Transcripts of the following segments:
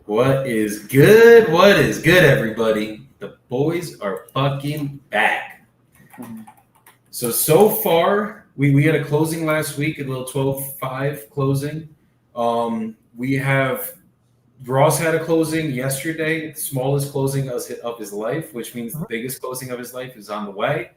What is good? What is good, everybody? The boys are fucking back. So far, we had a closing last week, a little 12-5 closing. We have Ross had a closing yesterday, the smallest closing of his life, which means the biggest closing of his life is on the way.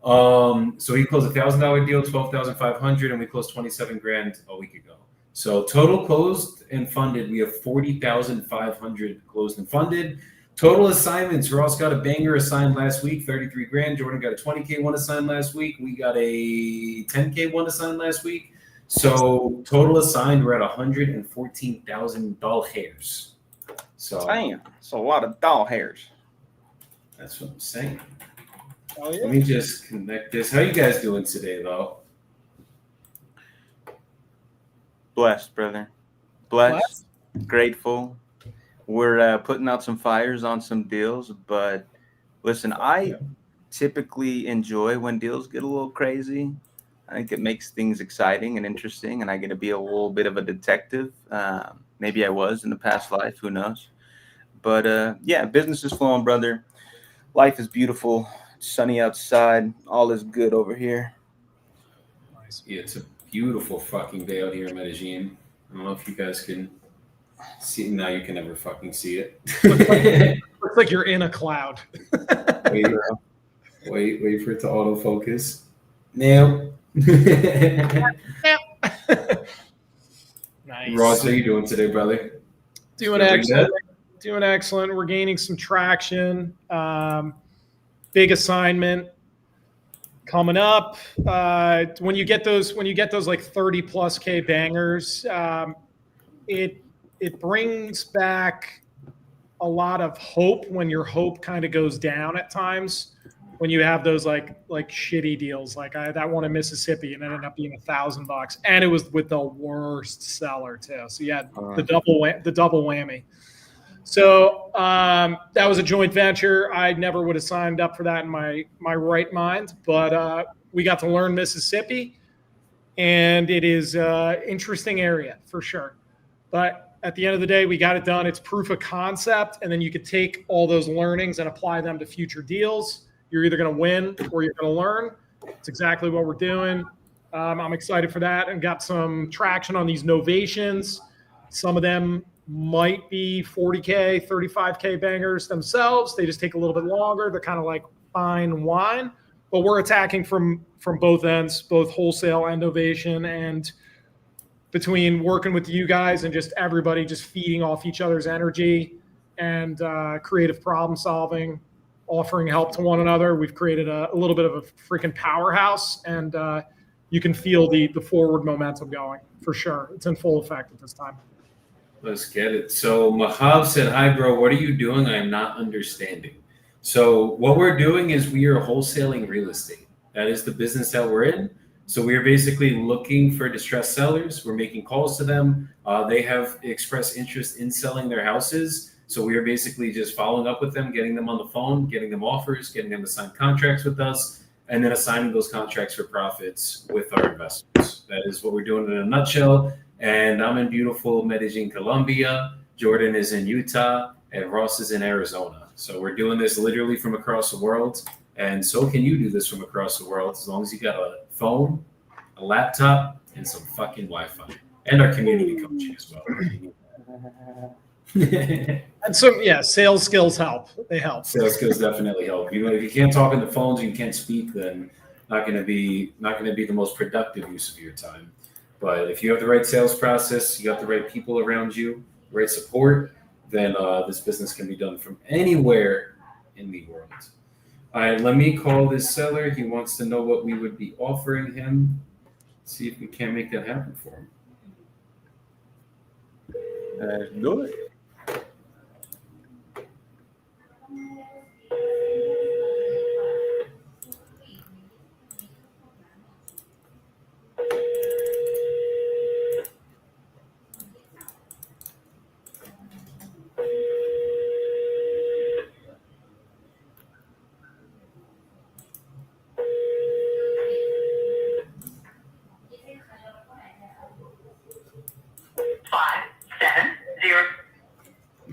So he closed $1,000 deal, 12,500, and we closed 27 grand a week ago. So total closed and funded, we have 40,500 closed and funded. Total assignments, Ross got a banger assigned last week, 33 grand. Jordan got a 20K one assigned last week. We got a 10K one assigned last week. So total assigned, we're at $114,000. So damn, it's a lot of doll hairs. That's what I'm saying. Oh, yeah. Let me just connect this. How you guys doing today, though? Blessed, brother. Blessed. Grateful. We're putting out some fires on some deals, but listen, I typically enjoy when deals get a little crazy. I think it makes things exciting and interesting, and I get to be a little bit of a detective. Maybe I was in the past life, who knows? But yeah, business is flowing, brother. Life is beautiful. It's sunny outside. All is good over here. Nice. Yeah, it's a beautiful fucking day out here in Medellin. I don't know if you guys can see. Now you can never fucking see it. Looks like you're in a cloud. wait for it to autofocus. Now. Nice. Ross, how you doing today, brother? Doing Feeling excellent. good? Doing excellent. We're gaining some traction. Big assignment coming up. When you get those like 30 plus K bangers, it brings back a lot of hope when your hope kind of goes down at times. When you have those like shitty deals, like that one in Mississippi, and it ended up being $1,000, and it was with the worst seller too. So you had the double whammy. So that was a joint venture. I never would have signed up for that in my right mind, but we got to learn Mississippi, and it is an interesting area for sure. But at the end of the day, we got it done. It's proof of concept, and then you could take all those learnings and apply them to future deals. You're either going to win or you're going to learn. It's exactly what we're doing. I'm excited for that, and got some traction on these novations. Some of them might be 40K, 35K bangers themselves. They just take a little bit longer. They're kind of like fine wine, but we're attacking from both ends, both wholesale and novation, and between working with you guys and just everybody just feeding off each other's energy and creative problem solving, offering help to one another, we've created a little bit of a freaking powerhouse, and you can feel the forward momentum going for sure. It's in full effect at this time. Let's get it. So Mahab said, "Hi, bro. What are you doing? I am not understanding." So what we're doing is we are wholesaling real estate. That is the business that we're in. So we are basically looking for distressed sellers. We're making calls to them. They have expressed interest in selling their houses. So we are basically just following up with them, getting them on the phone, getting them offers, getting them to sign contracts with us, and then assigning those contracts for profits with our investors. That is what we're doing in a nutshell. And I'm in beautiful Medellin, Colombia. Jordan is in Utah, and Ross is in Arizona. So we're doing this literally from across the world. And so can you do this from across the world, as long as you got a phone, a laptop, and some fucking Wi-Fi. And our community coaching as well. And so, yeah, sales skills help. They help. Sales skills definitely help. You know, if you can't talk on the phones, you can't speak, then not going to be the most productive use of your time. But if you have the right sales process, you got the right people around you, right support, then this business can be done from anywhere in the world. All right, let me call this seller. He wants to know what we would be offering him. See if we can't make that happen for him. Let's do it.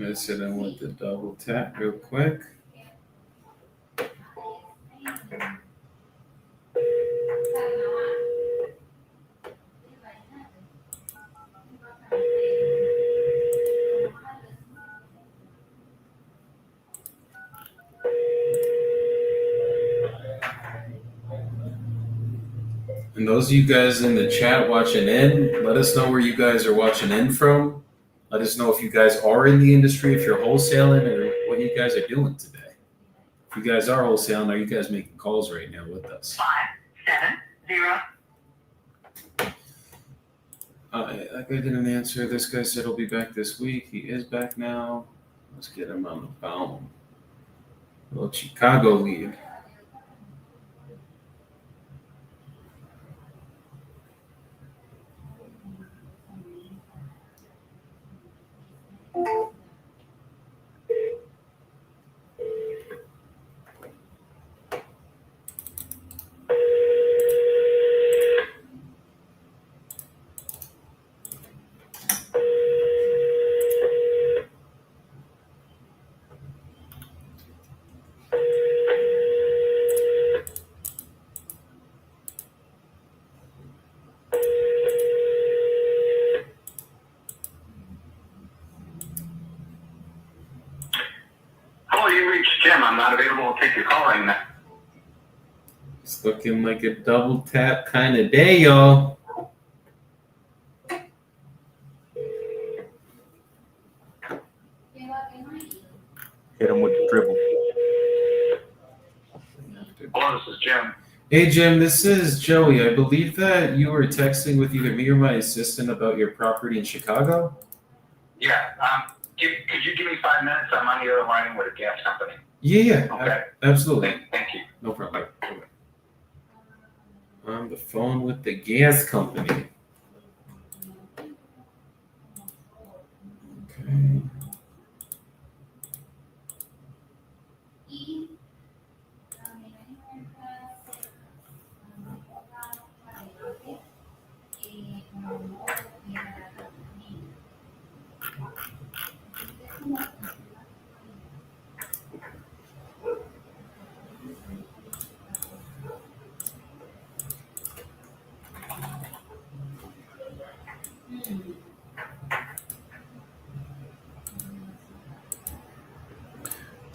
Let's hit in with the double tap real quick. And those of you guys in the chat watching in, let us know where you guys are watching in from. Let us know if you guys are in the industry, if you're wholesaling, or what you guys are doing today. If you guys are wholesaling, are you guys making calls right now with us? 570. That guy didn't answer. This guy said he'll be back this week. He is back now. Let's get him on the phone. Little Chicago lead. Hello, you reached Jim. I'm not available to take your call right now. It's looking like a double tap kind of day, y'all. Hit him with the dribble. Hello, this is Jim. Hey, Jim, this is Joey. I believe that you were texting with either me or my assistant about your property in Chicago. Yeah. Could you give me 5 minutes? I'm on the other line with a gas company. Yeah, Okay. absolutely. Thank you. No problem. On the phone with the gas company. Okay.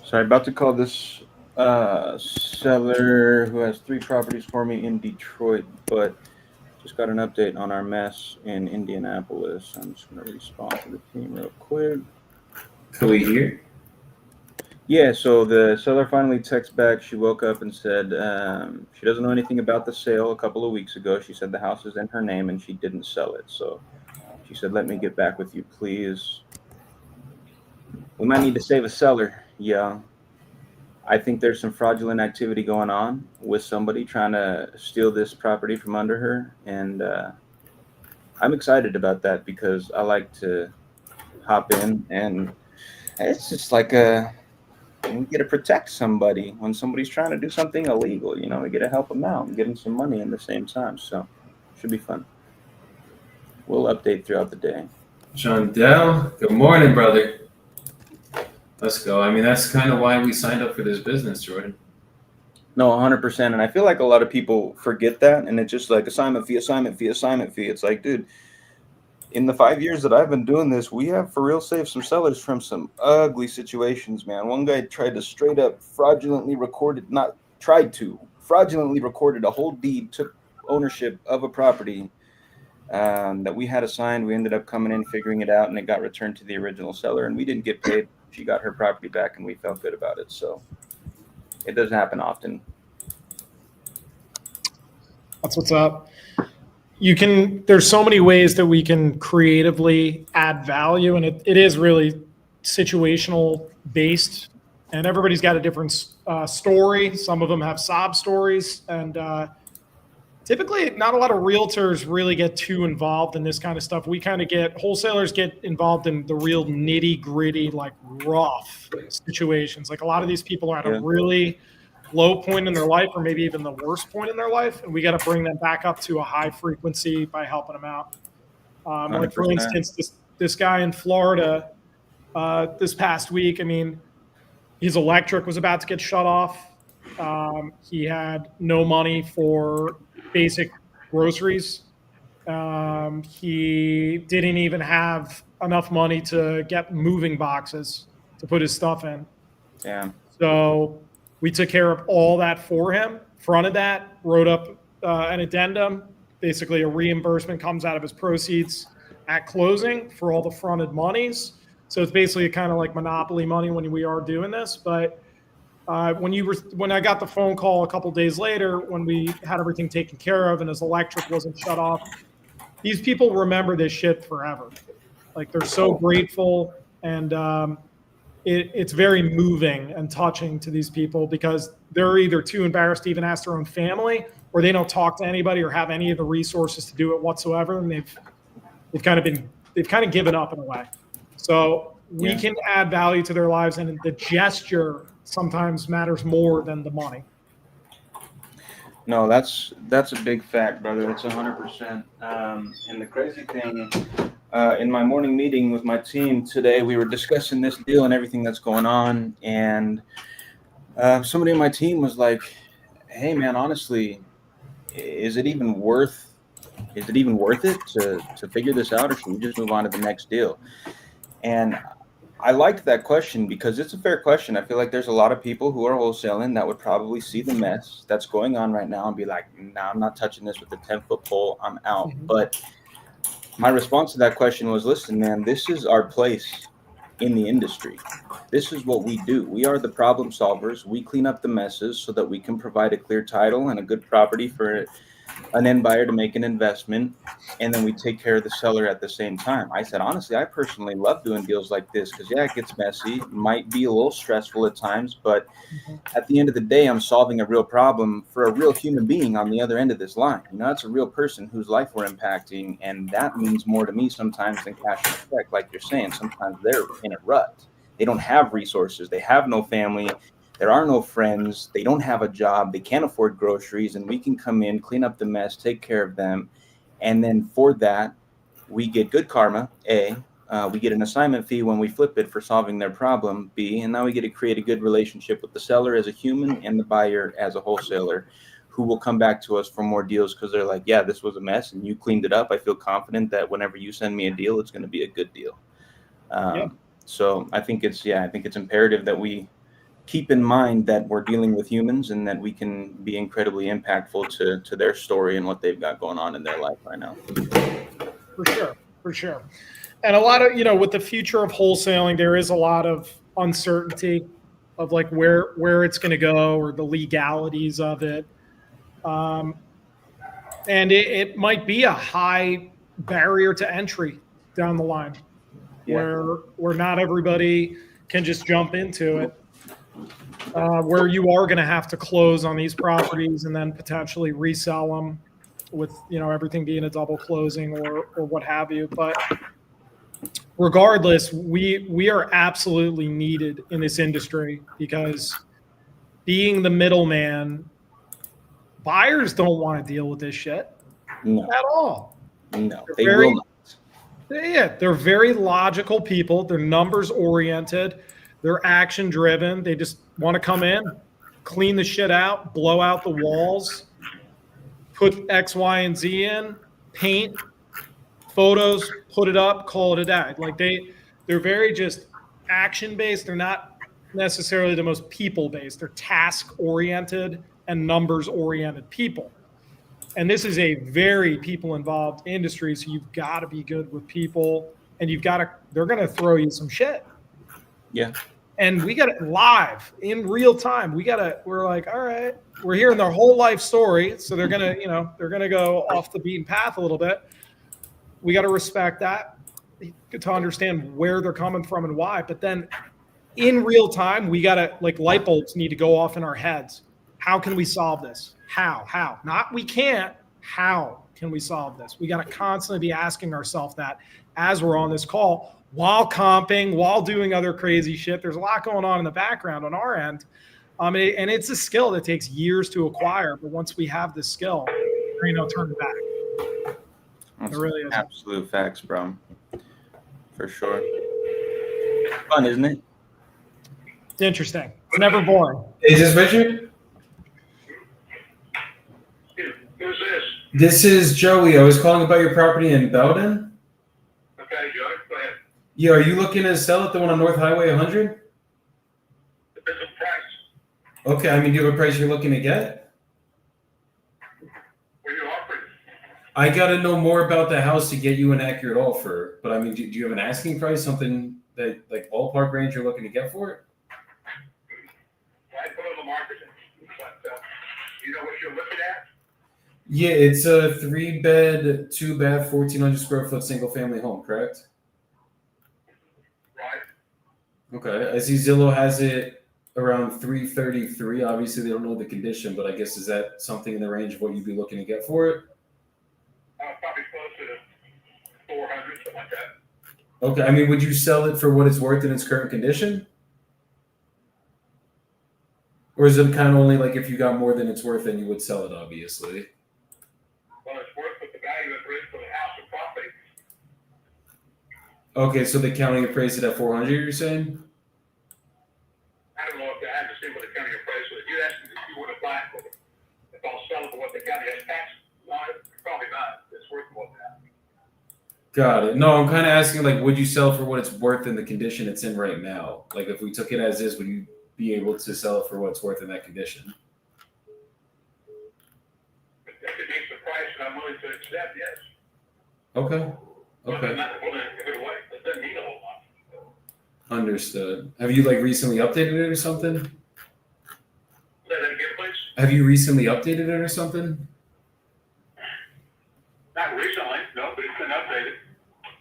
Sorry, about to call this seller who has 3 properties for me in Detroit, but just got an update on our mess in Indianapolis. I'm just going to respond to the team real quick. Can we hear? Yeah, so the seller finally texted back. She woke up and said she doesn't know anything about the sale a couple of weeks ago. She said the house is in her name and she didn't sell it. So she said, let me get back with you, please. We might need to save a seller. Yeah. I think there's some fraudulent activity going on with somebody trying to steal this property from under her. And I'm excited about that because I like to hop in, and it's just like we get to protect somebody when somebody's trying to do something illegal. We get to help them out and get them some money at the same time. So should be fun. We'll update throughout the day. John Dell, good morning, brother. Let's go. I mean, that's kind of why we signed up for this business, Jordan. No, 100%. And I feel like a lot of people forget that. And it's just like assignment fee, assignment fee, assignment fee. It's like, dude, in the 5 years that I've been doing this, we have for real saved some sellers from some ugly situations, man. One guy tried to straight up fraudulently recorded a whole deed, took ownership of a property that we had assigned. We ended up coming in, figuring it out, and it got returned to the original seller. And we didn't get paid. She got her property back, and we felt good about it. So it doesn't happen often. That's what's up. There's so many ways that we can creatively add value, and it is really situational based, and everybody's got a different story. Some of them have sob stories, and typically not a lot of realtors really get too involved in this kind of stuff. Wholesalers get involved in the real nitty gritty, like rough situations. Like a lot of these people are at a really low point in their life, or maybe even the worst point in their life, and we got to bring them back up to a high frequency by helping them out. Like for instance, this guy in Florida, this past week. I mean, his electric was about to get shut off. He had no money for basic groceries. He didn't even have enough money to get moving boxes to put his stuff in. Yeah. So we took care of all that for him, fronted that, wrote up an addendum. Basically, a reimbursement comes out of his proceeds at closing for all the fronted monies. So it's basically kind of like monopoly money when we are doing this. But when I got the phone call a couple days later, when we had everything taken care of and his electric wasn't shut off, these people remember this shit forever. Like they're so grateful, and it's very moving and touching to these people because they're either too embarrassed to even ask their own family, or they don't talk to anybody or have any of the resources to do it whatsoever, and they've kind of given up in a way. So we can add value to their lives, and the gesture sometimes matters more than the money. No, that's a big fact, brother. That's 100%. And the crazy thing, in my morning meeting with my team today, we were discussing this deal and everything that's going on, and somebody on my team was like, "Hey, man, honestly, is it even worth it to figure this out, or should we just move on to the next deal?" And I liked that question because it's a fair question. I feel like there's a lot of people who are wholesaling that would probably see the mess that's going on right now and be like, "Nah, I'm not touching this with a 10-foot pole. I'm out." Mm-hmm. But my response to that question was, listen, man, this is our place in the industry. This is what we do. We are the problem solvers. We clean up the messes so that we can provide a clear title and a good property for an end buyer to make an investment, and then we take care of the seller at the same time. I said, honestly, I personally love doing deals like this because, yeah, it gets messy, might be a little stressful at times, but at the end of the day, I'm solving a real problem for a real human being on the other end of this line. You know, it's a real person whose life we're impacting, and that means more to me sometimes than cash and check. Like you're saying, sometimes they're in a rut. They don't have resources. They have no family. There are no friends. They don't have a job. They can't afford groceries, and we can come in, clean up the mess, take care of them. And then for that, we get good karma, A. We get an assignment fee when we flip it for solving their problem, B. And now we get to create a good relationship with the seller as a human and the buyer as a wholesaler, who will come back to us for more deals because they're like, yeah, this was a mess and you cleaned it up. I feel confident that whenever you send me a deal, it's going to be a good deal. So I think it's imperative that we keep in mind that we're dealing with humans and that we can be incredibly impactful to their story and what they've got going on in their life right now. For sure. And a lot of, with the future of wholesaling, there is a lot of uncertainty of like where it's going to go or the legalities of it. And it might be a high barrier to entry down the line where not everybody can just jump into it. Where you are going to have to close on these properties and then potentially resell them with, everything being a double closing or what have you. But regardless, we are absolutely needed in this industry because being the middleman, buyers don't want to deal with this shit at all. No, they will not. Yeah, they're very logical people. They're numbers oriented. They're action driven. They just want to come in, clean the shit out, blow out the walls, put X, Y, and Z in, paint, photos, put it up, call it a day. Like they're very just action based. They're not necessarily the most people based. They're task oriented and numbers oriented people. And this is a very people involved industry. So you've got to be good with people, and they're going to throw you some shit. Yeah. And we got it live in real time. We're like, all right, we're hearing their whole life story. So they're going to go off the beaten path a little bit. We got to respect that to understand where they're coming from and why. But then in real time, we got to, like, light bulbs need to go off in our heads. How can we solve this? How? Not we can't. How can we solve this? We got to constantly be asking ourselves that as we're on this call, while comping, while doing other crazy shit. There's a lot going on in the background on our end. And it's a skill that takes years to acquire. But once we have this skill, there ain't no turning back. That's It really is. Absolute facts, bro. For sure. fun, isn't it? It's interesting. It's never boring. Is this Richard? Who's this? This is Joey. I was calling about your property in Bowden. Okay, Joe, go ahead. Yeah, are you looking to sell it, the one on North Highway 100? Depends on price. Okay, I mean, do you have a price you're looking to get? What are you offering? I got to know more about the house to get you an accurate offer. But I mean, do you have an asking price, something that like ballpark range you're looking to get for it? I put on the market, but you know what you're looking at? Yeah, it's a 3-bed, 2-bath, 1,400 square foot single family home, correct? Right. Okay, I see Zillow has it around 333. Obviously, they don't know the condition, but I guess is that something in the range of what you'd be looking to get for it? Probably close to 400, something like that. Okay, I mean, would you sell it for what it's worth in its current condition? Or is it kind of only like if you got more than it's worth, then you would sell it, obviously? Well, it's worth what the value it is for the house and property. Okay, so the county appraised it at 400, you're saying? I don't know if I haven't seen what the county appraised it. You asked me if you would have bought it, if I'll sell it for what the county has tax on it, probably not. It's worth more than that. Got it. No, I'm kind of asking, like, would you sell for what it's worth in the condition it's in right now? Like, if we took it as is, would you be able to sell it for what it's worth in that condition? If it meets the price that I'm willing to accept, yes. Okay. But I'm Okay. not willing to give it away. It doesn't need a whole lot. Understood. Have you like recently updated it or something? Say that again, please. Have you recently updated it or something? Not recently, no, but it's been updated.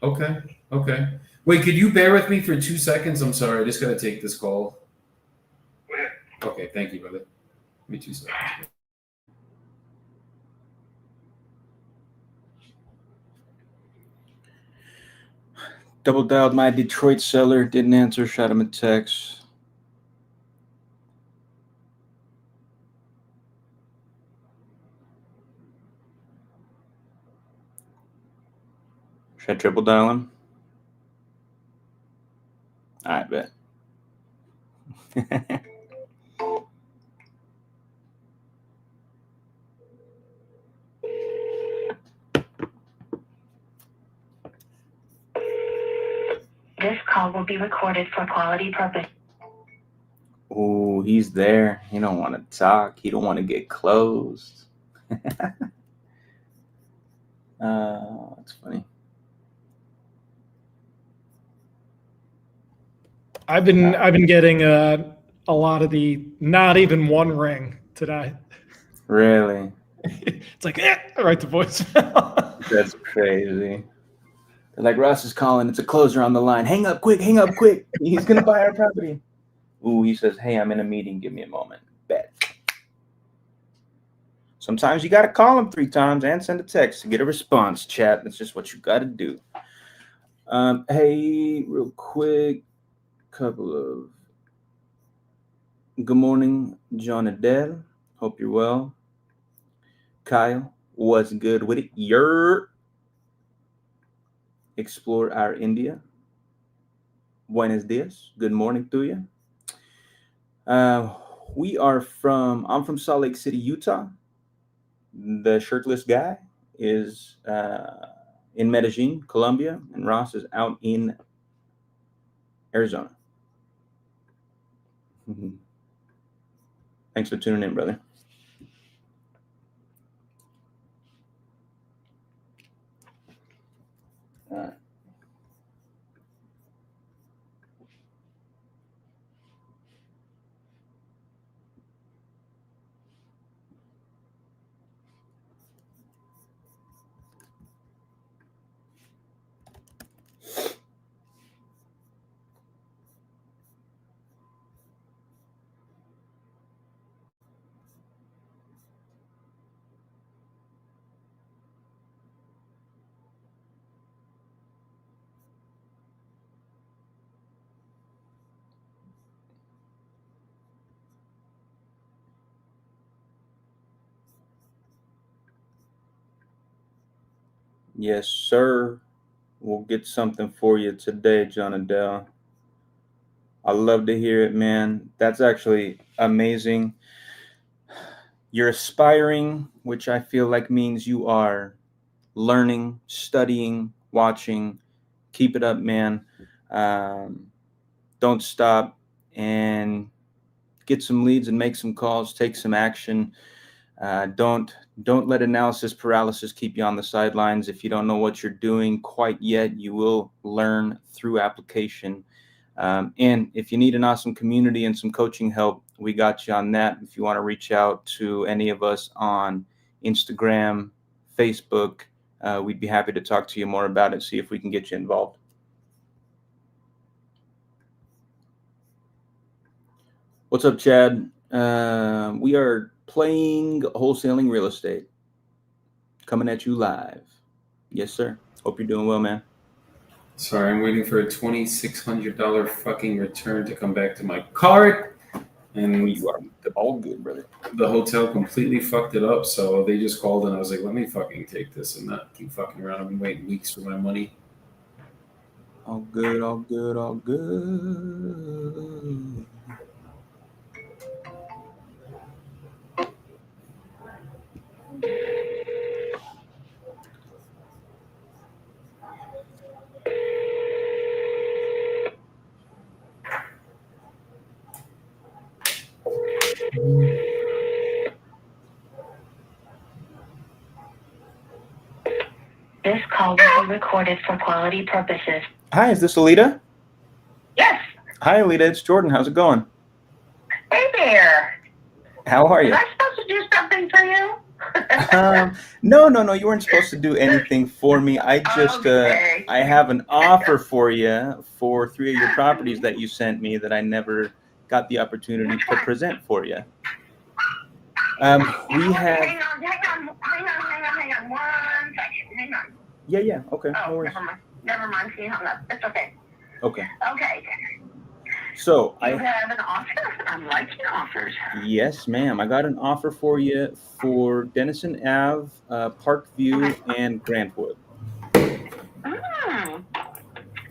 Okay. Okay. Wait, could you bear with me for 2 seconds? I'm sorry. I just got to take this call. Go ahead. Okay. Thank you, brother. Give me 2 seconds. Double dialed my Detroit seller, didn't answer, shot him a text. Should I triple dial him? I bet. This call will be recorded for quality purpose. Oh, he's there. He don't want to talk. He don't want to get closed. That's funny. I've been getting a lot of the not even one ring today. Really? It's like right to voicemail. That's crazy. They're like, Ross is calling. It's a closer on the line. Hang up quick. Hang up quick. He's going to buy our property. Ooh, he says, hey, I'm in a meeting. Give me a moment. Bet. Sometimes you got to call him 3 times and send a text to get a response, chat. That's just what you got to do. Hey, real quick, couple of good morning, John Adele. Hope you're well. Kyle, what's good with it? Explore our India. Buenos dias. Good morning to you. I'm from Salt Lake City, Utah. The shirtless guy is in Medellin, Colombia, and Ross is out in Arizona. Thanks for tuning in, brother. All right. Yes, sir. We'll get something for you today, John Adele. I love to hear it, man. That's actually amazing. You're aspiring, which I feel like means you are learning, studying, watching. Keep it up, man. Don't stop and get some leads and make some calls. Take some action. Don't let analysis paralysis keep you on the sidelines. If you don't know what you're doing quite yet, you will learn through application. And if you need an awesome community and some coaching help, we got you on that. If you want to reach out to any of us on Instagram, Facebook, we'd be happy to talk to you more about it, see if we can get you involved. What's up, Chad? We are playing Wholesaling Real Estate. Coming at you live. Yes, sir. Hope you're doing well, man. Sorry, I'm waiting for a $2,600 fucking return to come back to my card. And You are all good, brother. the hotel completely fucked it up. So they just called and I was like, let me fucking take this and not keep fucking around. I've been waiting weeks for my money. All good, all good, all good. This call will be recorded for quality purposes. Hi, is this Alita? Yes. Hi, Alita. It's Jordan. How's it going? Hey there. How are you? Was I supposed to do something for you? No. You weren't supposed to do anything for me. I just, Okay. I have an offer for you for 3 of your properties that you sent me that I never got the opportunity to present for you. We have. Hang on. 1 second. Hang on. Yeah. Okay. No Oh, worries. never mind. She hung up. It's okay. Okay. Okay. So You have an offer? I like your offers. Yes, ma'am. I got an offer for you for Denison Ave, Parkview, and Grantwood.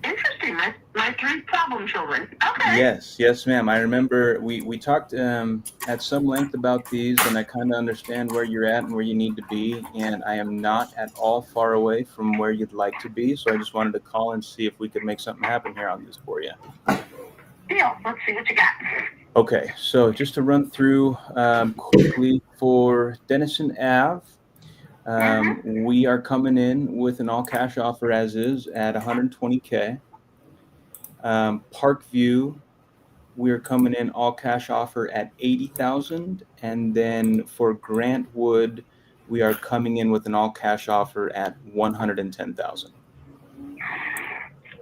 Interesting. My 3 problem children. Okay. Yes, ma'am. I remember we talked at some length about these, and I kind of understand where you're at and where you need to be. And I am not at all far away from where you'd like to be. So I just wanted to call and see if we could make something happen here on this for you. Deal. Let's see what you got. Okay, so just to run through quickly for Denison Ave, we are coming in with an all-cash offer as is at $120K. Parkview, we're coming in all-cash offer at $80,000, and then for Grantwood, we are coming in with an all-cash offer at $110,000.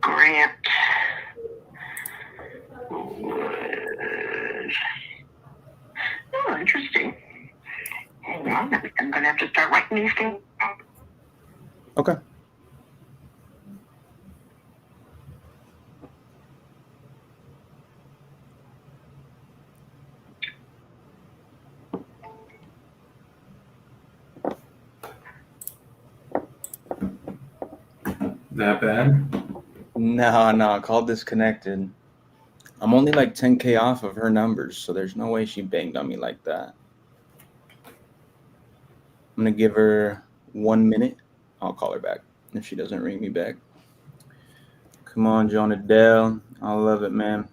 Grant. Oh, interesting. Hang on. I'm going to have to start writing these things. Okay. That bad? No, call disconnected. I'm only like 10K off of her numbers, so there's no way she banged on me like that. I'm going to give her 1 minute. I'll call her back if she doesn't ring me back. Come on, Jonah Dell. I love it, man.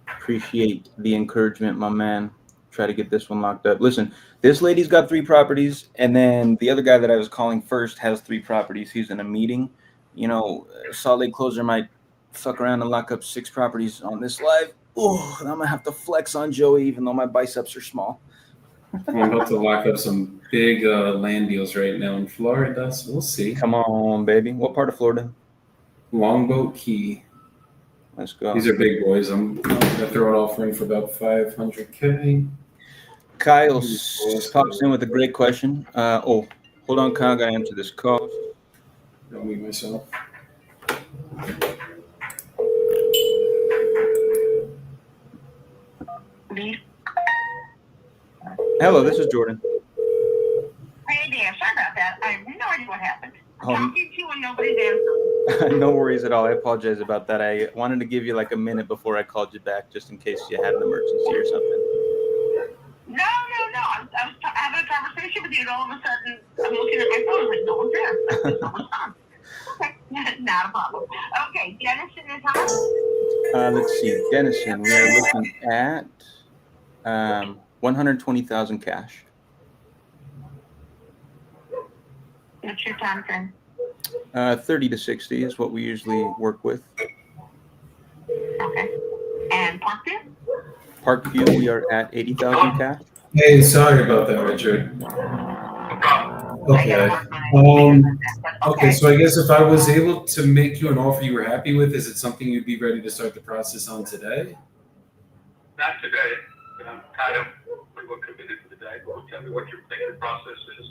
Appreciate the encouragement, my man. Try to get this one locked up. Listen, this lady's got 3 properties, and then the other guy that I was calling first has 3 properties. He's in a meeting. You know, Salt Lake Closer might fuck around and lock up 6 properties on this live. Oh, I'm going to have to flex on Joey, even though my biceps are small. I'm about to lock up some big land deals right now in Florida, so we'll see. Come on, baby. What part of Florida? Longboat Key. Let's go. These are big boys. I'm gonna throw an offer in for about $500K. Kyle pops in with a great question. Hold on, Kyle. Gotta answer this call. I'll mute myself. Hello, this is Jordan. Hey there. Sorry about that. I have no idea what happened. Oh. Talking to you and nobody's answering. No worries at all. I apologize about that. I wanted to give you like a minute before I called you back, just in case you had an emergency or something. No. I was having a conversation with you, and all of a sudden, I'm looking at my phone, like, no one's there. There's no response. Okay, not a problem. Okay, Dennison is on. Let's see, Dennison. We are looking at 120,000 cash. What's your time frame? 30 to 60 is what we usually work with. Okay. And Parkview? Parkview, we are at 80,000 cash. Hey, sorry about that, Richard. No problem. Okay, so I guess if I was able to make you an offer you were happy with, is it something you'd be ready to start the process on today? Not today, but I'm kind of pretty well committed for the day. But tell me what your thinking process is.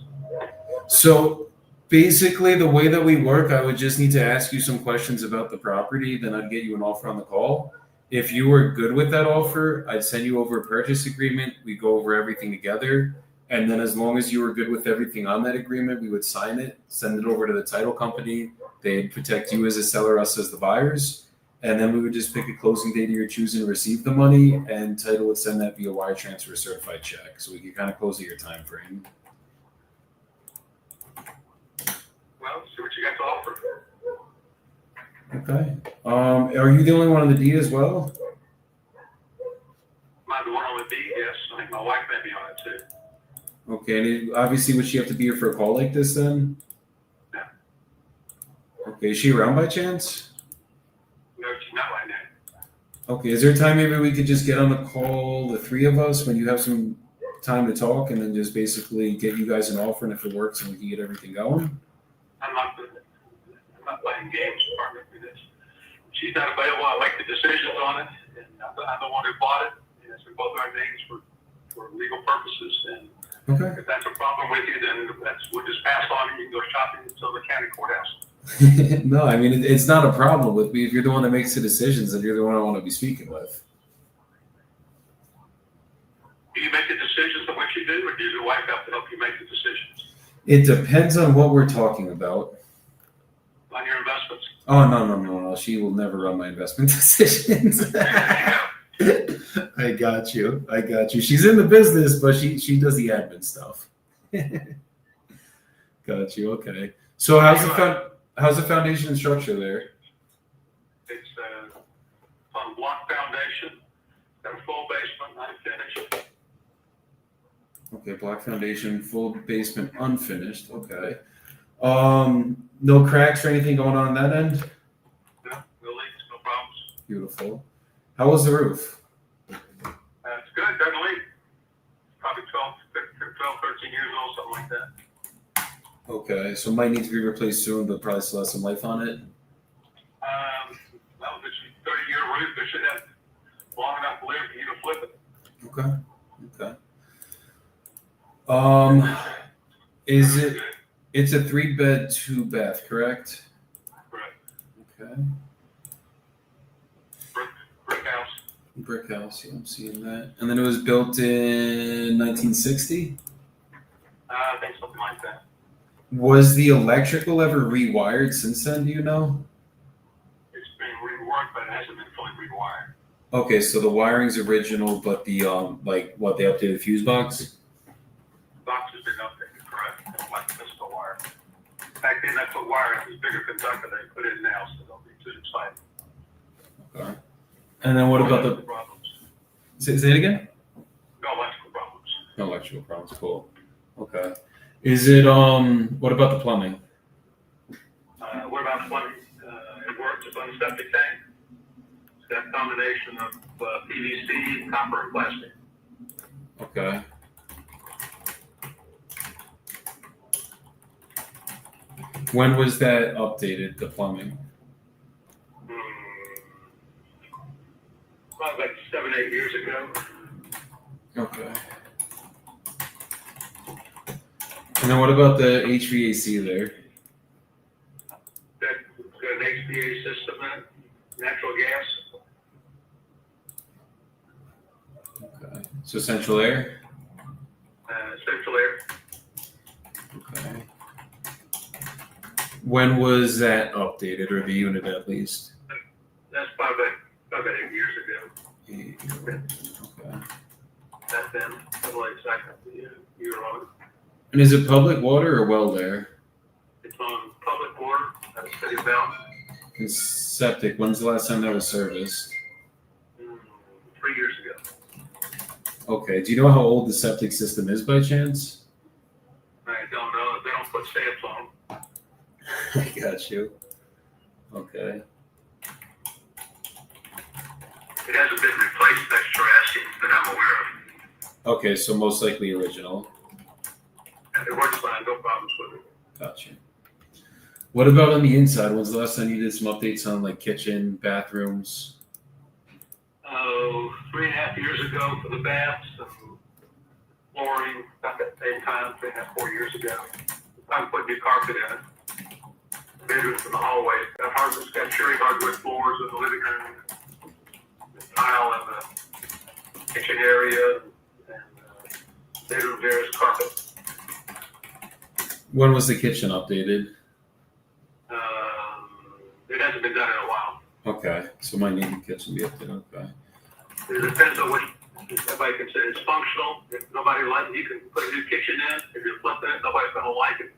So basically, the way that we work, I would just need to ask you some questions about the property, then I'd get you an offer on the call. If you were good with that offer, I'd send you over a purchase agreement. We go over everything together. And then as long as you were good with everything on that agreement, we would sign it, send it over to the title company. They'd protect you as a seller, us as the buyers. And then we would just pick a closing date of your choosing to receive the money, and title would send that via wire transfer certified check. So we could kind of close at your time frame. Well, see what you got to offer. Okay. Are you the only one on the deed as well? Am I the one on the deed? Yes. I think my wife may be on it too. Okay, and obviously, would she have to be here for a call like this then? No. Okay, is she around by chance? No, she's not right now. Okay, is there a time maybe we could just get on the call, the three of us, when you have some time to talk, and then just basically get you guys an offer, and if it works, and we can get everything going? I'm not playing games partner with this. She's not available. I make the decisions on it, and I'm the one who bought it. And it's in both our names for legal purposes. And Okay. if that's a problem with you, then we'll just pass on it. You can go shopping until the county courthouse. No, I mean, it's not a problem with me. If you're the one that makes the decisions, then you're the one I want to be speaking with. Do you make the decisions on what you do, or does your wife have to help you make the decisions It depends on what we're talking about. on your investments? Oh, no. She will never run my investment decisions. I got you. She's in the business, but she does the admin stuff. Got you. Okay. So how's the foundation and structure there? It's on block foundation, got a full basement, unfinished. Okay, block foundation, full basement, unfinished. Okay. No cracks or anything going on that end? No leaks, no problems. Beautiful. How was the roof? It's good, doesn't leak. Probably 12, 13 years old, something like that. Okay, so might need to be replaced soon, but probably still has some life on it. Well, if it's a 30-year roof, it should have long enough to live for you to flip it. Okay. It's a 3-bed, 2-bath, correct? Correct. Okay. Brick house. Brick house, yeah, I'm seeing that. And then it was built in 1960? I think something like that. Was the electrical ever rewired since then, do you know? It's been reworked, but it hasn't been fully rewired. Okay, so the wiring's original, but the, they updated the fuse box? Box has been updated, correct. Like pistol wire. Back then, that's what wire, it was bigger conductor, they put in now, so don't be too excited. Okay. And then what about the... problems? Say it again? No electrical problems. No electrical problems, cool. Okay. Is it, what about the plumbing? What about plumbing? It works, it's on a septic tank. It's got a combination of PVC, copper, and plastic. Okay. When was that updated, the plumbing? Probably like 7, 8 years ago. Okay. And then what about the HVAC there? That's got an HVA system in it, natural gas. Okay. So central air? Central air. Okay. When was that updated, or the unit at least? That's probably about 8 years ago. Okay. That's been like second year on. And is it public water or well there? It's on public water. That's city bound. And septic, when's the last time that was serviced? 3 years ago. Okay. Do you know how old the septic system is by chance? I don't know. They don't put stamps on them. I got you. Okay. It hasn't been replaced extra asking that I'm aware of. Okay, so most likely original. And it works fine, no problems with it. Gotcha. What about on the inside? When's the last time you did some updates on like kitchen, bathrooms? Oh, 3.5 years ago for the baths and flooring, about that same time, 3.5, 4 years ago. I put new carpet in it. Bedrooms in the hallway. Got cherry hardwood floors in the living room. The tile in the kitchen area, and bedroom there is carpet. When was the kitchen updated? It hasn't been done in a while. Okay, so might need the kitchen to be updated. Okay. It depends on what everybody considers functional. If nobody likes it, you can put a new kitchen in. If you're flipping it, nobody's going to like it.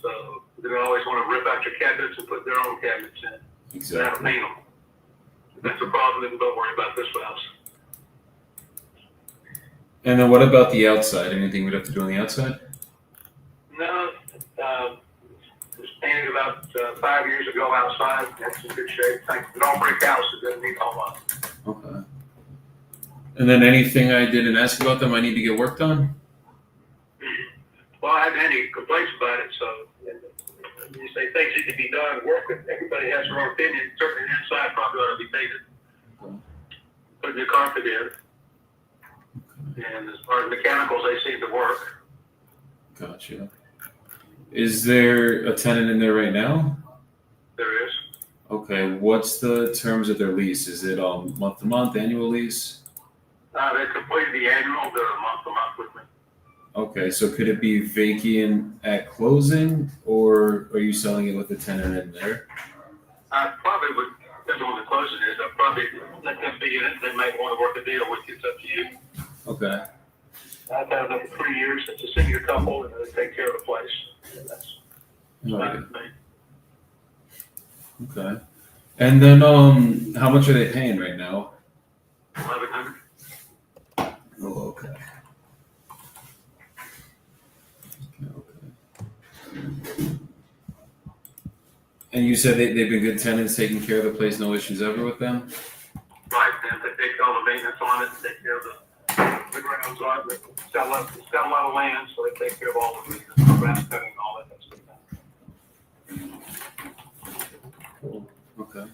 So they always want to rip out your cabinets and put their own cabinets in. Exactly. Paint them. If that's a problem, then don't worry about this house. And then what about the outside? Anything we'd have to do on the outside? No, it was painted about 5 years ago outside. That's in good shape. Thanks. An all brick house. It doesn't need a whole lot. Okay. And then anything I didn't ask about them I need to get worked on? Well, I haven't had any complaints about it, so you say things that can be done, work with, everybody has their own opinion. Certainly the inside probably ought to be painted. Put new carpet in. And as far as mechanicals, they seem to work. Gotcha. Is there a tenant in there right now? There is. Okay, what's the terms of their lease? Is it month to month, annual lease? They completed the annual, they're a month to month with me. Okay, so could it be vacant at closing, or are you selling it with a tenant in there? I probably would, depends on what the closing is, I'd probably let them be in it. They might want to work a deal with you. It's up to you. Okay. I've had them for 3 years. It's a senior couple, and they take care of the place. And that's fine with me. Okay. And then how much are they paying right now? 1,100. Oh, okay. And you said they've been good tenants, taking care of the place, no issues ever with them? Right, and they take all the maintenance on it, take care of the grounds on it. It's got a lot of land, so they take care of all the maintenance, the grass cutting and all that. Cool. Okay.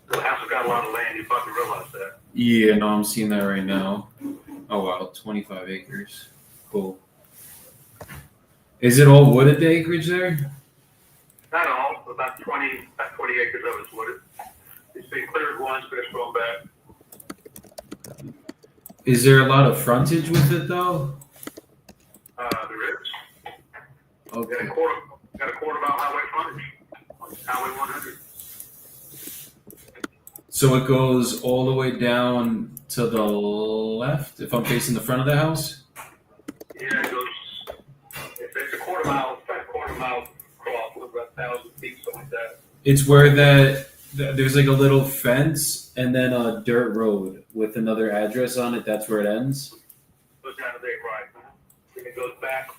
The house has got a lot of land, you probably realize that. Yeah, no, I'm seeing that right now. Oh wow, 25 acres. Cool. Is it all wooded acreage there? Not all, about 20 acres of it's wooded. It's been cleared once, but it's grown back. Is there a lot of frontage with it though? There is. Okay. Got a quarter mile highway frontage on Highway 100. So it goes all the way down to the left if I'm facing the front of the house? Yeah, it goes, if it's a quarter mile cross, about 1,000 feet, something like that. It's where there's like a little fence and then a dirt road with another address on it. That's where it ends? Goes down to there, right. And it goes back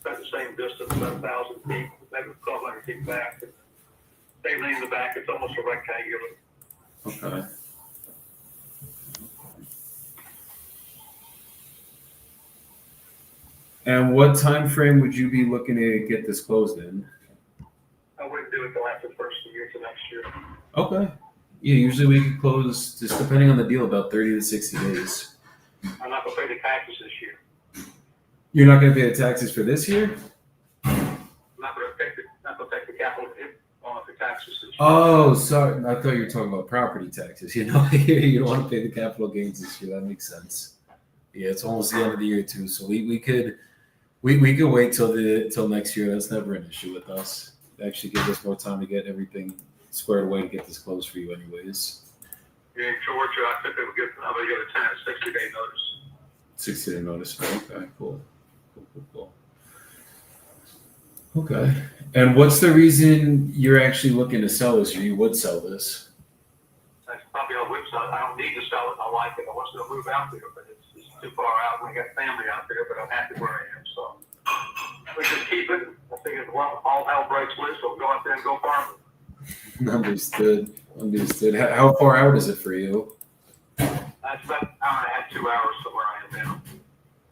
about the same distance, about 1,000 feet, maybe 1,200 feet back. Same thing in the back, it's almost a rectangular. Okay. And what time frame would you be looking to get this closed in? I wouldn't do it till after the first of the year to next year. Okay. Yeah, usually we can close, just depending on the deal, about 30 to 60 days. I'm not gonna pay the taxes this year. You're not going to pay the taxes for this year? I'm not gonna take the capital hit on the taxes this year. Oh, sorry. I thought you were talking about property taxes. You know, you don't want to pay the capital gains this year. That makes sense. Yeah, it's almost the end of the year too, so we could We could wait till next year. That's never an issue with us. It actually gives us more time to get everything squared away to get this closed for you, anyways. In Georgia, I think they would give another get a 10 60-day notice. 60-day notice. Okay, cool. Okay. And what's the reason you're actually looking to sell this, or you would sell this? That's probably on the website. I don't need to sell it. I like it. I want to move out there, but it's too far out. And I got family out there, but I'm happy where I am. So we just keep it. I think if all hell breaks loose, we'll go out there and go farming. Understood. How far out is it for you? That's about an hour and a half, 2 hours from where I am now.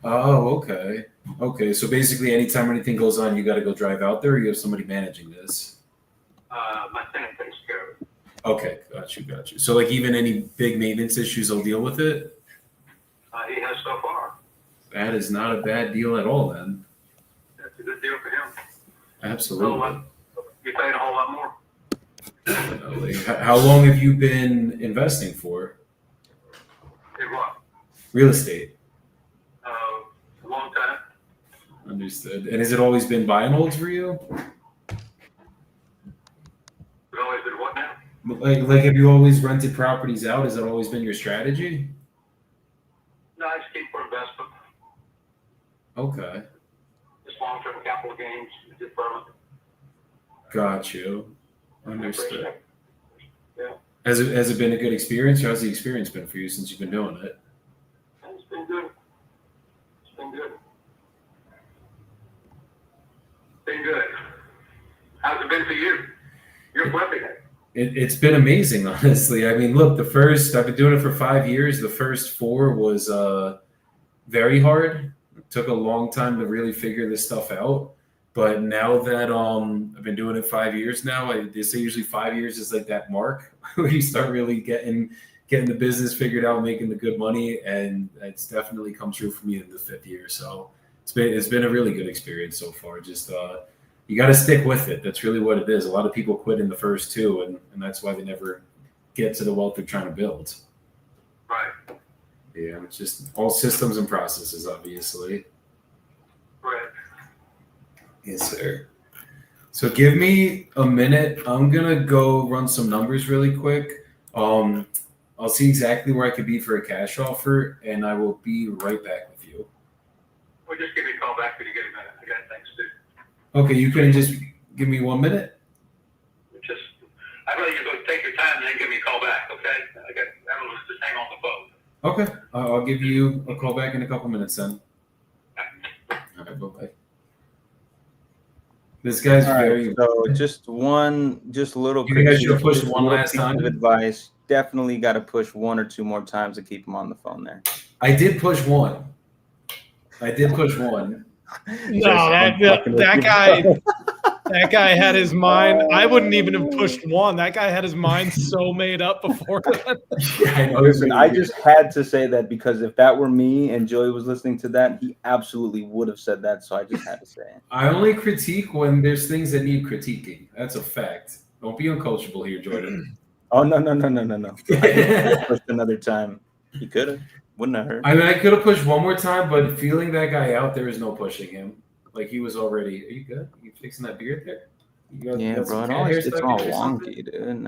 Oh, okay. Okay, so basically anytime anything goes on, you got to go drive out there, or you have somebody managing this? My tenant takes care of it. Okay, got you. So like even any big maintenance issues, they'll deal with it? He has so far. That is not a bad deal at all then. That's a good deal for him. Absolutely. So, you paid a whole lot more. Definitely. How long have you been investing for? In what? Real estate. A long time. Understood. And has it always been buy and holds for you? We've always been what now? Like have you always rented properties out? Has that always been your strategy? No, I just keep for investment. Okay. Just long-term capital gains. Deferment. Got you. Understood. Yeah. Has it been a good experience, or how's the experience been for you since you've been doing it? It's been good. It's been good. Been good. How's it been for you? You're flipping it. It's been amazing, honestly. I mean, look, I've been doing it for 5 years. The first 4 was very hard. It took a long time to really figure this stuff out. But now that I've been doing it 5 years now, they say usually 5 years is like that mark where you start really getting the business figured out, making the good money, and it's definitely come true for me in the 5th year. So it's been a really good experience so far. Just you got to stick with it. That's really what it is. A lot of people quit in the first 2, and that's why they never get to the wealth they're trying to build. Right. Yeah, it's just all systems and processes, obviously. Right. Yes, sir. So give me a minute. I'm gonna go run some numbers really quick. I'll see exactly where I could be for a cash offer, and I will be right back with you. Well, just give me a call back when you get a minute. I got things to do. Okay, you can just give me 1 minute. I'd rather you go take your time and then give me a call back, okay? Everyone's just hang on the phone. Okay, I'll give you a call back in a couple minutes then. All right, bye-bye. This guy's very. So just a little. You think I should have pushed just one a little last piece time? of advice. Definitely got to push 1 or 2 more times to keep him on the phone there. I did push one. No, that guy had his mind. I wouldn't even have pushed 1. That guy had his mind so made up before that. Yeah, I know. Listen, I just had to say that because if that were me and Joey was listening to that, he absolutely would have said that. So I just had to say it. I only critique when there's things that need critiquing. That's a fact. Don't be uncoachable here, Jordan. Oh, no. I pushed another time. He could have. Wouldn't have hurt. I mean, I could have pushed one more time, but feeling that guy out, there is no pushing him. Like he was already. Are you good? You fixing that beard there? Yeah, bro. It's all wonky, dude.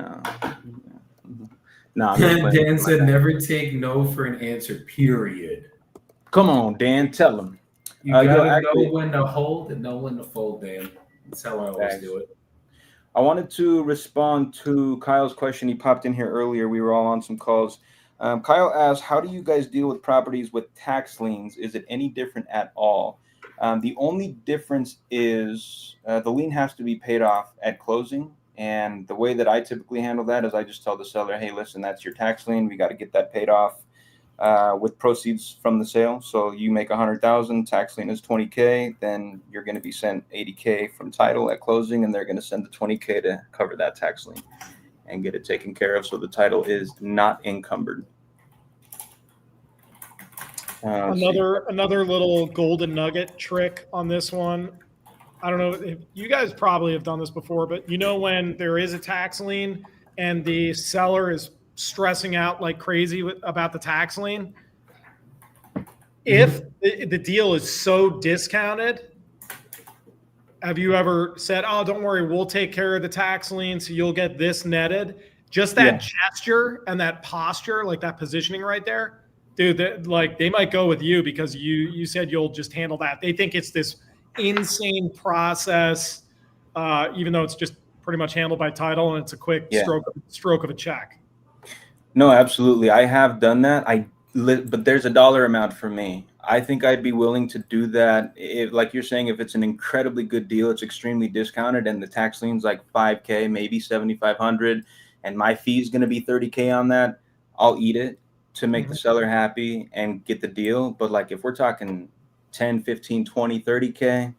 No. Dan said, "Never take no for an answer." Period. Come on, Dan. Tell him. You gotta know when to hold and know when to fold, Dan. That's how I always do it. I wanted to respond to Kyle's question. He popped in here earlier. We were all on some calls. Kyle asked, how do you guys deal with properties with tax liens? Is it any different at all? The only difference is the lien has to be paid off at closing. And the way that I typically handle that is I just tell the seller, hey, listen, that's your tax lien. We got to get that paid off with proceeds from the sale. So you make $100,000, tax lien is $20K, then you're going to be sent $80K from title at closing, and they're going to send the $20K to cover that tax lien and get it taken care of. So the title is not encumbered. Another little golden nugget trick on this one. I don't know if you guys probably have done this before, but you know when there is a tax lien and the seller is stressing out like crazy about the tax lien, if the deal is so discounted have you ever said, "Oh, don't worry, we'll take care of the tax lien, so you'll get this netted"? Just that gesture and that posture, like that positioning right there, dude. Like they might go with you because you said you'll just handle that. They think it's this insane process, even though it's just pretty much handled by title and it's a quick stroke of a check. No, absolutely. I have done that. But there's a dollar amount for me. I think I'd be willing to do that if, like you're saying, if it's an incredibly good deal, it's extremely discounted, and the tax lien's like $5K, maybe $7,500, and my fee's going to be $30K on that. I'll eat it to make the seller happy and get the deal. But like if we're talking 10, 15, 20, 30K,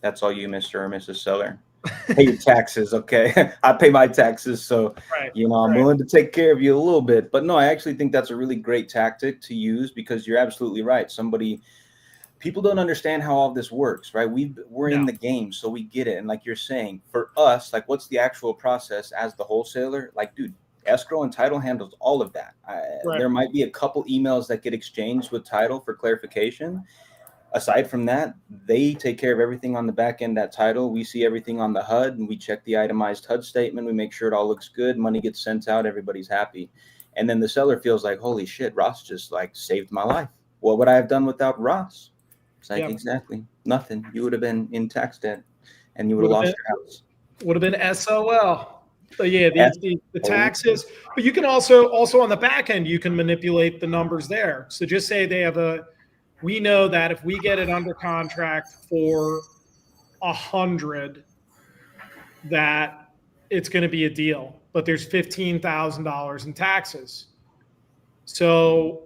that's all you, Mr. or Mrs. Seller. Pay your taxes, okay? I pay my taxes, so I'm willing to take care of you a little bit. But no, I actually think that's a really great tactic to use because you're absolutely right. People don't understand how all this works, right? We're in the game, so we get it. And like you're saying, for us, like what's the actual process as the wholesaler? Like, dude, escrow and title handles all of that. There might be a couple emails that get exchanged with title for clarification. Aside from that, they take care of everything on the back end, that title. We see everything on the HUD, and we check the itemized HUD statement. We make sure it all looks good. Money gets sent out. Everybody's happy. And then the seller feels like, holy shit, Ross just like saved my life. What would I have done without Ross? It's like, exactly nothing. You would have been in tax debt and you would have lost your house. Would have been SOL. But yeah, the taxes, but you can also on the back end, you can manipulate the numbers there. So just say they have we know that if we get it under contract for 100, that it's going to be a deal, but there's $15,000 in taxes. So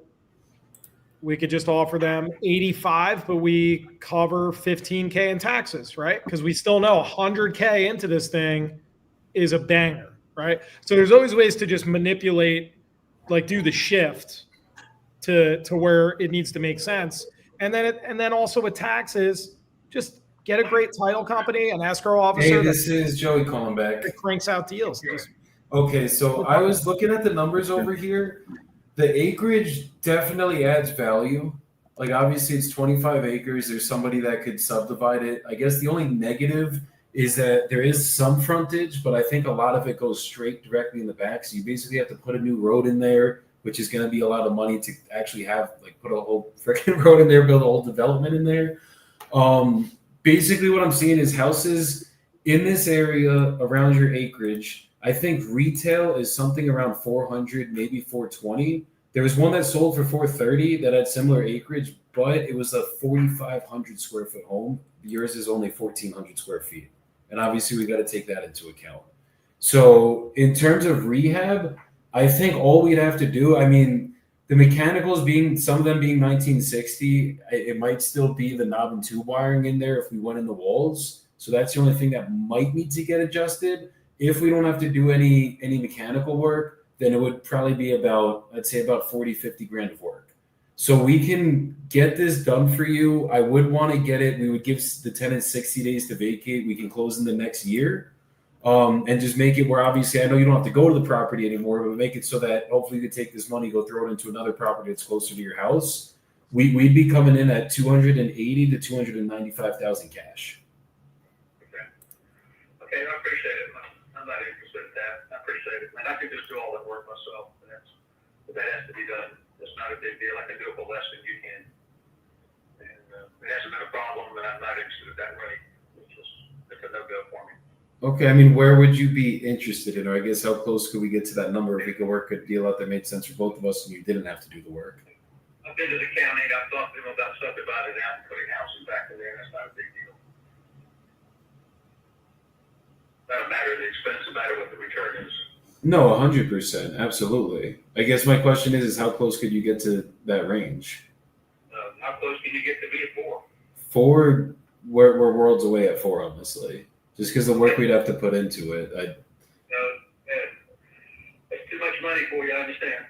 we could just offer them 85, but we cover 15K in taxes, right? Because we still know 100K into this thing is a banger, right? So there's always ways to just manipulate, like do the shift to where it needs to make sense. And then also with taxes, just get a great title company, an escrow officer. Hey, this is Joey calling back. That cranks out deals. Okay, so I was looking at the numbers over here. The acreage definitely adds value. Like obviously it's 25 acres. There's somebody that could subdivide it. I guess the only negative is that there is some frontage, but I think a lot of it goes straight directly in the back. So you basically have to put a new road in there, which is going to be a lot of money to actually have, like, put a whole freaking road in there, build a whole development in there. Basically what I'm seeing is houses in this area around your acreage. I think retail is something around 400, maybe 420. There was one that sold for 430 that had similar acreage, but it was a 4,500 square foot home. Yours is only 1,400 square feet. And obviously we got to take that into account. So in terms of rehab, I think all we'd have to do, I mean, the mechanicals being, some of them being 1960, it might still be the knob and tube wiring in there if we went in the walls. So that's the only thing that might need to get adjusted. If we don't have to do any mechanical work, then it would probably be about, I'd say about 40, 50 grand of work. So we can get this done for you. I would want to get it. We would give the tenant 60 days to vacate. We can close in the next year. And just make it where obviously I know you don't have to go to the property anymore, but make it so that hopefully you could take this money, go throw it into another property that's closer to your house. We'd be coming in at 280 to 295,000 cash. Okay, I appreciate it. I'm not interested in that. I appreciate it. And I can just do all that work myself. But that has to be done. It's not a big deal. I can do it for less than you can. And it hasn't been a problem, but I'm not interested at that rate. It's a no-go for me. Okay, I mean, where would you be interested in? Or I guess how close could we get to that number if we could work a deal out that made sense for both of us and you didn't have to do the work? I've been to the county. I've talked to them about subdividing out and putting houses back in there. That's not a big deal. Doesn't matter the expense, no matter what the return is. No, 100%. Absolutely. I guess my question is how close could you get to that range? How close can you get to be at 4? 4, we're worlds away at 4, honestly. Just because the work we'd have to put into it. It's too much money for you, I understand.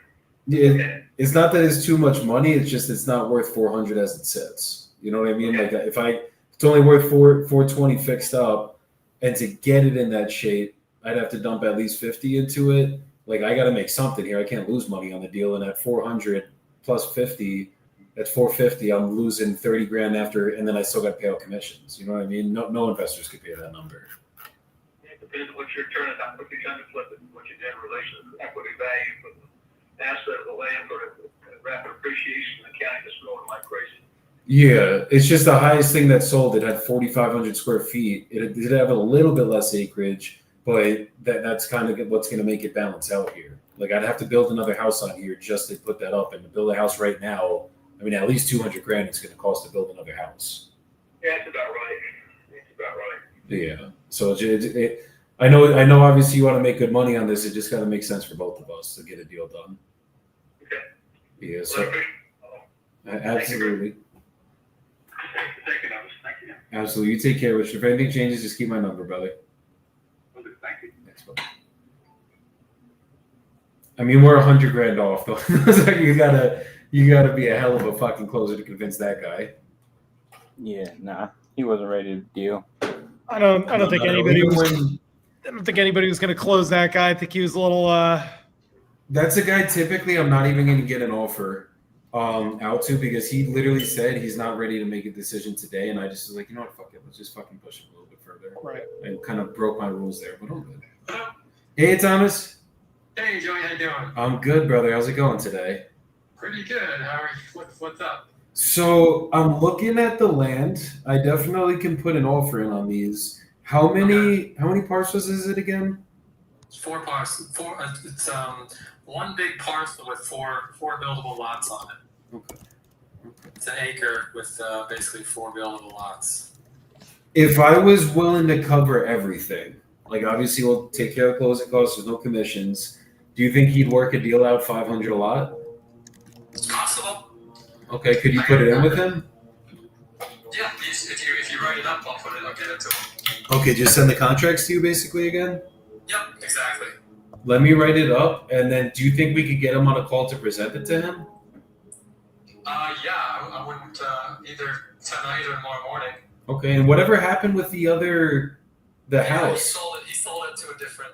It's not that it's too much money. It's just it's not worth 400 as it sits. You know what I mean? Okay. Like it's only worth 420 fixed up, and to get it in that shape, I'd have to dump at least 50 into it. Like I got to make something here. I can't lose money on the deal, and at 400 plus 50, at 450, I'm losing 30 grand after, and then I still got to pay out commissions. You know what I mean? No investors could pay that number. It depends on what you're turning out, what you're trying to flip it, what you did in relation to the equity value for the asset of the land or the rapid appreciation in the county that's growing like crazy. Yeah, it's just the highest thing that sold. It had 4,500 square feet. It did have a little bit less acreage, but that's kind of what's going to make it balance out here. Like I'd have to build another house on here just to put that up, and to build a house right now, I mean, at least 200 grand it's going to cost to build another house. Yeah, that's about right. That's about right. Yeah. So I know. Obviously, you want to make good money on this. It just got to make sense for both of us to get a deal done. Okay. Yeah. So absolutely. Thank you, Notice. Thank you. Absolutely. You take care, Richard. If anything changes, just keep my number, brother. Will do. Thank you. Thanks, brother. I mean, we're 100 grand off, though. So you gotta be a hell of a fucking closer to convince that guy. Yeah, nah, he wasn't ready to deal. I don't think anybody Even was. when- I don't think anybody was going to close that guy. I think he was a little. That's a guy typically I'm not even going to get an offer out to, because he literally said he's not ready to make a decision today, and I just was like, you know what, fuck it, let's just fucking push him a little bit further. Right. I kind of broke my rules there, but I'm good. Hey, Thomas. Hey, Joey, how you doing? I'm good, brother. How's it going today? Pretty good. How are you? What's up? So I'm looking at the land. I definitely can put an offer in on these. How many parcels is it again? It's 4 parcels. It's one big parcel with four buildable lots on it. Okay. It's an acre with basically 4 buildable lots. If I was willing to cover everything, like obviously we'll take care of closing costs, there's no commissions. Do you think he'd work a deal out 500 a lot? It's possible. Okay, could you put it in with him? Yeah, if you write it up, I'll get it to him. Okay, just send the contracts to you basically again? Yep, exactly. Let me write it up, and then do you think we could get him on a call to present it to him? Yeah, I wouldn't either tonight or tomorrow morning. Okay, and whatever happened with the Yeah, house? He sold it to a different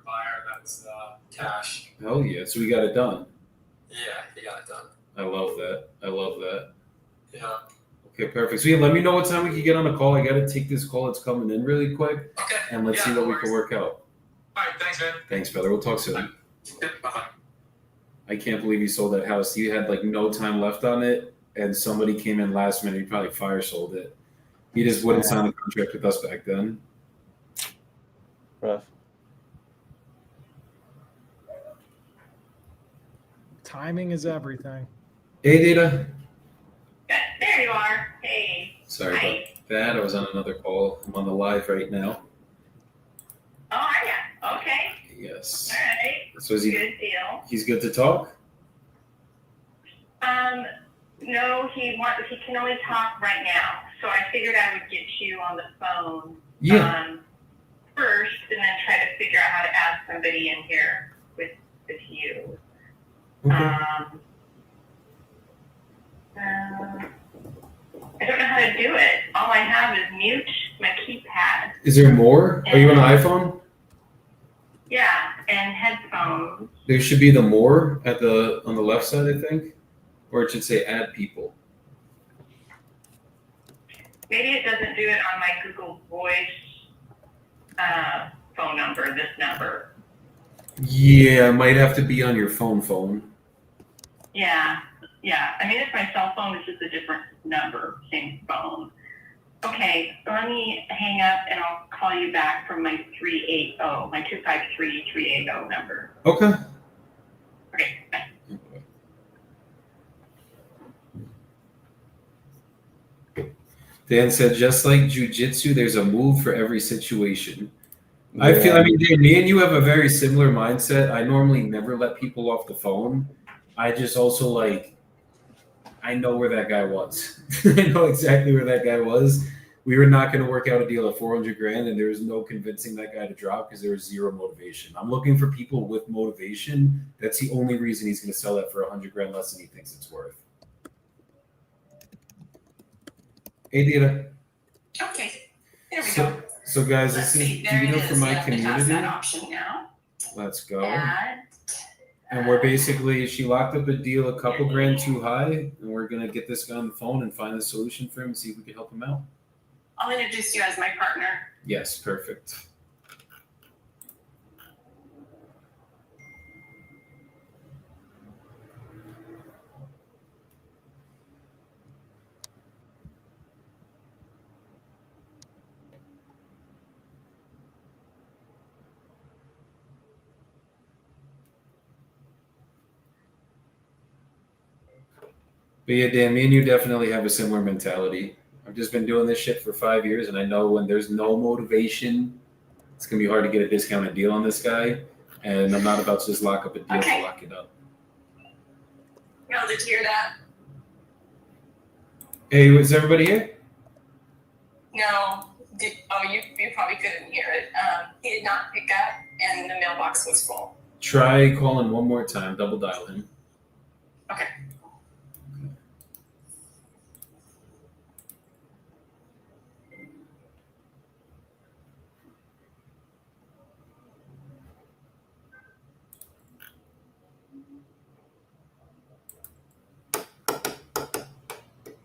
buyer. That's cash. Hell yeah, so we got it done. Yeah, he got it done. I love that. Yeah. Okay, perfect. So yeah, let me know what time we can get on a call. I got to take this call that's coming in really quick, Okay. and let's see what we can work out. All right, thanks, man. Thanks, brother. We'll talk soon. Bye-bye. I can't believe he sold that house. He had like no time left on it, and somebody came in last minute. He probably fire sold it. He just wouldn't sign a contract with us back then. Rough. Timing is everything. Hey, Data. There you are. Hey. Sorry Hi. about that. I was on another call. I'm on the live right now. Oh, are ya? Okay. Yes. All right. So is he? Good deal. He's good to talk. No, he can only talk right now. So I figured I would get you on the phone. Yeah. First, and then try to figure out how to add somebody in here with you. Okay. I don't know how to do it. All I have is mute my keypad. Is there more? Are you on an iPhone? Yeah, and headphones. There should be the more on the left side, I think, or it should say add people. Maybe it doesn't do it on my Google Voice phone number, this number. Yeah, it might have to be on your phone. Yeah. I mean, it's my cell phone. It's just a different number, same phone. Okay, let me hang up and I'll call you back from my 253-380 number. Okay. Okay, bye. Dan said, just like jujitsu, there's a move for every situation. I mean, Dan, me and you have a very similar mindset. I normally never let people off the phone. I just also I know where that guy was. I know exactly where that guy was. We were not going to work out a deal at 400 grand, and there was no convincing that guy to drop because there was zero motivation. I'm looking for people with motivation. That's the only reason he's going to sell that for 100 grand less than he thinks it's worth. Hey, Dita. Okay, there we So, go. so guys, Let's this is see. There it Dita is. from my Let me toss community. that option now. Let's go. Add. And we're basically, she locked up a deal a couple grand too high, and we're gonna get this guy on the phone and find a solution for him and see if we can help him out. I'll introduce you as my partner. Yes, perfect. But yeah, Dan, me and you definitely have a similar mentality. I've just been doing this shit for 5 years, and I know when there's no motivation, it's gonna be hard to get a discounted deal on this guy. And I'm not about to just lock up a deal to lock it up. Y'all, did you hear that? Hey, is everybody here? No. You probably couldn't hear it. He did not pick up, and the mailbox was full. Try calling one more time. Double dial him. Okay.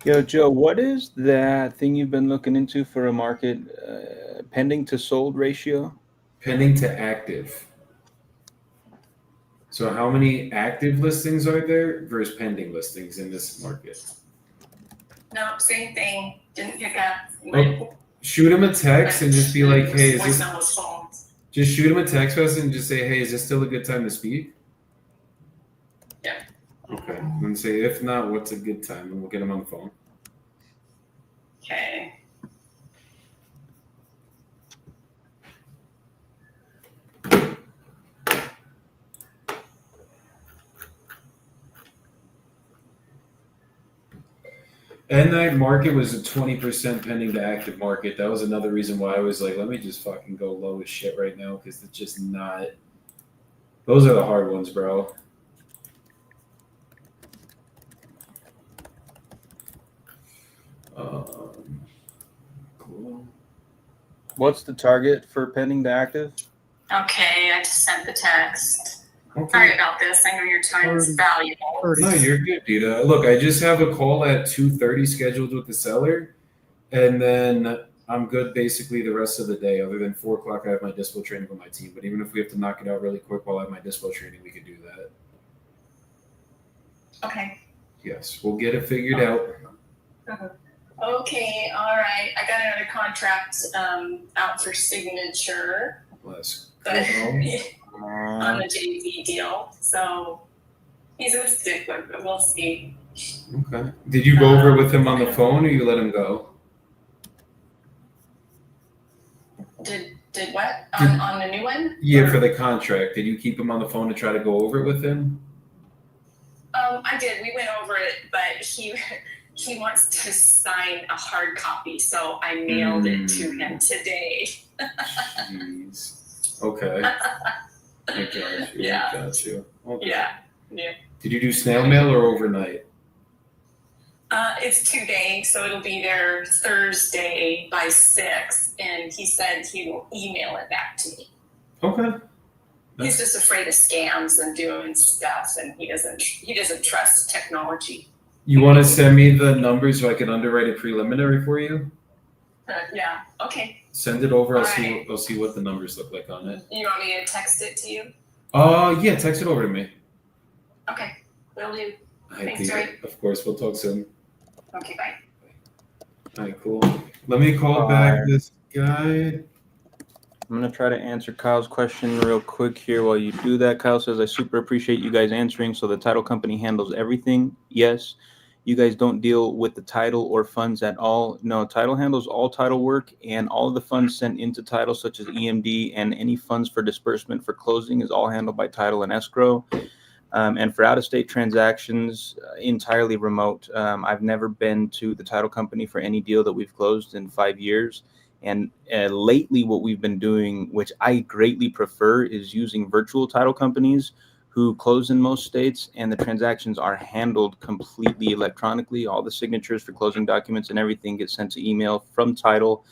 Yo, Joe, what is that thing you've been looking into for a market pending to sold ratio? Pending to active. So how many active listings are there versus pending listings in this market? No, same thing. Didn't pick up. Oh, shoot him a text and just be like, hey, is this... Voicemail was full. Just shoot him a text message and just say, hey, is this still a good time to speak? Yeah. Okay. And say, if not, what's a good time? And we'll get him on the phone. Okay. And that market was a 20% pending to active market. That was another reason why I was like, let me just fucking go low as shit right now, because it's just not. Those are the hard ones, bro. Cool. What's the target for pending to active? Okay, I just sent the text. Okay. Sorry about this. I know your time is valuable. No, you're good, dude. Look, I just have a call at 2:30 scheduled with the seller, and then I'm good basically the rest of the day. Other than 4 o'clock, I have my dispo training with my team. But even if we have to knock it out really quick while I have my dispo training, we could do that. Okay. Yes, we'll get it figured out. Okay, all right. I got another contract out for signature. Bless. But on the JV deal. So he's a stickler, but we'll see. Okay. Did you go over with him on the phone, or you let him go? Did what? On the new one? Yeah, for the contract. Did you keep him on the phone to try to go over it with him? I did. We went over it, but he wants to sign a hard copy, so I mailed it to him today. Jeez. Okay. I got you. Yeah. I got you. Okay. Yeah. Did you do snail mail or overnight? It's 2 days, so it'll be there Thursday by 6, and he said he will email it back to me. Okay. He's just afraid of scams and doing stuff, and he doesn't trust technology. You want to send me the numbers so I can underwrite a preliminary for you? Yeah. Okay. Send it over. All right. I'll see what the numbers look like on it. You want me to text it to you? Yeah, text it over to me. Okay. Will do. I Thanks, think, Ray. of course, we'll talk soon. Okay. Bye. All right, cool. Let me call back this guy. I'm going to try to answer Kyle's question real quick here while you do that. Kyle says, I super appreciate you guys answering. So the title company handles everything? Yes. You guys don't deal with the title or funds at all? No, title handles all title work, and all of the funds sent into title, such as EMD and any funds for disbursement for closing, is all handled by title and escrow. And for out-of-state transactions, entirely remote. I've never been to the title company for any deal that we've closed in 5 years. And lately, what we've been doing, which I greatly prefer, is using virtual title companies who close in most states, and the transactions are handled completely electronically. All the signatures for closing documents and everything get sent to email from title.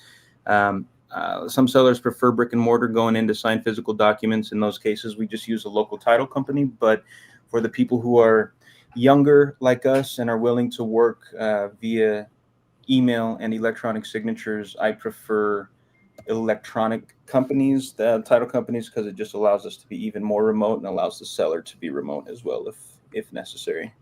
Some sellers prefer brick and mortar going in to sign physical documents. In those cases, we just use a local title company. But for the people who are younger like us and are willing to work via email and electronic signatures, I prefer electronic companies, the title companies, because it just allows us to be even more remote and allows the seller to be remote as well if necessary.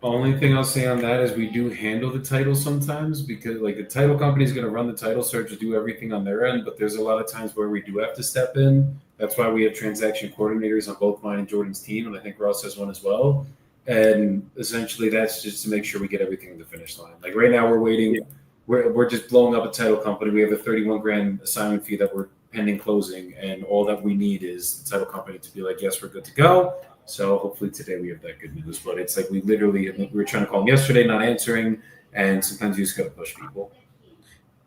Only thing I'll say on that is we do handle the title sometimes, because like the title company is going to run the title search, do everything on their end, but there's a lot of times where we do have to step in. That's why we have transaction coordinators on both mine and Jordan's team, and I think Ross has one as well. And essentially that's just to make sure we get everything to the finish line. Like right now we're waiting. Yeah. We're just blowing up a title company. We have a $31,000 assignment fee that we're pending closing, and all that we need is the title company to be like, yes, we're good to go. So hopefully today we have that good news. But it's like we were trying to call them yesterday, not answering, and sometimes you just got to push people.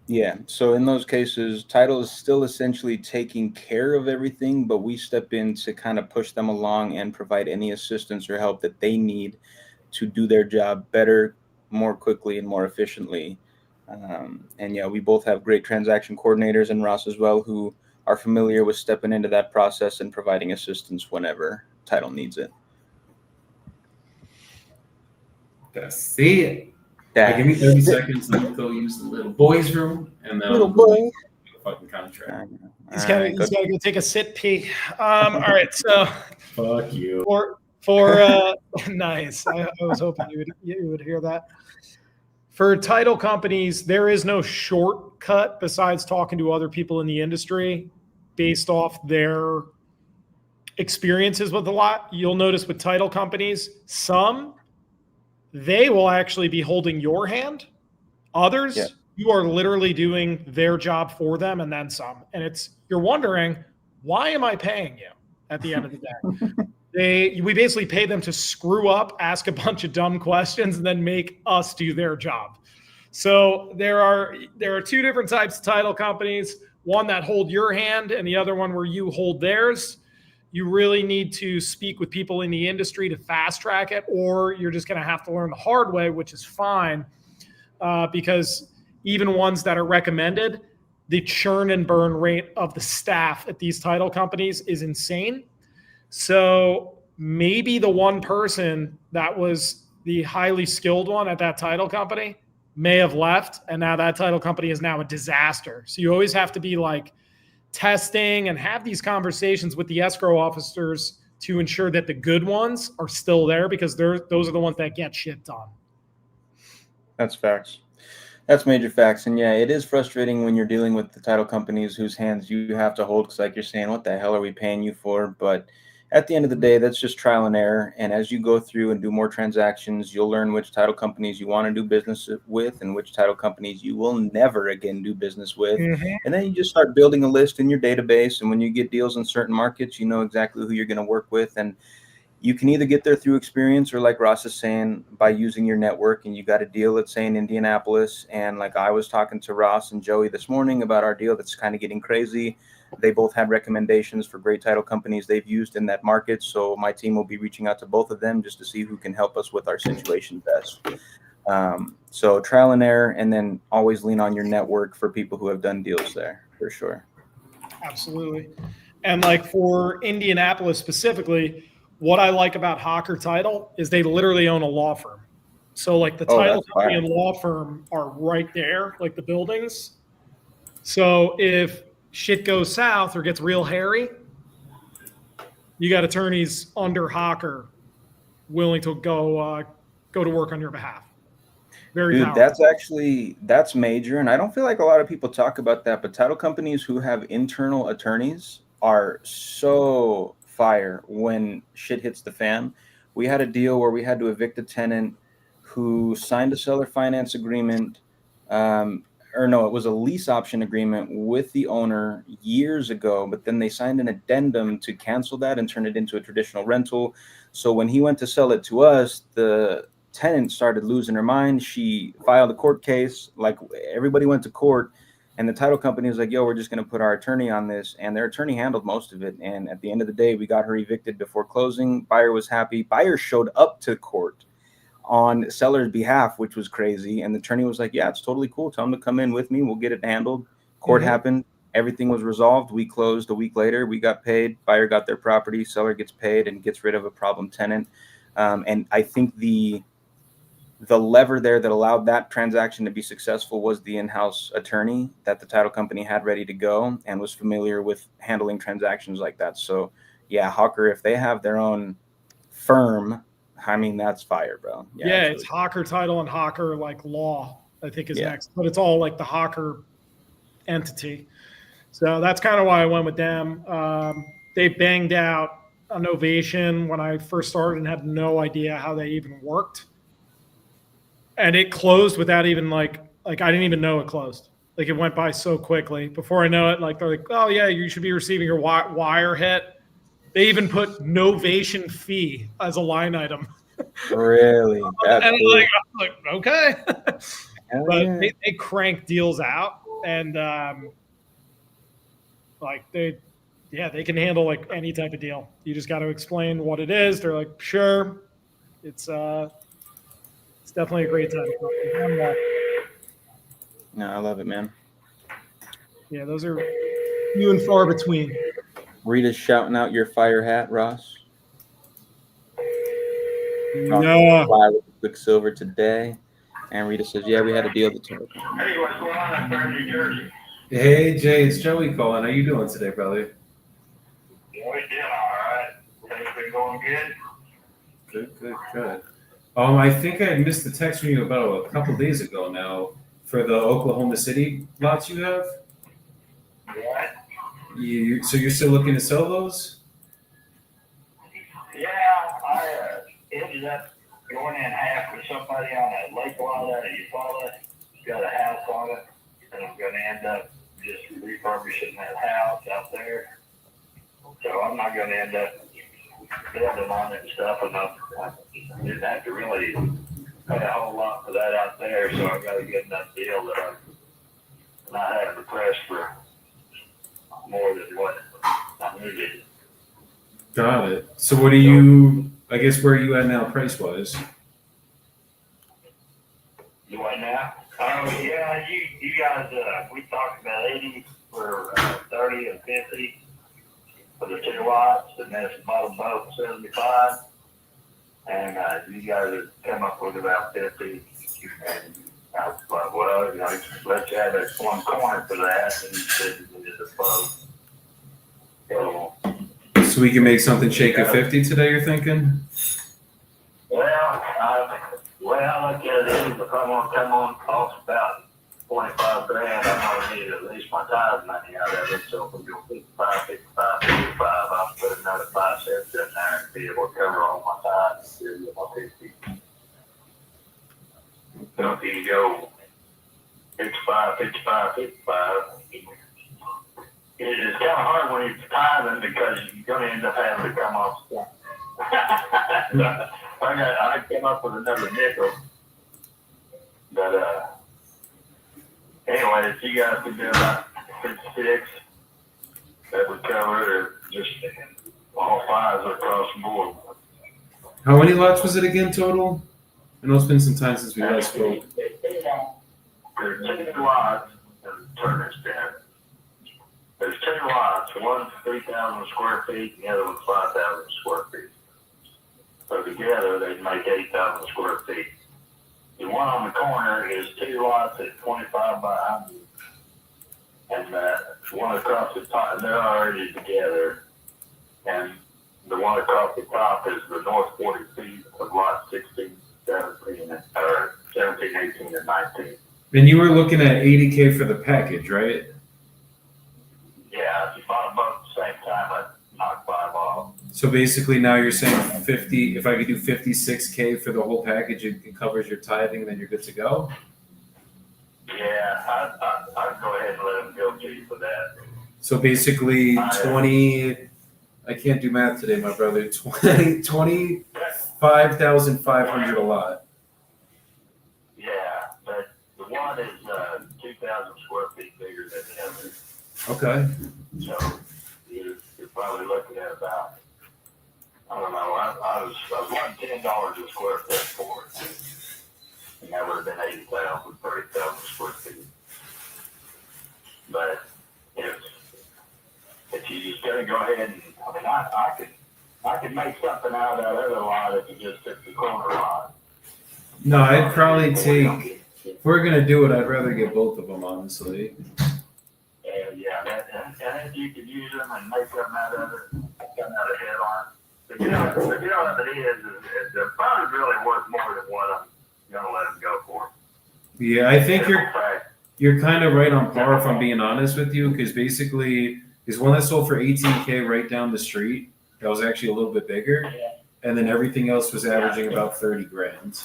Yeah. So in those cases, title is still essentially taking care of everything, but we step in to kind of push them along and provide any assistance or help that they need to do their job better, more quickly, and more efficiently. And yeah, we both have great transaction coordinators, and Ross as well, who are familiar with stepping into that process and providing assistance whenever title needs it. That's it. Give me 30 seconds. Let me go use the little boy's room, and then little boy. Fucking contract. He's got to go take a sit pee. All right, so fuck you. For nice. I was hoping you would hear that. For title companies, there is no shortcut besides talking to other people in the industry based off their experiences with a lot. You'll notice with title companies, some they will actually be holding your hand. Others, yeah, you are literally doing their job for them and then some. And you're wondering, why am I paying you at the end of the day? We basically pay them to screw up, ask a bunch of dumb questions, and then make us do their job. So there are two different types of title companies, one that hold your hand and the other one where you hold theirs. You really need to speak with people in the industry to fast track it, or you're just going to have to learn the hard way, which is fine, because even ones that are recommended, the churn and burn rate of the staff at these title companies is insane. So maybe the one person that was the highly skilled one at that title company may have left, and now that title company is now a disaster. So you always have to be like testing and have these conversations with the escrow officers to ensure that the good ones are still there, because those are the ones that get shit done. That's facts. That's major facts. And yeah, it is frustrating when you're dealing with the title companies whose hands you have to hold, because like you're saying, what the hell are we paying you for? But at the end of the day, that's just trial and error. And as you go through and do more transactions, you'll learn which title companies you want to do business with and which title companies you will never again do business with. Mm-hmm. And then you just start building a list in your database. And when you get deals in certain markets, you know exactly who you're going to work with. And you can either get there through experience, or like Ross is saying, by using your network. And you got a deal, let's say in Indianapolis. And like I was talking to Ross and Joey this morning about our deal that's kind of getting crazy. They both have recommendations for great title companies they've used in that market. So my team will be reaching out to both of them just to see who can help us with our situation best. So trial and error, and then always lean on your network for people who have done deals there, for sure. Absolutely. And like for Indianapolis specifically, what I like about Hawker Title is they literally own a law firm. So like the title company and law firm are right there, like the buildings. So if shit goes south or gets real hairy, you got attorneys under Hawker willing to go to work on your behalf. Very Dude, powerful. That's major. And I don't feel like a lot of people talk about that, but title companies who have internal attorneys are so fire when shit hits the fan. We had a deal where we had to evict a tenant who signed a seller finance agreement, it was a lease option agreement with the owner years ago, but then they signed an addendum to cancel that and turn it into a traditional rental. So when he went to sell it to us, the tenant started losing her mind. She filed a court case, like everybody went to court, and the title company was like, yo, we're just going to put our attorney on this. And their attorney handled most of it. And at the end of the day, we got her evicted before closing. Buyer was happy. Buyer showed up to court on seller's behalf, which was crazy. And the attorney was like, yeah, it's totally cool. Tell him to come in with me. We'll get it handled. Court Mhm. happened. Everything was resolved. We closed a week later. We got paid. Buyer got their property. Seller gets paid and gets rid of a problem tenant. And I think the lever there that allowed that transaction to be successful was the in-house attorney that the title company had ready to go and was familiar with handling transactions like that. So yeah, Hawker, if they have their own firm, I mean, that's fire, bro. Yeah, that's it's Hawker Title and Hawker like Law, I think is Yeah. next, but it's all like the Hawker entity. So that's kind of why I went with them. They banged out an ovation when I first started and had no idea how they even worked. And it closed without even like I didn't even know it closed. Like it went by so quickly. Before I know it, like they're like, oh yeah, you should be receiving your wire hit. They even put novation fee as a line item. really that's And cool. I'm like, okay. Hell But yeah. they crank deals out and like they can handle like any type of deal. You just got to explain what it is. They're like, sure. It's definitely a great time. No, I love it, man. Yeah, those are few and far between. Rita's shouting out your fire hat, Ross. Yeah. Fly with Quicksilver today. And Rita says, yeah, we had a deal at the title company. Hey, what's going on up there in New Jersey? Hey Jay, it's Joey calling. How you doing today, brother? Yeah, we did all right. Things been going good? Good. I think I missed the text from you about a couple days ago now for the Oklahoma City lots you have. What? So you're still looking to sell those? Yeah, I ended up going in half with somebody on a lake lot out of Eufaula. Got a house on it, and I'm going to end up just refurbishing that house out there. So I'm not going to end up building on it and stuff, and I didn't have to really pay a whole lot for that out there, so I got a good enough deal that I'm not having to press for more than what I needed. Got it. So what are you? I guess where are you at now, price wise? You what now? Oh yeah, you guys. We talked about 80 for 30 and 50 for the 2 lots, and then it's bottom both 75. And you guys have come up with about 50. And I was like, well, let's have that one corner for that, and you said you needed a boat. So we can make something shake at 50 today. You're thinking? Well, I look at it is if I'm gonna come on cost about 25 grand, I'm gonna need at least my tithe money out of it. So if we go 55, 55, I'll put another 5 cents in there and be able to cover all my tithes and do my 50. So if you go 55, it is kind of hard when you're tithing because you're gonna end up having to come off. I came up with another nickel. But anyway, if you guys could do about 56, that would cover it, or just all 5s across the board. How many lots was it again total? I know it's been some time since we last spoke. There's 2 lots in Turner's Den. There's 2 lots. One's 3,000 square feet, and the other one's 5,000 square feet. So together, they'd make 8,000 square feet. The one on the corner is 2 lots at 25 by 100. And the one across the top, they're already together. And the one across the top is the north 40 feet of lot 16, 17, or 17, 18, and 19. And you were looking at 80K for the package, right? Yeah, if you bought them both at the same time, I'd knock 5 off. So basically now you're saying 50, if I could do 56K for the whole package, it covers your tithing, then you're good to go? Yeah, I'd go ahead and let them go to you for that. So basically 20, I can't do math today, my brother, 25,500 a lot. Yeah, but the one is 2,000 square feet bigger than the other. Okay. So you're probably looking at about, I don't know, I was wanting $10 a square foot for it. And that would have been 80,000, 30,000 square feet. But if you just gonna go ahead and, I mean, I could make something out of that other lot if you just took the corner lot. No, I'd probably take. If we're gonna do it, I'd rather get both of them, honestly. Yeah, and if you could use them and make something out of it, come out ahead on it. But you know what it is the fund's really worth more than what I'm gonna let them go for. Yeah, I think you're kind of right on par if I'm being honest with you, because basically there's one that sold for 18K right down the street. That was actually a little bit bigger, and then everything else was averaging about 30 grand.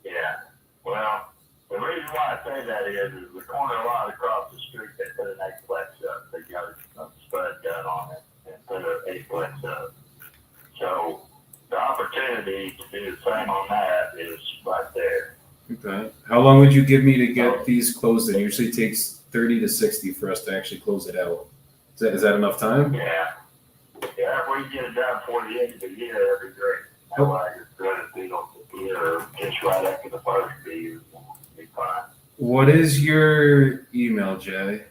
Yeah. Well, the reason why I say that is the corner lot across the street, they put an 8-plex up. They got a spud gun on it and put an 8-plex up. So the opportunity to do the same on that is right there. Okay. How long would you give me to get these closed? It usually takes 30 to 60 for us to actually close it out. Is that enough time? Yeah. Yeah, if we can get it done before the end of the year, that'd be great. That way it's good if we don't or just right after the first be fine. What is your email, Jay?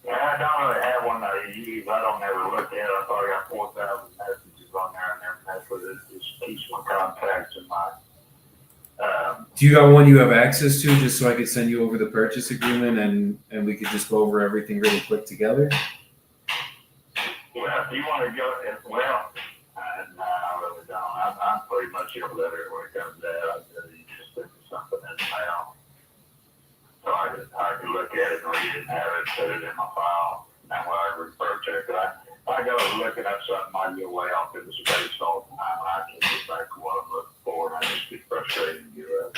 Yeah, I don't really have one I use. I don't ever look at it. I probably got 4,000 messages on there. I never mess with it. Just keeps my contacts in my. Do you got one you have access to, just so I could send you over the purchase agreement and we could just go over everything really quick together? Well, if you want to go, well, no, I really don't. I'm pretty much illiterate when it comes to that. You just think of something in the mail. So I can look at it and read it and have it, put it in my file. That way I refer to it. I go looking up something, I get way off in the space all the time. I can't get back to what I'm looking for, and I just get frustrated and give up.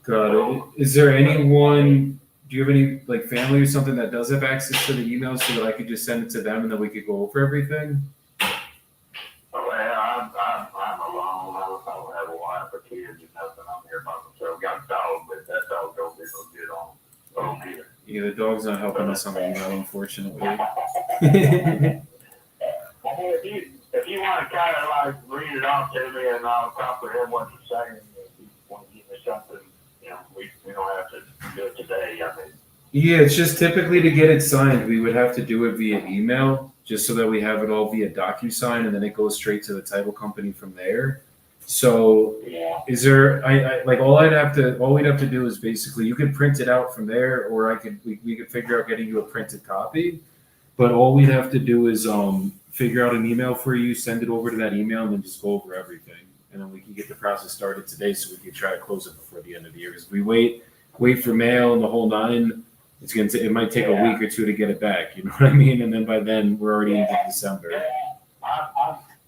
Got it. Is there anyone, do you have any like family or something that does have access to the emails so that I could just send it to them and then we could go over everything? Well, I'm alone. I don't have a wife or kids or nothing. I'm here by myself. Got a dog, but that dog don't get no good on either. Yeah, the dog's not helping us on the email, unfortunately. If you want to kind of like read it off to me and I'll comprehend what you're saying, if you want to give me something, we don't have to do it today. I mean, Yeah, it's just typically to get it signed, we would have to do it via email, just so that we have it all via DocuSign, and then it goes straight to the title company from there. So, yeah. is there? I like all we'd have to do is basically you could print it out from there, or we could figure out getting you a printed copy. But all we'd have to do is figure out an email for you, send it over to that email, and then just go over everything, and then we can get the process started today, so we can try to close it before the end of the year. Because if we wait for mail and the whole nine, it might take a week or two to get it back. You know what I mean? And then by then we're already into December. Yeah.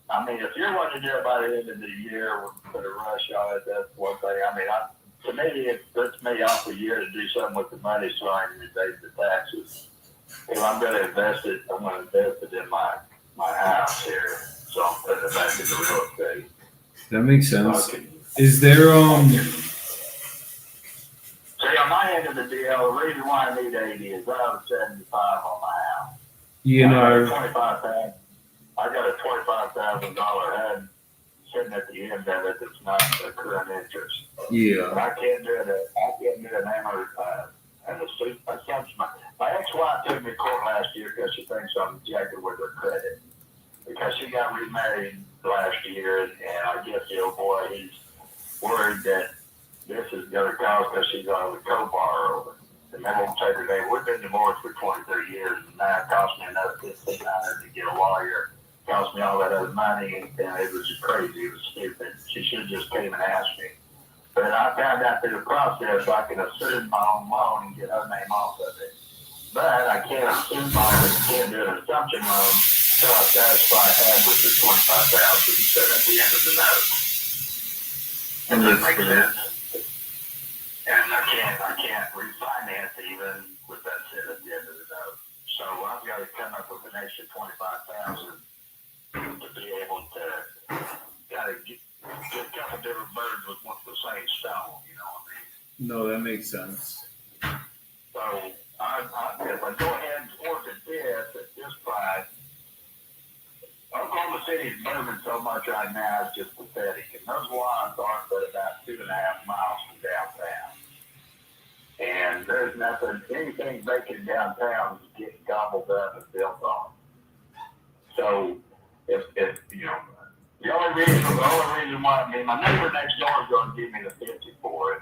I mean, if you're wanting to do it by the end of the year, we'll put a rush on it. That's one thing. I mean, to me, it puts me off a year to do something with the money so I can evade the taxes. If I'm going to invest it, I'm going to invest it in my house here. So I'm putting it back into real estate. That makes sense. Is there See, on my end of the deal, the reason why I need 80 is I have a 75 on my house. you know, I got a $25,000 head sitting at the end of it that's not the current interest. yeah. But I can't do it. I can't do an amortized. And the suit, my ex-wife took me to court last year because she thinks I'm jacking with her credit. Because she got remarried last year, and I guess the old boy, he's worried that this is going to cost because she's on the co-borrower. And they won't take her name. We've been divorced for 23 years, and now it cost me another $1,500 to get a lawyer. It cost me all that other money, and it was crazy. It was stupid. She should have just came and asked me. But I found out through the process I can assume my own loan and get her name off of it. But I can't assume can't do an assumption loan until I satisfy half with the $25,000 set at the end of the note. Does that make sense? And I can't refinance even with that set at the end of the note. So I've got to come up with an extra $25,000 to be able to kind of get a couple different birds with the same stone. You know what I mean? No, that makes sense. So if I go ahead and force it at this price, Oklahoma City's moving so much right now, it's just pathetic. And those lines aren't but about 2.5 miles from downtown. And there's nothing, anything vacant downtown is getting gobbled up and built on. So if you know, the only reason why, I mean, my neighbor next door is going to give me the 50 for it,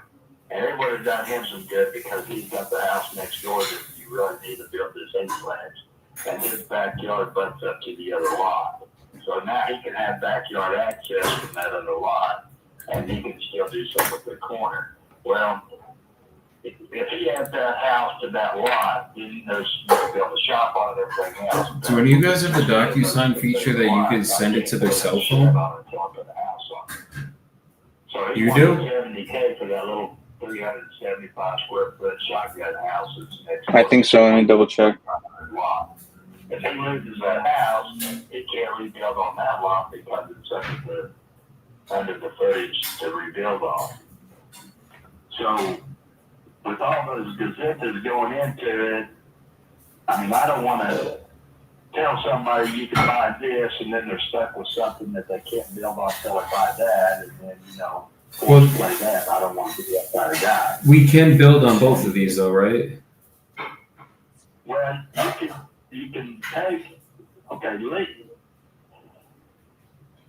and it would have done him some good because he's got the house next door that you really need to build this annex, and his backyard butts up to the other lot. So now he can have backyard access from that other lot, and he can still do something with the corner. Well, if he had that house to that lot, then you know, you can build a shop on it and everything else. So when you guys have the DocuSign feature that you can send it to their cell phone? So You do? $70K for that little 375 square foot shotgun house that's next. I think so. Let me double check. Lot. If he loses that house, he can't rebuild on that lot because it's under the footage to rebuild on. So with all those gazettes going into it, I mean, I don't want to tell somebody you can buy this and then they're stuck with something that they can't build on until they buy that, and then, you know, play that. I don't want to be that kind of guy. We can build on both of these though, right? Well, you can take, okay,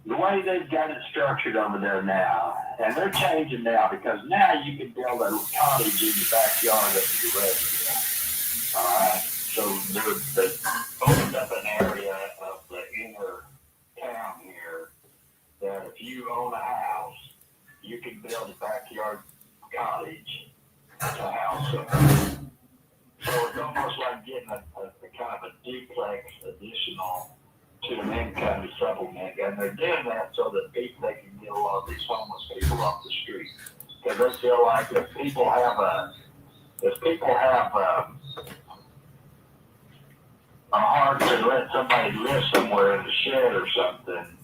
the way they've got it structured over there now, and they're changing now because now you can build a cottage in your backyard of your residence. All right, so they opened up an area of the inner town here that if you own a house, you can build a backyard cottage to house something. So it's almost like getting a kind of a duplex additional to an income supplement, and they're doing that so that they can get a lot of these homeless people off the street. Because they feel like if people have a heart to let somebody live somewhere in the shed or something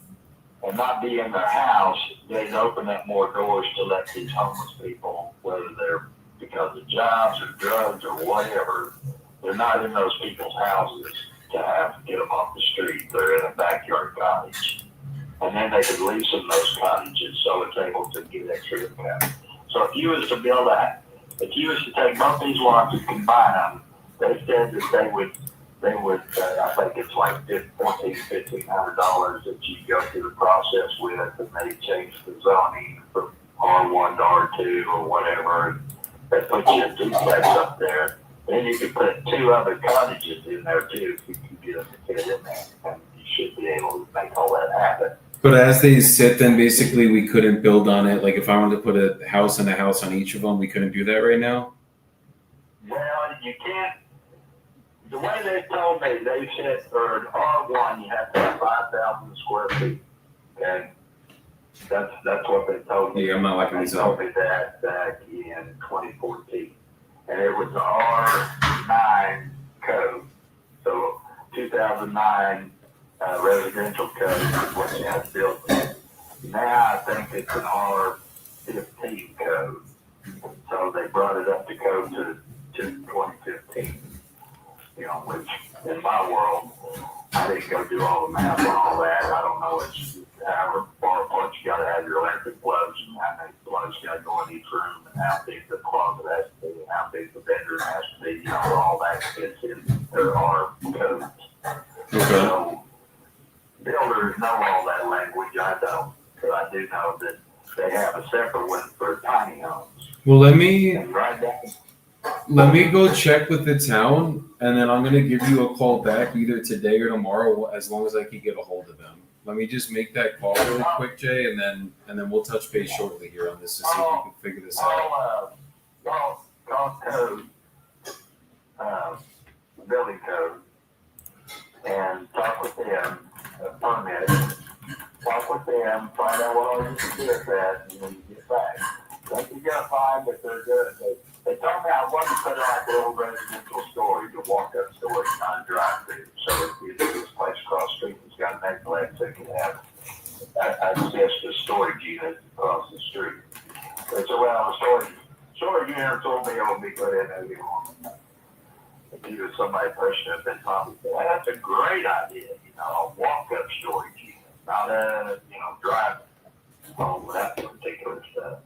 and not be in their house, they'd open up more doors to let these homeless people, whether they're because of jobs or drugs or whatever, they're not in those people's houses to get them off the street. They're in a backyard cottage. And then they could lease them those cottages so it's able to get extra income. So if you was to take both these lots and combine them, they said that they would, I think it's like $1,500 that you go through the process with, and they change the zoning from R1 to R2 or whatever, and they put you a duplex up there. Then you could put 2 other cottages in there too if you can get them to fit in there, and you should be able to make all that happen. But as they sit, then basically we couldn't build on it. Like if I wanted to put a house and a house on each of them, we couldn't do that right now? Well, you can't. The way they told me, they said for an R1 you have to have 5,000 square feet. Okay, that's what they told me. Yeah, I'm not liking these They told me that back in 2014, and it was the R9 code. So 2009 residential code is what you have to build. Now I think it's an R15 code. So they brought it up to code to 2015. You know, which in my world, I didn't go do all the math and all that. I don't know. It's however far apart you got to have your electric plugs and how many plugs you got to go in each room and how big the closet has to be and how big the bedroom has to be. You know, all that fits in there are codes. Okay. So builders know all that language. I don't, but I do know that they have a separate one for tiny homes. Well, let me And right now, go check with the town, and then I'm gonna give you a call back either today or tomorrow, as long as I can get a hold of them. Let me just make that call really quick, Jay, and then we'll touch base shortly here on this to see if we can figure this out. Call code, building code, and talk with them, permit, talk with them, find out what all you can do with that, and then you get back. Like you're gonna find that they're good. They told me I wanted to put like a little residential storage, a walk-up storage, not a drive-through. So if this place across the street has got an neglects, they can have access to storage units across the street. They said, well, the storage units will be able to be put in there. If you was somebody pushing it, then probably say, well, that's a great idea. You know, a walk-up storage unit, not a drive home with that particular stuff.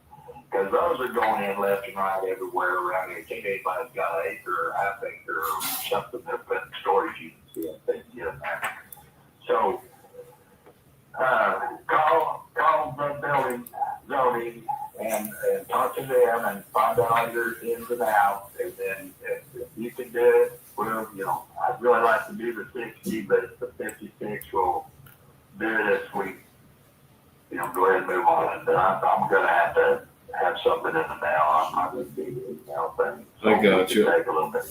Because those are going in left and right everywhere around here. I think anybody's got an acre or half acre or something that put in storage units, they can get them there. So, call the building zoning and talk to them and find out all your ins and outs. And then if you can do it, well, I'd really like to do the 60, but the 56 will do it if we, go ahead and move on. But I'm going to have something in the mail. I'm not going to do the email thing. So I got you. Take a little bit,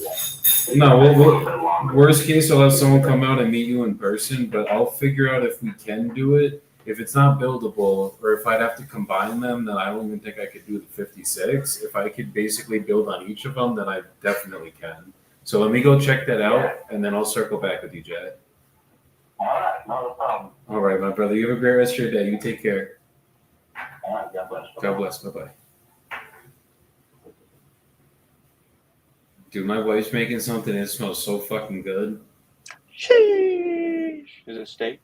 No, a little bit longer. worst case, I'll have someone come out and meet you in person, but I'll figure out if we can do it. If it's not buildable, or if I'd have to combine them, then I don't even think I could do the 56. If I could basically build on each of them, then I definitely can. So let me go check that out, and then I'll circle back with you, Jay. All right, not a problem. All right, my brother. You have a great rest of your day. You take care. All right, God bless. God bless. Bye-bye. Dude, my wife's making something and it smells so fucking good. Sheesh. Is it steak?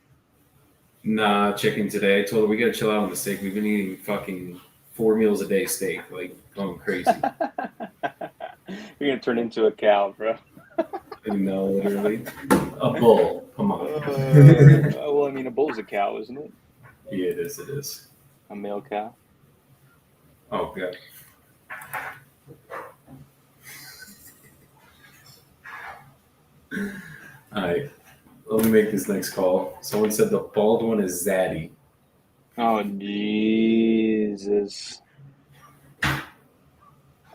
Nah, chicken today. I told her we gotta chill out on the steak. We've been eating fucking 4 meals a day steak, like going crazy. You're gonna turn into a cow, bro. No, literally. A bull. Come on. Well, I mean, a bull's a cow, isn't it? Yeah, it is. It is. A male cow. Oh, God. All right. Let me make this next call. Someone said the bald one is Zaddy. Oh, Jesus.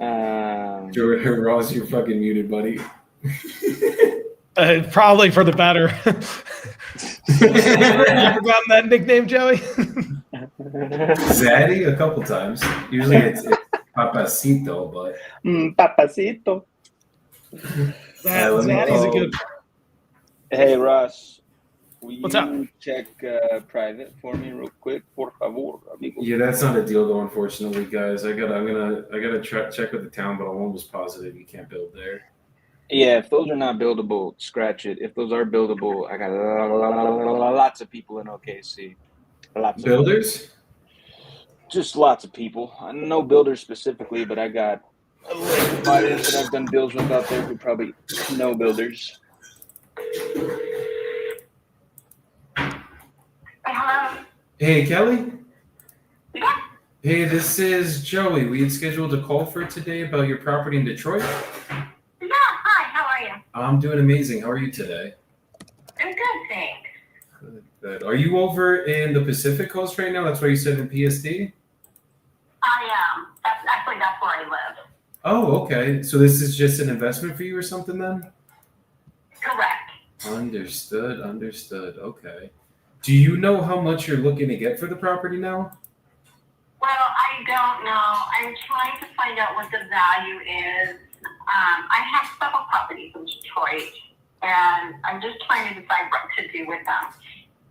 Ross, you're fucking muted, buddy. Probably for the better. You ever gotten that nickname, Joey? Zaddy? A couple times. Usually it's Papacito, but. Papacito. Zaddy's a good. Hey, Ross. Will What's you up? check private for me real quick, por favor, amigo? Yeah, that's not a deal though, unfortunately, guys. I gotta check with the town, but I'm almost positive you can't build there. Yeah, if those are not buildable, scratch it. If those are buildable, I got lots of people in OKC. Lots of Builders? just lots of people. No builders specifically, but I got a list of providers that I've done deals with out there who probably know builders. Hello. Hey, Kelly? Yeah. Hey, this is Joey. We had scheduled a call for today about your property in Detroit. Yeah. Hi. How are you? I'm doing amazing. How are you today? I'm good, thanks. Good. Are you over in the Pacific Coast right now? That's why you said in PSD? I am. That's where I live. Oh, okay. So this is just an investment for you or something then? Correct. Understood. Okay. Do you know how much you're looking to get for the property now? Well, I don't know. I'm trying to find out what the value is. I have several properties in Detroit, and I'm just trying to decide what to do with them.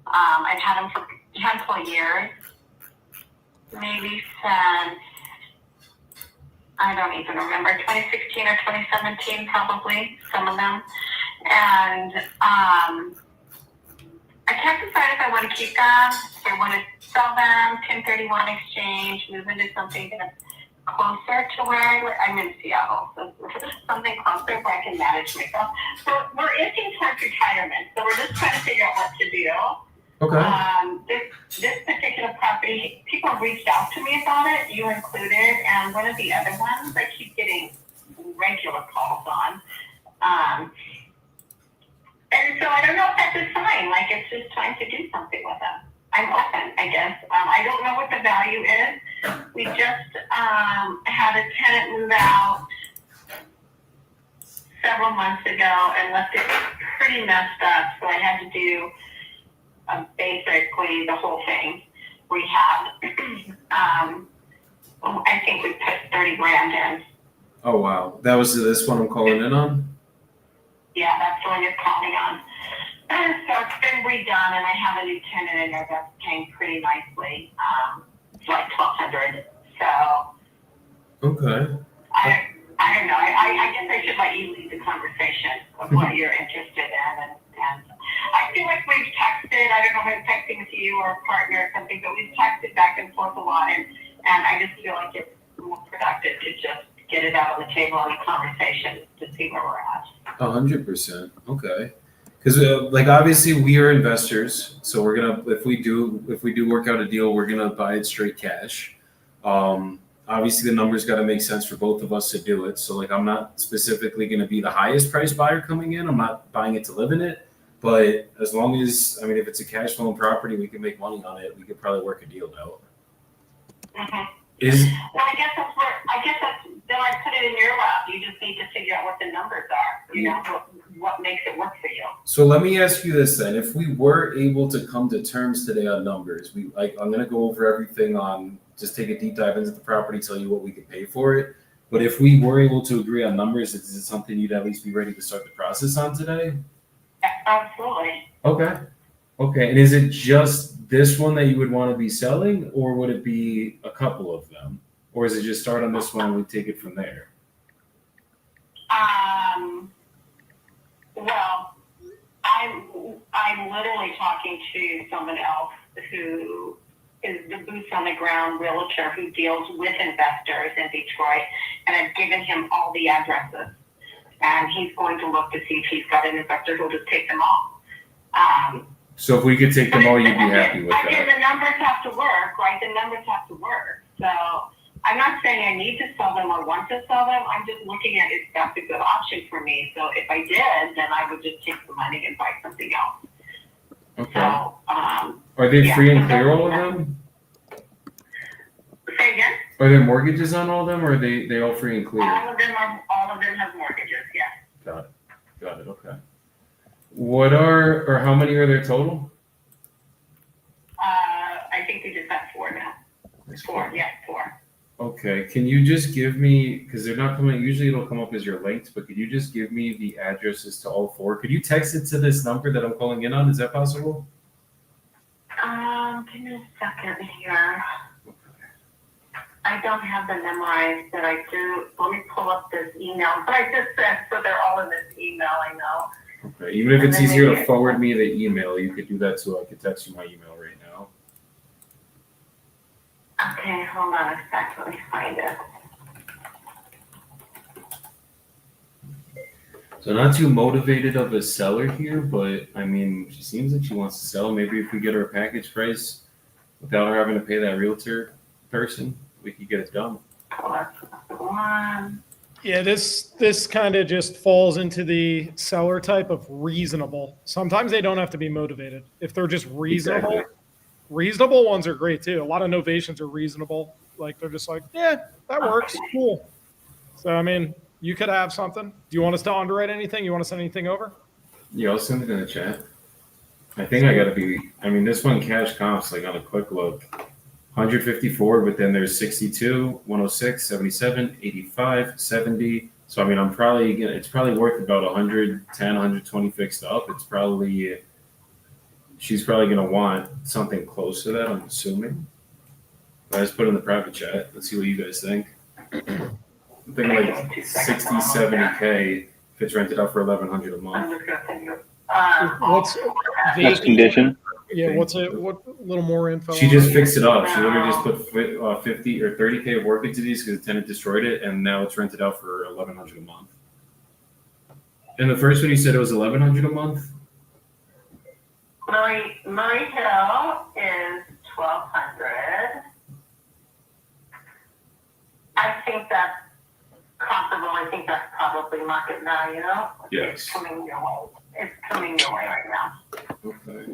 I've had them for a handful of years, maybe since, I don't even remember, 2016 or 2017 probably, some of them. And I can't decide if I want to keep them, if I want to sell them, 1031 exchange, move into something that's closer to where I live. I'm in Seattle, so something closer where I can manage myself. So we're inching towards retirement, so we're just trying to figure out what to do. Okay. This particular property, people have reached out to me about it, you included, and one of the other ones I keep getting regular calls on. And so I don't know if that's a sign, like it's just time to do something with them. I'm open, I guess. I don't know what the value is. We just had a tenant move out several months ago and left it pretty messed up, so I had to do basically the whole thing rehab. I think we put 30 grand in. Oh, wow. That was this one I'm calling in on? Yeah, that's the one you're calling on. So it's been redone, and I have a new tenant in there that's paying pretty nicely. It's like $1,200. So. Okay. I don't know. I guess I should let you lead the conversation of what you're interested in, and I feel like we've texted. I don't know if I'm texting with you or a partner or something, but we've texted back and forth a lot, and I just feel like it's more productive to just get it out on the table in a conversation to see where we're at. 100%. Okay. Because like obviously we are investors, so we're gonna if we do work out a deal, we're gonna buy it straight cash. Obviously the numbers got to make sense for both of us to do it. So like I'm not specifically gonna be the highest price buyer coming in. I'm not buying it to live in it. But as long as if it's a cash flowing property, we can make money on it. We could probably work a deal out. Mm-hmm. Well, I guess then I put it in your lap. You just need to figure out what the numbers are. You know, what makes it work for you. So let me ask you this then: if we were able to come to terms today on numbers, I'm going to go over everything on just take a deep dive into the property, tell you what we could pay for it. But if we were able to agree on numbers, is it something you'd at least be ready to start the process on today? Absolutely. Okay. And is it just this one that you would want to be selling, or would it be a couple of them? Or is it just start on this one and we take it from there? Well, I'm literally talking to someone else who is the boots on the ground realtor who deals with investors in Detroit, and I've given him all the addresses, and he's going to look to see if he's got an investor who'll just take them all. So if we could take them all, you'd be happy with that? The numbers have to work, right? The numbers have to work. So I'm not saying I need to sell them or want to sell them. I'm just looking at if that's a good option for me. So if I did, then I would just take the money and buy something else. Okay. So, are they free and clear, all of them? Say again? Are there mortgages on all of them, or are they all free and clear? All of them have mortgages, yes. Got it. Okay. How many are there total? I think we just have 4 now. 4. Okay. Can you just give me, because they're not coming, usually it'll come up as your linked, but could you just give me the addresses to all 4? Could you text it to this number that I'm calling in on? Is that possible? Give me a second here. I don't have them memorized, but I do. Let me pull up this email. But I just sent, so they're all in this email, I know. Okay. Even if it's easier to forward me the email, you could do that too. I could text you my email right now. Okay, hold on a sec. Let me find it. So not too motivated of a seller here, but she seems like she wants to sell. Maybe if we get her a package price without her having to pay that realtor person, we could get it done. Yeah, this kind of just falls into the seller type of reasonable. Sometimes they don't have to be motivated. If they're just reasonable, Exactly. Reasonable ones are great too. A lot of novations are reasonable. Like they're just like, yeah, that works. Cool. So, you could have something. Do you want us to underwrite anything? You want to send anything over? Yeah, I'll send it in the chat. I think I gotta be, this one cash comps, like on a quick look, 154, but then there's 62, 106, 77, 85, 70. So, it's probably worth about 110, 120 fixed up. She's probably going to want something close to that, I'm assuming. I just put it in the private chat. Let's see what you guys think. I'm thinking like 60, 70K if it's rented out for $1,100 a month. What's condition? Yeah, what a little more info? She just fixed it up. She literally just put 50 or 30K of work into these because the tenant destroyed it, and now it's rented out for $1,100 a month. And the first one you said it was $1,100 a month? Murray Hill is $1,200. I think that's comparable. I think that's probably market value. Yes. It's coming your way. It's coming your way right now. Okay.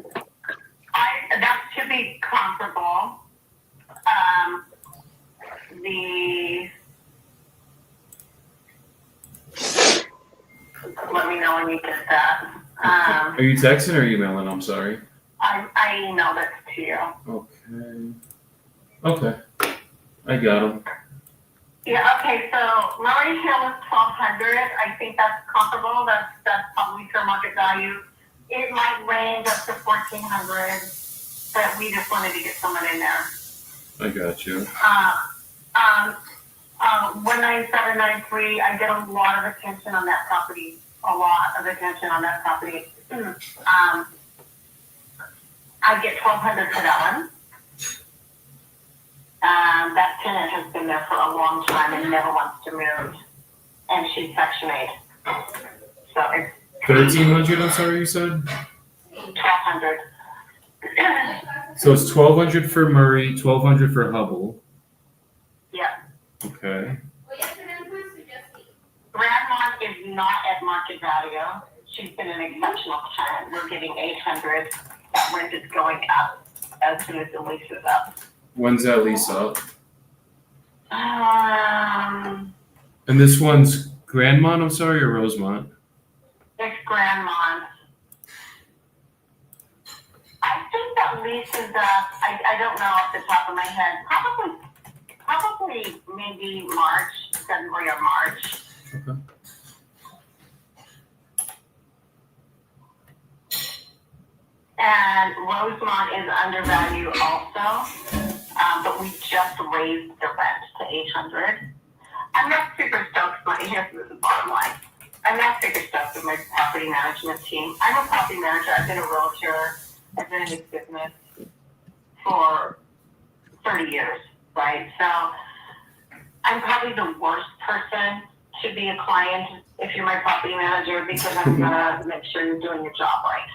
That should be comparable. Let me know when you get that. Are you texting or emailing? I'm sorry. I emailed it to you. Okay. I got them. Yeah, okay, so Murray Hill is $1,200. I think that's comparable. That's probably fair market value. It might range up to $1,400, but we just wanted to get someone in there. I got you. 19793, I get a lot of attention on that property. I get $1,200 for that one. That tenant has been there for a long time and never wants to move. And she's Section 8. So it's 1,300. I'm sorry, you said. 1,200. So it's 1,200 for Murray, 1,200 for Hubble. Yeah. Okay. Grandma is not at market value. She's been an exceptional tenant. We're getting 800. That rent is going up as soon as the lease is up. When's that lease up? Um, And this one's Grandmont, I'm sorry, or Rosemont? it's Grandma. I think that lease is up. I don't know off the top of my head. Probably maybe February or March. Okay. And Rosemont is undervalued also, but we just raised the rent to 800. I'm not super stoked, but here's the bottom line. I'm not super stoked with my property management team. I'm a property manager. I've been a realtor. I've been in this business for 30 years, right? So I'm probably the worst person to be a client if you're my property manager because I'm gonna make sure you're doing your job right.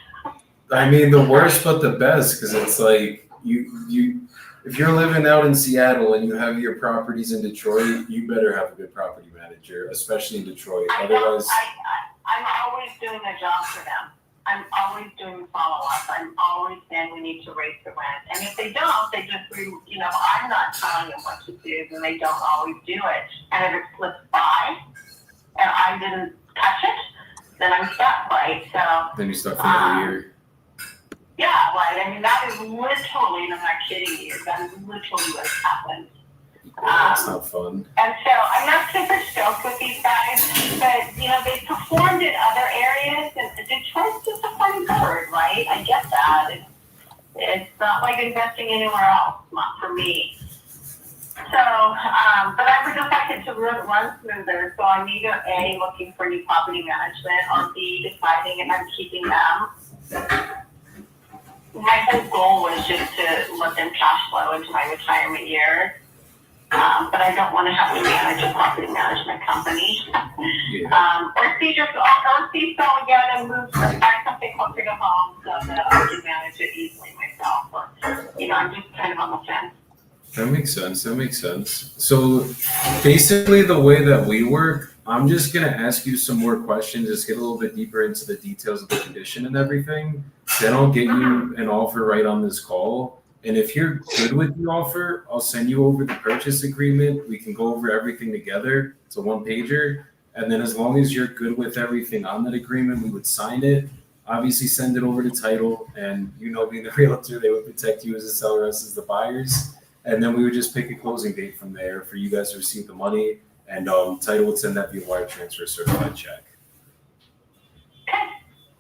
I mean, the worst but the best, because it's like you if you're living out in Seattle and you have your properties in Detroit, you better have a good property manager, especially in Detroit. Otherwise, I'm always doing a job for them. I'm always doing follow-up. I'm always saying we need to raise the rent. And if they don't, they just, I'm not telling them what to do, then they don't always do it. And if it slips by and I didn't catch it, then I'm stuck, right? So then you start for another year. yeah, right. I mean, that is literally, and I'm not kidding you, that is literally what happened. That's not fun. And so I'm not super stoked with these guys, but they performed in other areas, and Detroit's just a funny bird, right? I get that. It's not like investing anywhere else, not for me. So, but I would just like it to run smoother. So I'm either A, looking for new property management, or B, deciding if I'm keeping them. My whole goal was just to let them cash flow into my retirement years. But I don't want to have to manage a property management company. Yeah. Or see sell again and move back something closer to home so that I can manage it easily myself. Or, I'm just kind of on the fence. That makes sense. So basically the way that we work, I'm just going to ask you some more questions, just get a little bit deeper into the details of the condition and everything. Then I'll get you an offer right on this call. And if you're good with the offer, I'll send you over the purchase agreement. We can go over everything together. It's a one-pager. And then as long as you're good with everything on that agreement, we would sign it. Obviously, send it over to title. And being the realtor, they would protect you as a seller, us as the buyers. And then we would just pick a closing date from there for you guys to receive the money. And title would send that via wire transfer certified check.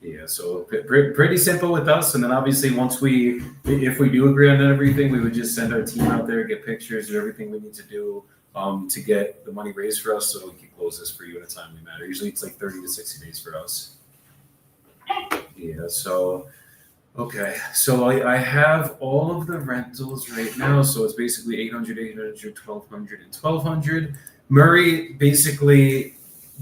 Yeah, so pretty simple with us. And then obviously if we do agree on everything, we would just send our team out there, get pictures, do everything we need to do to get the money raised for us so we can close this for you in a timely manner. Usually it's like 30 to 60 days for us. Yeah, so, okay. So I have all of the rentals right now. So it's basically 800, 800, 1,200, and 1,200. Murray, basically,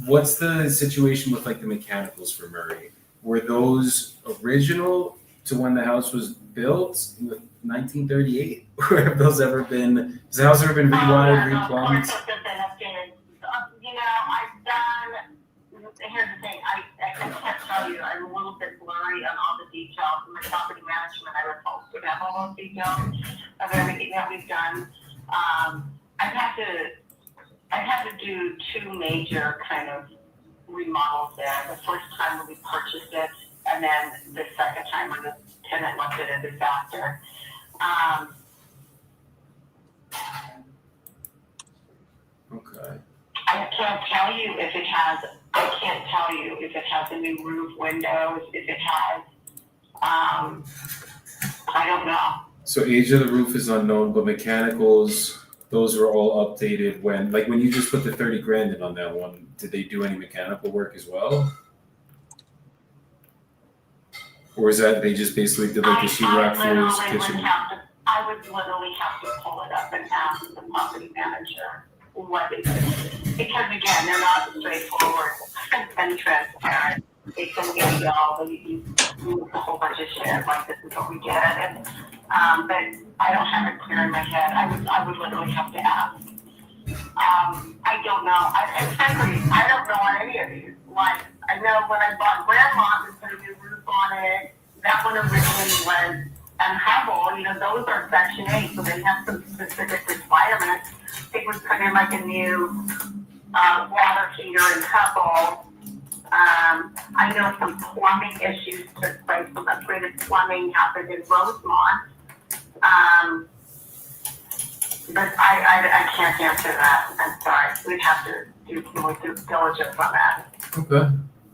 what's the situation with like the mechanicals for Murray? Were those original to when the house was built in 1938? Or have those ever been, has the house ever been rewired, replumbed? I've done, here's the thing, I can't tell you, I'm a little bit blurry on all the details. In my property management, I was supposed to have all those details of everything that we've done. I've had to do two major kind of remodels there. The first time when we purchased it, and then the second time when the tenant left it a disaster. Okay. I can't tell you if it has a new roof, windows, if it has, I don't know. So age of the roof is unknown, but mechanicals, those were all updated when you just put the 30 grand in on that one, did they do any mechanical work as well? Or is that they just basically did like the sheetrock floors, kitchen? I I would literally have to pull it up and ask the property manager what it is. Because again, they're not straightforward and transparent. They can give you all you a whole bunch of shit, like this is what we get. And, but I don't have it clear in my head. I would literally have to ask. I don't know. Frankly, I don't know on any of these. Like, I know when I bought Grandma's and put a new roof on it, that one originally was, and Hubble, those are Section 8, so they have some specific requirements. It was put in like a new water heater in Hubble. I know some plumbing issues took place, some upgraded plumbing happened in Rosemont. But I can't answer that. I'm sorry. We'd have to do more due diligence on that. Okay.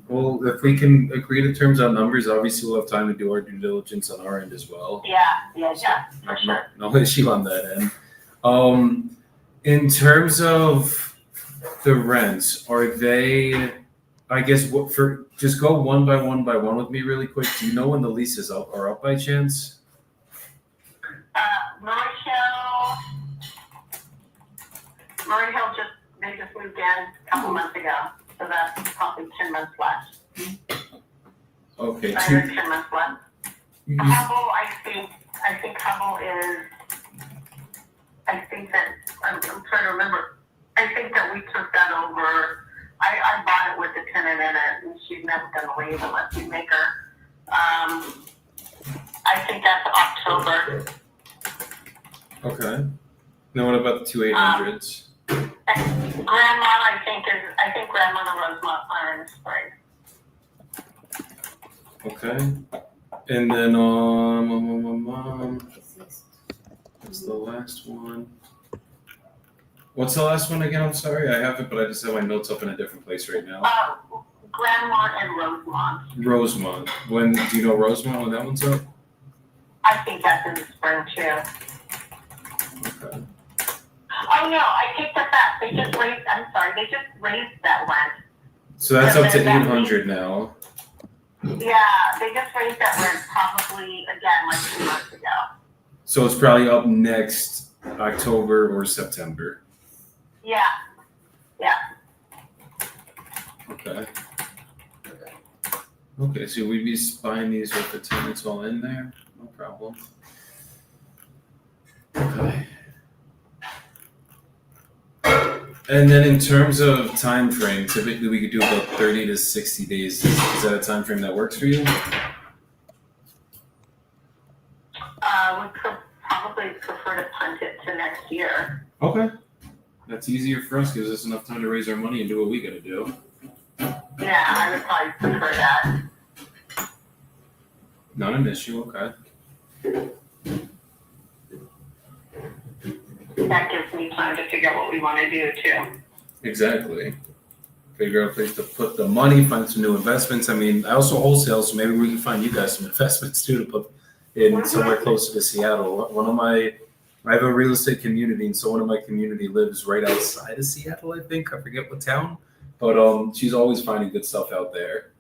Well, if we can agree to terms on numbers, obviously we'll have time to do our due diligence on our end as well. Yeah, for sure. No issue on that end. In terms of the rents, are they? I guess just go one by one with me really quick. Do you know when the leases are up by chance? Murray Hill they just moved in a couple months ago, so that's probably 10 months left. Okay. 10 months left. Hubble, I think Hubble is. I think that I'm trying to remember. I think that we took that over. I bought it with the tenant in it, and she's never going to leave unless we make her. I think that's October. Okay. Now what about the 2800s? Grandma, I think Grandma and Rosemont are in spring. Okay. And then what's the last one? What's the last one again? I'm sorry, I have it, but I just have my notes up in a different place right now. Grandma and Rosemont. Rosemont. Do you know Rosemont when that one's up? I think that's in the spring too. Okay. Oh no, I take that back. They just raised that rent. So that's up to 800 now. Yeah, they just raised that rent probably again like 2 months ago. So it's probably up next October or September. Yeah. Okay. Okay, so we'd be buying these with the tenants all in there? No problem. Okay. And then in terms of time frame, typically we could do about 30 to 60 days. Is that a time frame that works for you? We could probably prefer to punt it to next year. Okay. That's easier for us, gives us enough time to raise our money and do what we gotta do. Yeah, I would probably prefer that. Not an issue, okay. That gives me time to figure out what we want to do too. Exactly. Figure out a place to put the money, find some new investments. I mean, I also wholesale, so maybe we can find you guys some investments too to put in somewhere closer to Seattle. I have a real estate community, and so one of my community lives right outside of Seattle, I think. I forget what town. But she's always finding good stuff out there.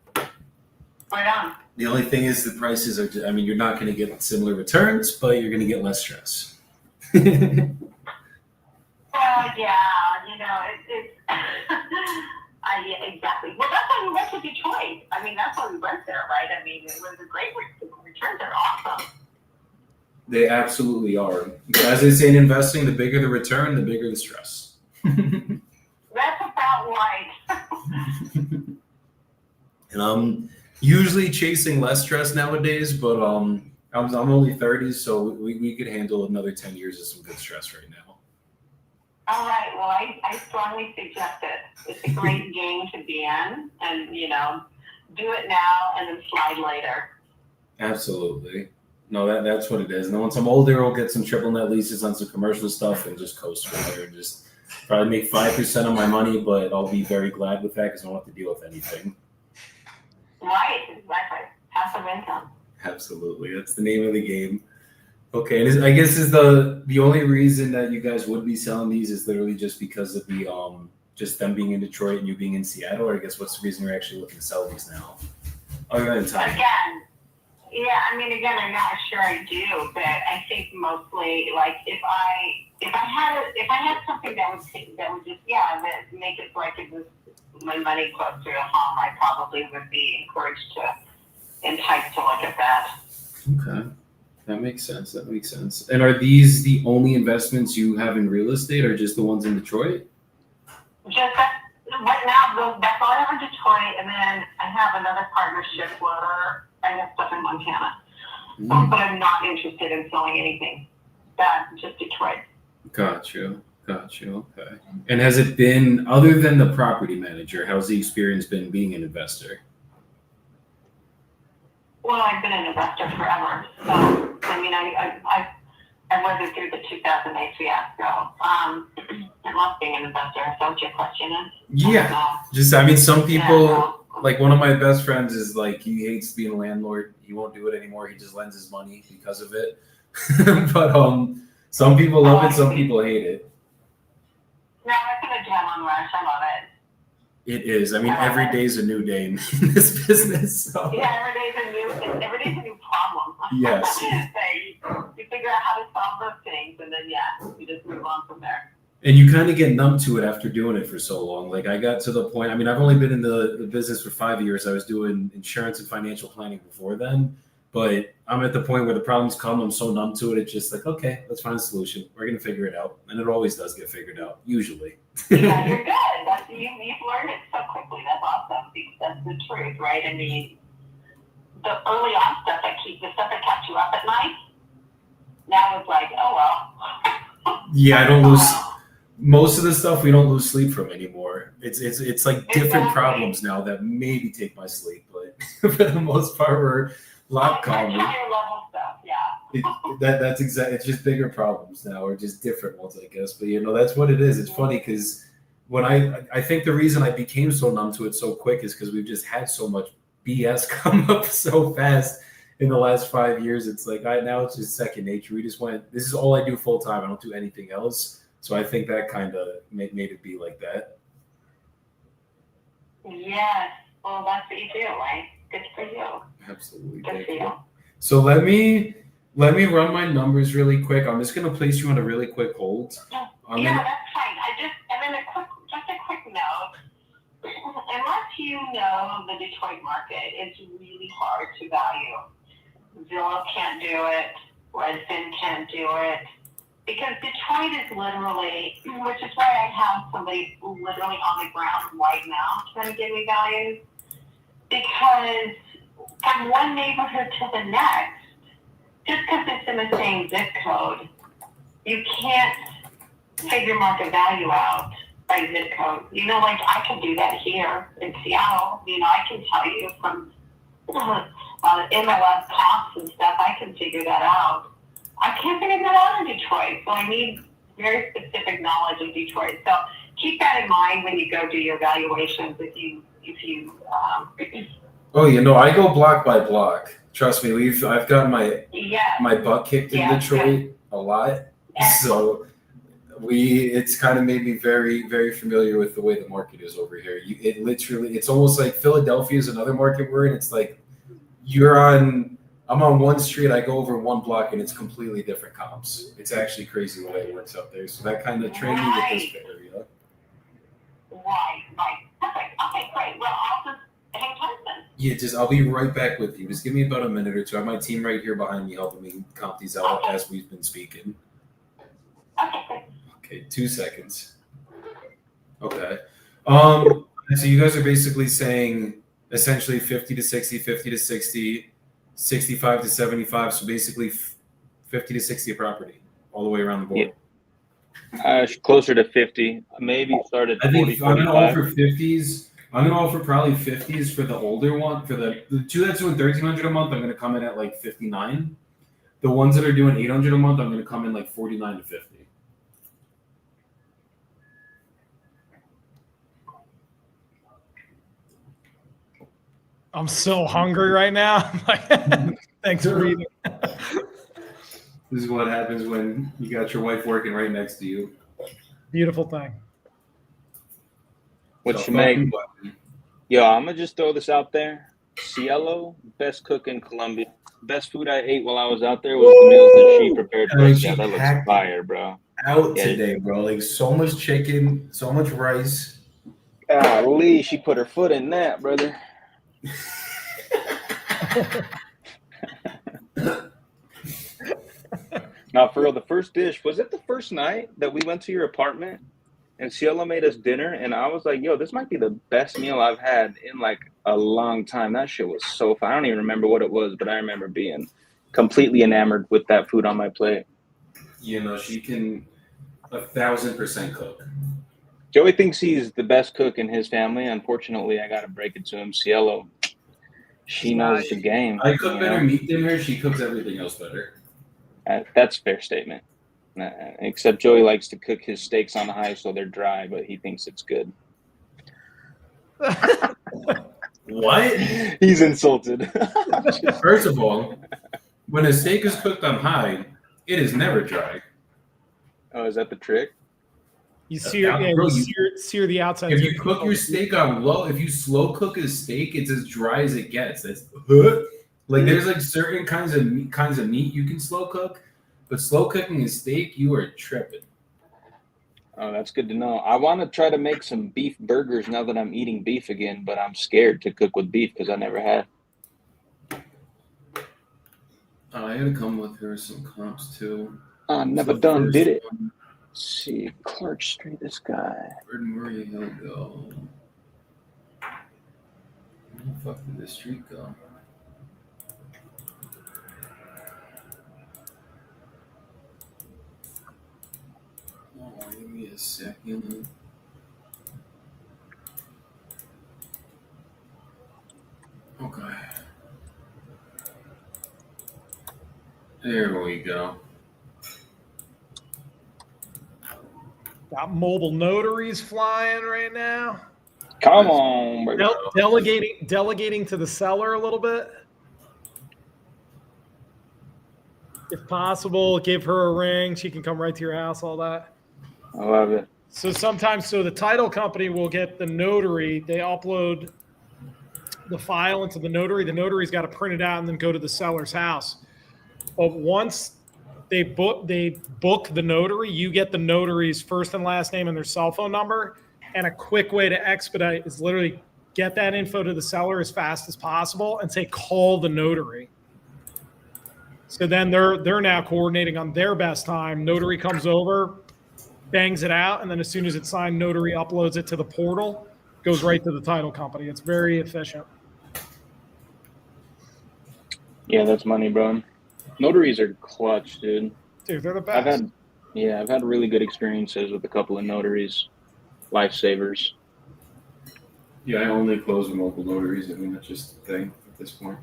Right on. The only thing is the prices are, you're not going to get similar returns, but you're going to get less stress. Well, yeah, it's exactly. Well, that's why we went to Detroit. That's why we went there, right? It was a great returns are awesome. They absolutely are. As they say in investing, the bigger the return, the bigger the stress. That's about right. And I'm usually chasing less stress nowadays, but I'm only 30, so we could handle another 10 years of some good stress right now. All right. Well, I strongly suggest it. It's a great game to be in, and do it now and then slide later. Absolutely. No, that's what it is. And then once I'm older, I'll get some triple net leases on some commercial stuff and just coast from there. Just probably make 5% of my money, but I'll be very glad with that because I don't have to deal with anything. Right, exactly. Passive income. Absolutely. That's the name of the game. Okay, and I guess is the only reason that you guys would be selling these is literally just because of the just them being in Detroit and you being in Seattle, or I guess what's the reason you're actually looking to sell these now? Other than time. Again, Yeah, I mean, again, I'm not sure I do, but I think mostly, like, if I had something that would just that make it like it was my money closer to home, I probably would be enticed to look at that. Okay. That makes sense. That makes sense. And are these the only investments you have in real estate, or just the ones in Detroit? Just that, right now, that's all I have in Detroit, and then I have another partnership where I have stuff in Montana. But I'm not interested in selling anything. Just Detroit. Gotcha. Okay. And has it been, other than the property manager, how's the experience been being an investor? Well, I've been an investor forever. So, I mean, I lived through the 2008 fiasco. I love being an investor. Is that what your question is? Yeah. I mean, some people, like one of my best friends is like, he hates being a landlord. He won't do it anymore. He just lends his money because of it. But some people love it. Some people hate it. No, it's an adrenaline rush. I love it. It is. I mean, every day's a new day in this business. So. Yeah, every day's a new problem. Yes. So you figure out how to solve those things, and then you just move on from there. And you kind of get numb to it after doing it for so long. Like I got to the point, I mean, I've only been in the business for 5 years. I was doing insurance and financial planning before then, but I'm at the point where the problems come. I'm so numb to it. It's just like, okay, let's find a solution. We're going to figure it out. And it always does get figured out, usually. Yeah, you're good. You've learned it so quickly. That's awesome, because that's the truth, right? I mean, the early on stuff the stuff that kept you up at night, now it's like, oh well. Yeah, I don't lose. Most of the stuff we don't lose sleep from anymore. It's like different problems now that maybe take my sleep, but for the most part, we're a lot calmer. Higher level stuff, yeah. That's exactly. It's just bigger problems now, or just different ones, I guess. But that's what it is. It's funny because when I think the reason I became so numb to it so quick is because we've just had so much BS come up so fast in the last 5 years. It's like now it's just second nature. We just went. This is all I do full time. I don't do anything else. So I think that kind of made it be like that. Yes. Well, that's what you do, right? Good for you. Absolutely. Good for you. So let me run my numbers really quick. I'm just gonna place you on a really quick hold. That's fine. And then a quick note. Unless you know the Detroit market, it's really hard to value. Zillow can't do it. Redfin can't do it. Because Detroit is literally, which is why I have somebody literally on the ground right now trying to give me values. Because from one neighborhood to the next, just because it's in the same zip code, you can't figure market value out by zip code. Like I can do that here in Seattle. I can tell you from MLS comps and stuff, I can figure that out. I can't figure that out in Detroit, so I need very specific knowledge of Detroit. So keep that in mind when you go do your evaluations. Oh, I go block by block. Trust me, I've gotten my butt kicked in Detroit a lot, so it's kind of made me very, very familiar with the way the market is over here. It's almost like Philadelphia is another market we're in. It's like I'm on one street, I go over one block, and it's completely different comps. It's actually crazy the way it works out there. So that kind of trained me with this area. Right. Perfect. Okay, great. Well, I'll just hang tight then. Yeah, I'll be right back with you. Just give me about a minute or two. I have my team right here behind me helping me comp these out as we've been speaking. Okay, great. Okay, 2 seconds. Okay. So you guys are basically saying essentially 50 to 60, 50 to 60, 65 to 75, so basically 50 to 60 a property all the way around the board. Yeah. Closer to 50, maybe start at 40, I think 45. I'm going to offer 50s. I'm going to offer probably 50s for the older one. For the two that's doing $1,300 a month, I'm going to come in at like 59. The ones that are doing $800 a month, I'm going to come in like 49 to 50. I'm so hungry right now. Thanks for reading. This is what happens when you got your wife working right next to you. Beautiful thing. What you make? Yo, I'm gonna just throw this out there. Cielo, best cook in Colombia. best food I ate while I was out there was the meals that she prepared I for mean, us. she Yeah, that looks packed it fire, bro. out Yeah. today, bro. Like so much chicken, so much rice. Golly, she put her foot in that, brother. Now, for real, the first dish, was it the first night that we went to your apartment and Cielo made us dinner? And I was like, yo, this might be the best meal I've had in like a long time. That shit was so fun. I don't even remember what it was, but I remember being completely enamored with that food on my plate. You know, she can 1,000% cook. Joey thinks he's the best cook in his family. Unfortunately, I got to break it to him. Cielo, she knows the game. I cook better meat than her. She cooks everything else better. That's a fair statement. Except Joey likes to cook his steaks on high so they're dry, but he thinks it's good. What? He's insulted. First of all, when a steak is cooked on high, it is never dry. Oh, is that the trick? You sear the outside. If you cook your steak on low, if you slow cook a steak, it's as dry as it gets. That's like there's like certain kinds of meat you can slow cook, but slow cooking a steak, you are tripping. Oh, that's good to know. I want to try to make some beef burgers now that I'm eating beef again, but I'm scared to cook with beef because I never have. I gotta come with her some comps too. Never done did it. Let's see, Clark Street, this guy. Where'd Murray Hill go? Where the fuck did this street go? Oh, give me a second. Okay. There we go. Got mobile notaries flying right now. Come on, bro. Delegating to the seller a little bit. If possible, give her a ring. She can come right to your house, all that. I love it. So sometimes, the title company will get the notary. They upload the file into the notary. The notary's got to print it out and then go to the seller's house. But once they book the notary, you get the notary's first and last name and their cell phone number. And a quick way to expedite is literally get that info to the seller as fast as possible and say, call the notary. So then they're now coordinating on their best time. Notary comes over, bangs it out, and then as soon as it's signed, notary uploads it to the portal, goes right to the title company. It's very efficient. Yeah, that's money, bro. Notaries are clutch, dude. Dude, they're the best. I've had really good experiences with a couple of notaries. Lifesavers. Yeah, I only close mobile notaries. I mean, that's just the thing at this point.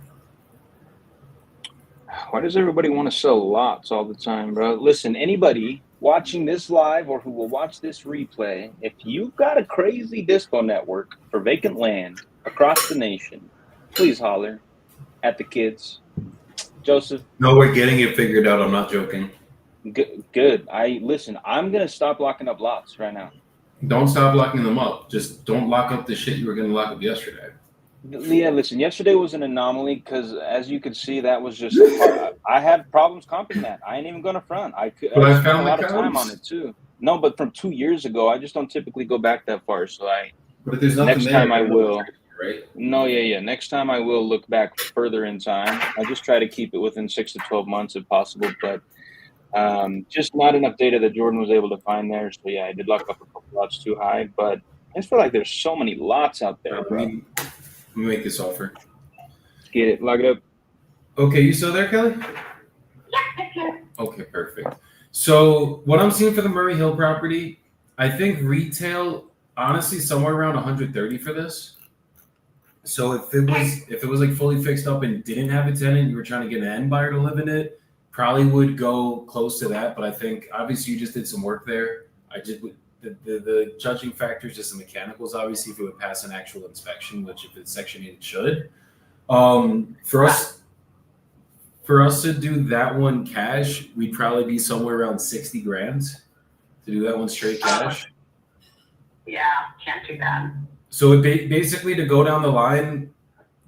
Why does everybody want to sell lots all the time, bro? Listen, anybody watching this live or who will watch this replay, if you've got a crazy dispo network for vacant land across the nation, please holler at the kids. Joseph. No, we're getting it figured out. I'm not joking. Good. I'm going to stop locking up lots right now. Don't stop locking them up. Just don't lock up the shit you were going to lock up yesterday. Yeah, listen, yesterday was an anomaly because, as you could see, that was just I had problems comping that. I ain't even going to front. I spent a lot of time on it, too. No, but from 2 years ago, I just don't typically go back that far. So but if there's nothing next time I will. Right? No, yeah. Next time I will look back further in time. I just try to keep it within 6 to 12 months if possible, but just not enough data that Jordan was able to find there. So yeah, I did lock up a couple lots too high, but I just feel like there's so many lots out there, bro. Let me make this offer. Get it, lock it up. Okay, you still there, Kelly? Okay, perfect. So what I'm seeing for the Murray Hill property, I think retail, honestly, somewhere around 130 for this. So if it was like fully fixed up and didn't have a tenant, you were trying to get an end buyer to live in it, probably would go close to that. But I think obviously you just did some work there. The judging factor is just the mechanicals. Obviously, if it would pass an actual inspection, which if it's Section 8, it should. For us to do that one cash, we'd probably be somewhere around 60 grand to do that one straight cash. Yeah, can't do that. So basically, to go down the line,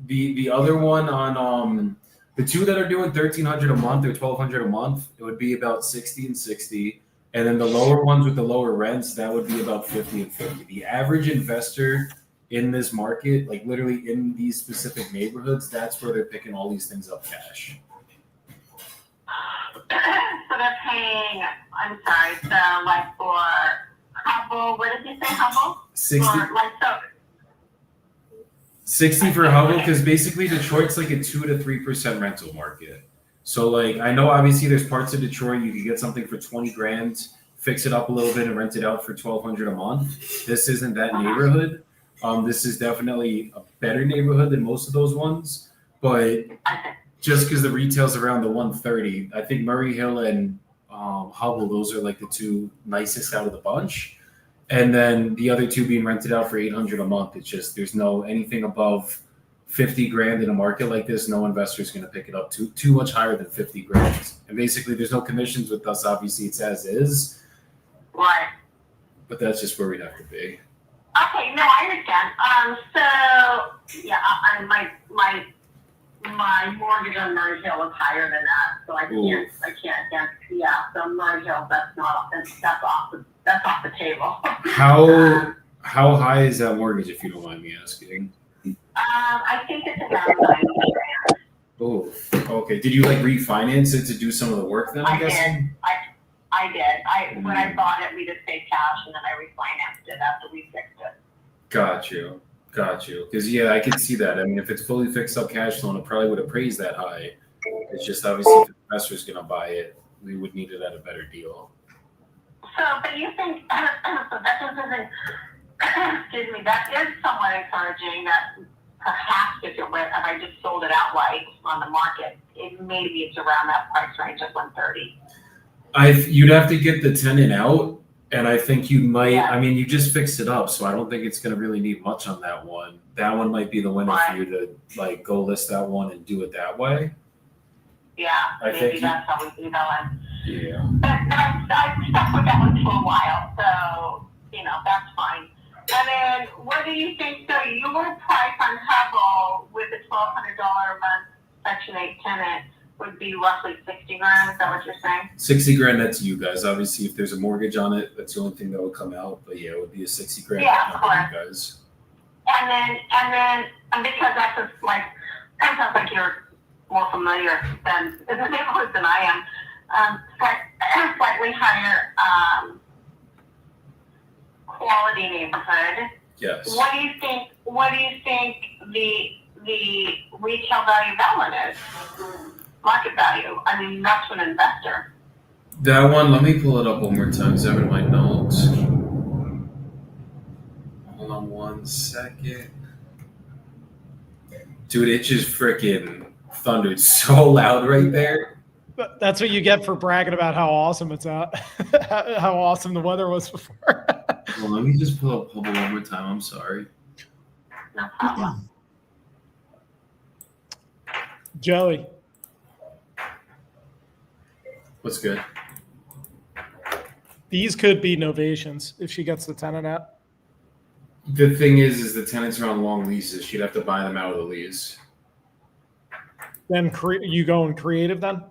the other one on The two that are doing 1,300 a month or 1,200 a month, it would be about 60 and 60. And then the lower ones with the lower rents, that would be about 50 and 50. The average investor in this market, like literally in these specific neighborhoods, that's where they're picking all these things up cash. So they're paying, I'm sorry, so like for Hubble, what did you say, Hubble? 60, For, like, so, 60 for Hubble, because basically Detroit's like a 2 to 3% rental market. So like I know obviously there's parts of Detroit you can get something for 20 grand, fix it up a little bit and rent it out for 1,200 a month. This isn't that neighborhood. This is definitely a better neighborhood than most of those ones. But just because the retail's around the 130, I think Murray Hill and Hubble, those are like the two nicest out of the bunch. And then the other two being rented out for 800 a month. It's just there's no anything above 50 grand in a market like this. No investor is going to pick it up too much higher than 50 grand. And basically, there's no commissions with us. Obviously, it's as is. right. But that's just where we'd have to be. Okay, no, I understand. So yeah, my mortgage on Murray Hill is higher than that, so I can't. Yeah, so Murray Hill, that's off the table. How high is that mortgage, if you don't mind me asking? I think it's around 90 grand. Oh, okay. Did you like refinance it to do some of the work then? I did. I did. When I bought it, we just paid cash, and then I refinanced it after we fixed it. Got you. Because yeah, I could see that. I mean, if it's fully fixed up cash loan, it probably would appraise that high. It's just obviously if the investor's going to buy it, we would need it at a better deal. So, but you think, so that doesn't, excuse me, that is somewhat encouraging that perhaps if I just sold it outright on the market, maybe it's around that price range of 130. You'd have to get the tenant out, and I think you might. Yeah. I mean, you just fixed it up, so I don't think it's going to really need much on that one. That one might be the winner for you to like go list that one and do it that way. Yeah, I maybe think that's how we do that one. Yeah. But I've stuck with that one for a while, so that's fine. And then, what do you think? So your price on Hubble with a $1,200 a month Section 8 tenant would be roughly 60 grand. Is that what you're saying? 60 grand. That's you guys. Obviously, if there's a mortgage on it, that's the only thing that would come out. But yeah, it would be a 60 grand. Yeah, of course. You guys. And because that's just like, it sounds like you're more familiar than in the neighborhood than I am. Slightly higher quality neighborhood. Yes. What do you think the retail value of that one is? Market value. I mean, not to an investor. That one, let me pull it up one more time because I have it in my notes. Hold on one second. Dude, it just freaking thundered so loud right there. That's what you get for bragging about how awesome it's out, how awesome the weather was before. Well, let me just pull up Hubble one more time. I'm sorry. No problem. Joey. What's good? These could be novations if she gets the tenant out. The thing is the tenants are on long leases. She'd have to buy them out of the lease. Then you going creative then?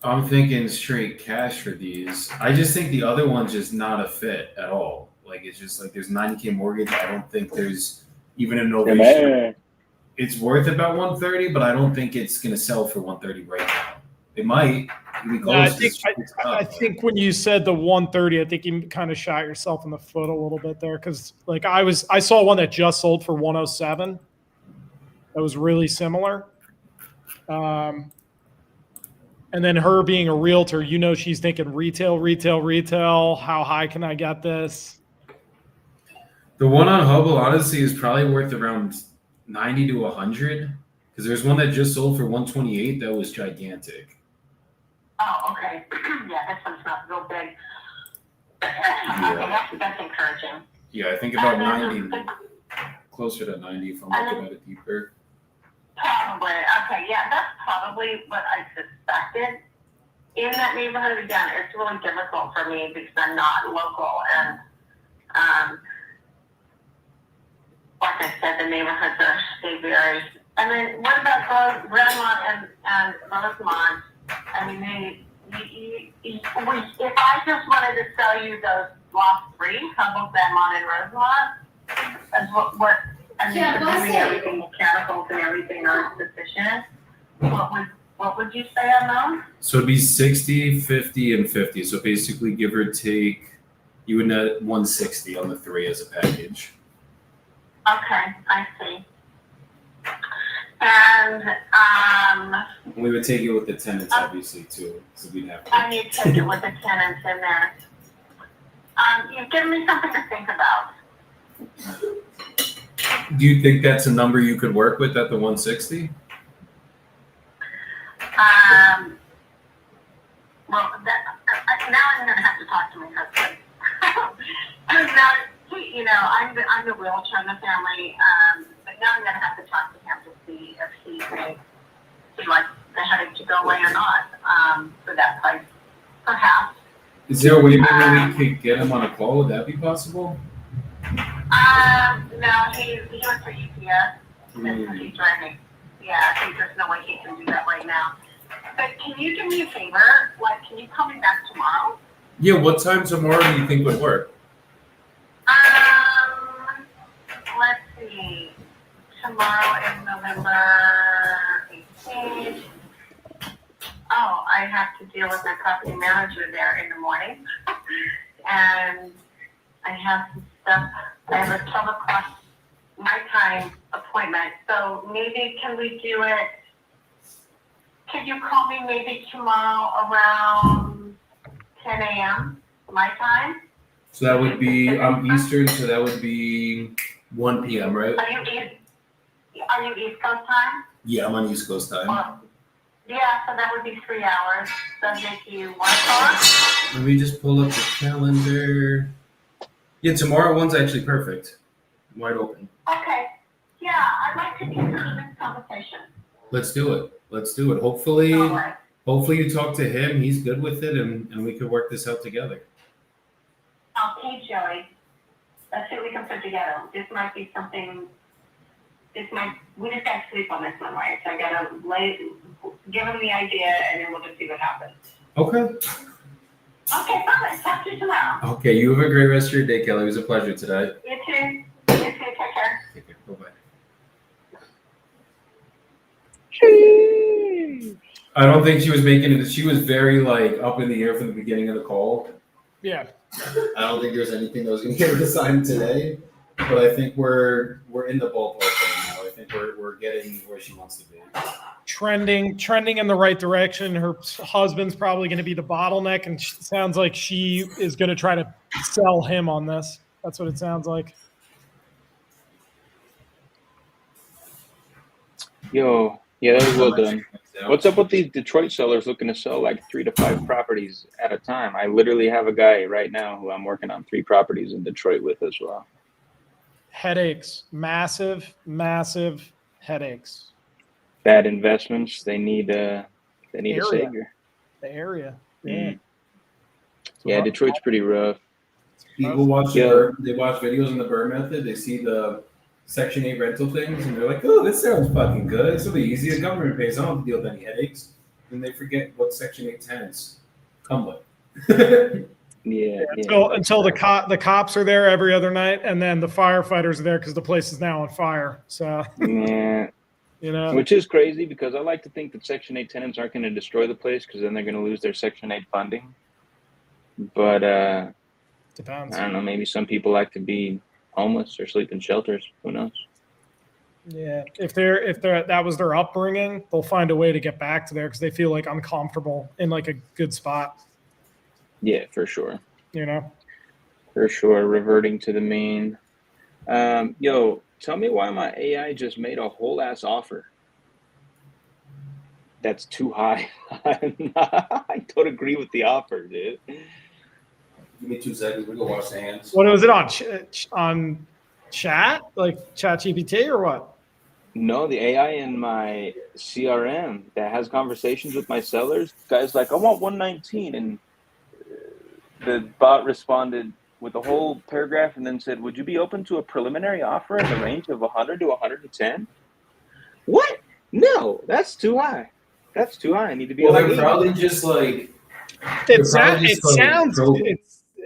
I'm thinking straight cash for these. I just think the other one's just not a fit at all. Like it's just like there's 90K mortgage. I don't think there's even a novation. It's worth about 130, but I don't think it's gonna sell for 130 right now. It might. I think when you said the 130, I think you kind of shot yourself in the foot a little bit there because like I saw one that just sold for 107. That was really similar. And then her being a realtor, she's thinking retail. How high can I get this? The one on Hubble, honestly, is probably worth around 90 to 100 because there's one that just sold for 128 that was gigantic. Oh, okay. Yeah, this one's not real big. Okay, that's encouraging. Yeah, I think about 90, closer to 90 if I'm looking at it deeper. Probably. Okay, yeah, that's probably what I suspected. In that neighborhood, again, it's really difficult for me because I'm not local. And like I said, the neighborhoods they vary And then what about Grandmont and Rosemont? I mean, if I just wanted to sell you those last three, Humboldt, Grandmont, and Rosemont, as what I mean, presuming everything mechanicals and everything are sufficient, what would you say on those? So it'd be 60, 50, and 50. So basically, give or take, you would net 160 on the three as a package. Okay, I see. And We would take it with the tenants, obviously, too. So we'd have to. I need to take it with the tenants in there. You've given me something to think about. Do you think that's a number you could work with at the 160? Well, now I'm going to have to talk to my husband. Now, I'm the realtor in the family, but now I'm going to have to talk to him to see if he thinks he likes the headache to go away or not for that price, perhaps. Is there a way maybe we could get him on a call? Would that be possible? No, he went for UPS. He's driving. Yeah, I think there's no way he can do that right now. But can you do me a favor? Like, can you call me back tomorrow? Yeah, what time tomorrow do you think would work? Let's see. Tomorrow is November 18th. Oh, I have to deal with my property manager there in the morning. And I have some stuff. I have a 12 o'clock my time appointment. So maybe can we do it? Can you call me maybe tomorrow around 10 a.m. my time? So that would be Eastern, so that would be 1 p.m., right? Are you East Coast time? Yeah, I'm on East Coast time. Yeah, so that would be 3 hours. Does make you 1 o'clock? Let me just pull up the calendar. Yeah, tomorrow one's actually perfect. Wide open. Okay. Yeah, I'd like to continue this conversation. Let's do it. Hopefully, All right. you talk to him. He's good with it, and we could work this out together. Okay, Joey. Let's see what we can put together. This might be something. We just got to sleep on this one, right? So I gotta give him the idea, and then we'll just see what happens. Okay. Okay, perfect. Talk to you tomorrow. Okay, you have a great rest of your day, Kelly. It was a pleasure today. You too. Take care. Take care. Bye-bye. I don't think she was making it. She was very up in the air from the beginning of the call. Yeah. I don't think there's anything that was going to get her to sign today, but I think we're in the ballpark right now. I think we're getting where she wants to be. Trending in the right direction. Her husband's probably going to be the bottleneck, and it sounds like she is going to try to sell him on this. That's what it sounds like. Yo, yeah, that was well done. What's up with these Detroit sellers looking to sell like 3 to 5 properties at a time? I literally have a guy right now who I'm working on 3 properties in Detroit with as well. Headaches, massive headaches. Bad investments. They need a savior. The area, yeah. Yeah, Detroit's pretty rough. People watch they watch videos on the Burr method. They see the Section 8 rental things, and they're like, "Oh, this sounds fucking good. This will be easy. The government pays. I don't have to deal with any headaches." And they forget what Section 8 tenants come with. Yeah. Until the cops are there every other night, and then the firefighters are there because the place is now on fire. So yeah, which is crazy because I like to think that Section 8 tenants aren't going to destroy the place because then they're going to lose their Section 8 funding. But depends. I don't know. Maybe some people like to be homeless or sleep in shelters. Who knows? Yeah, if that was their upbringing, they'll find a way to get back to there because they feel uncomfortable in a good spot. Yeah, for sure. For sure, reverting to the mean. Yo, tell me why my AI just made a whole ass offer. That's too high. I don't agree with the offer, dude. Give me 2 seconds. We go wash the hands. What was it on chat, Chat GPT or what? No, the AI in my CRM that has conversations with my sellers. Guy's like, I want 119, and the bot responded with a whole paragraph and then said, would you be open to a preliminary offer in the range of 100 to 110? What? No, that's too high. That's too high. I need to be Well, like they're 80. probably just like It sounds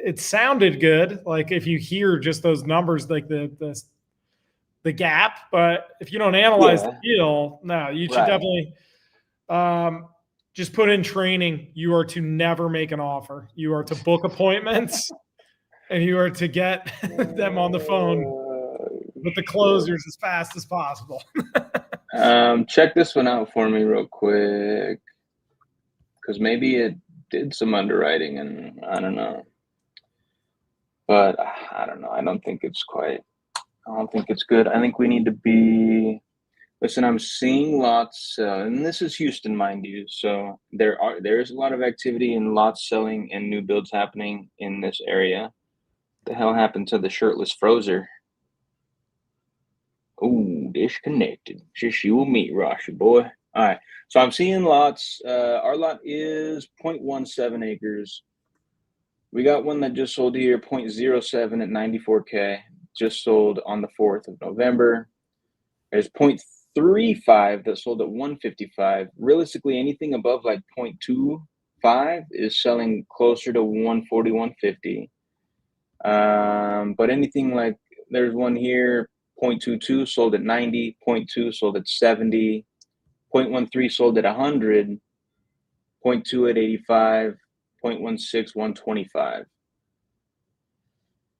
it sounded good. Like if you hear just those numbers, like the gap, but if you don't analyze the deal, no, you should Right. definitely just put in training. You are to never make an offer. You are to book appointments and you are to get them on the phone with the closers as fast as possible. Check this one out for me real quick, because maybe it did some underwriting and I don't know. But I don't know. I don't think it's good. I think we need to be. Listen, I'm seeing lots, and this is Houston, mind you. So there is a lot of activity in lots selling and new builds happening in this area. What the hell happened to the shirtless Frozer? Ooh, disconnected. Just you and me, Rashi boy. All right. So I'm seeing lots. Our lot is 0.17 acres. We got one that just sold here, 0.07 at 94K. Just sold on the 4th of November. There's 0.35 that sold at 155. Realistically, anything above like 0.25 is selling closer to 140, 150. But anything like, there's one here, 0.22 sold at 90, 0.2 sold at 70, 0.13 sold at 100, 0.2 at 85, 0.16, 125.